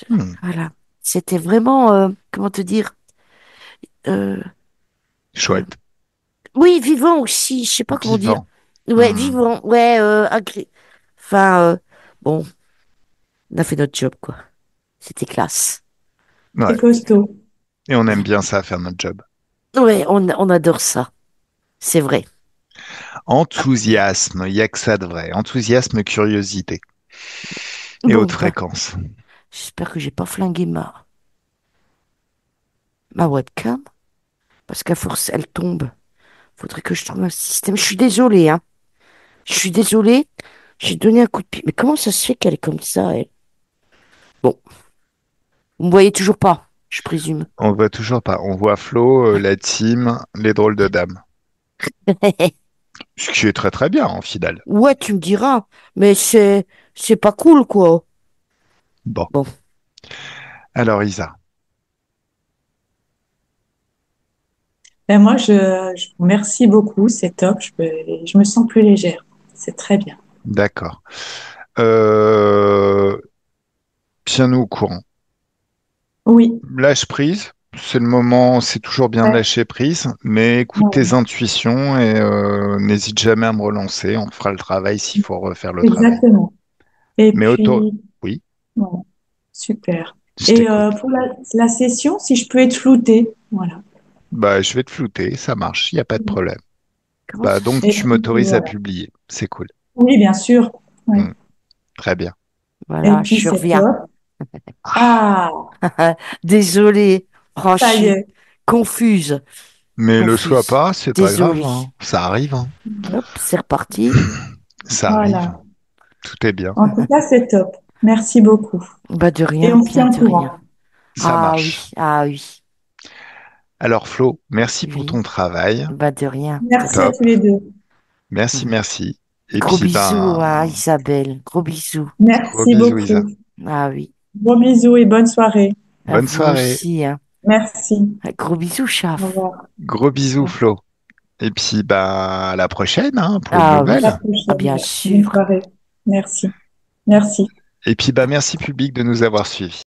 Speaker 1: hmm.
Speaker 2: Voilà. C'était vraiment, comment te dire, euh, euh,
Speaker 1: Chouette.
Speaker 2: oui, vivant aussi. Je sais pas comment dire.
Speaker 1: Vivant.
Speaker 2: Ouais,
Speaker 1: Hmm.
Speaker 2: vivant. Ouais, enfin, bon, on a fait notre job, quoi. C'était classe.
Speaker 3: C'est
Speaker 1: Ouais.
Speaker 3: costaud.
Speaker 1: Et on aime bien ça, faire notre job.
Speaker 2: Ouais, on adore ça. C'est vrai.
Speaker 1: Enthousiasme, il n'y a que ça de vrai. Enthousiasme, curiosité et
Speaker 2: Bon,
Speaker 1: haute
Speaker 2: bah,
Speaker 1: fréquence.
Speaker 2: j'espère que j'ai pas flingué ma webcam. Parce qu'à force, elle tombe. Faudrait que je trouve un système. Je suis désolée, hein. Je suis désolée. J'ai donné un coup de pied. Mais comment ça se fait qu'elle est comme ça, elle? Bon, vous me voyez toujours pas, je présume.
Speaker 1: On voit toujours pas. On voit Flo, la team, les drôles de dames. Ce qui est très très bien, en fidèle.
Speaker 2: Ouais, tu me diras. Mais c'est pas cool, quoi.
Speaker 1: Bon.
Speaker 2: Bon,
Speaker 1: Alors, Isa,
Speaker 3: Ben moi, je vous remercie beaucoup. C'est top. Je me sens plus légère. C'est très bien.
Speaker 1: d'accord. Euh, Tiens-nous au courant.
Speaker 3: Oui.
Speaker 1: Lâche prise. C'est le moment, c'est toujours bien de
Speaker 3: Ouais,
Speaker 1: lâcher prise, mais écoute tes
Speaker 3: ouais,
Speaker 1: intuitions et n'hésite jamais à me relancer. On fera le travail s'il faut refaire le travail.
Speaker 3: exactement. Et
Speaker 1: Mais auto...
Speaker 3: puis,
Speaker 1: Oui,
Speaker 3: ouais, super.
Speaker 1: je
Speaker 3: Et
Speaker 1: t'écoute.
Speaker 3: pour la session, si je peux être floutée, voilà.
Speaker 1: Bah, je vais te flouter, ça marche, il n'y a pas de problème.
Speaker 2: comment
Speaker 1: Bah,
Speaker 2: ça se
Speaker 1: donc
Speaker 3: Et
Speaker 2: fait?
Speaker 1: tu
Speaker 3: puis,
Speaker 1: m'autorises à
Speaker 3: voilà.
Speaker 1: publier. C'est cool.
Speaker 3: Oui, bien sûr. Ouais.
Speaker 1: Hmm, très bien.
Speaker 3: Et
Speaker 2: Voilà,
Speaker 3: puis,
Speaker 2: je
Speaker 3: c'est
Speaker 2: reviens.
Speaker 3: top.
Speaker 1: Ah,
Speaker 3: Ah,
Speaker 2: Désolée. Oh, je
Speaker 3: ça y
Speaker 2: suis
Speaker 3: est.
Speaker 2: confuse.
Speaker 1: mais le sois
Speaker 2: Confuse.
Speaker 1: pas, c'est pas grave,
Speaker 2: Désolée.
Speaker 1: hein. Ça arrive, hein.
Speaker 2: Hop, c'est reparti.
Speaker 1: Ça arrive.
Speaker 3: Voilà.
Speaker 1: Tout est bien.
Speaker 3: En tout cas, c'est top. Merci beaucoup.
Speaker 2: Bah, de
Speaker 3: Et
Speaker 2: rien,
Speaker 3: on se
Speaker 2: bien
Speaker 3: tient au
Speaker 2: de rien.
Speaker 3: courant.
Speaker 1: Ça marche.
Speaker 2: Ah oui,
Speaker 1: Alors Flo, merci pour
Speaker 2: oui.
Speaker 1: ton travail.
Speaker 2: Bah, de rien, de
Speaker 3: Merci à
Speaker 2: rien.
Speaker 3: tous
Speaker 1: Top.
Speaker 3: les deux.
Speaker 1: Merci,
Speaker 2: Mhm.
Speaker 1: merci. Et
Speaker 2: Gros
Speaker 1: puis
Speaker 2: bisous à
Speaker 1: ben,
Speaker 2: Isabelle. Gros bisous.
Speaker 1: gros
Speaker 3: Merci
Speaker 1: bisous Isa.
Speaker 3: beaucoup.
Speaker 2: Ah oui.
Speaker 3: Gros bisous et bonne soirée.
Speaker 2: À
Speaker 1: Bonne
Speaker 2: vous
Speaker 1: soirée.
Speaker 2: aussi, hein.
Speaker 3: Merci.
Speaker 2: Gros bisous,
Speaker 3: Au
Speaker 2: chaf.
Speaker 3: revoir.
Speaker 1: Gros bisous Flo. Et puis ben à la prochaine hein, pour une
Speaker 2: Ah
Speaker 3: À la
Speaker 1: nouvelle.
Speaker 2: oui. Ah,
Speaker 3: prochaine.
Speaker 2: bien
Speaker 3: Bonne
Speaker 2: sûr.
Speaker 3: soirée. Merci. Merci.
Speaker 1: Et puis ben merci public de nous avoir suivis.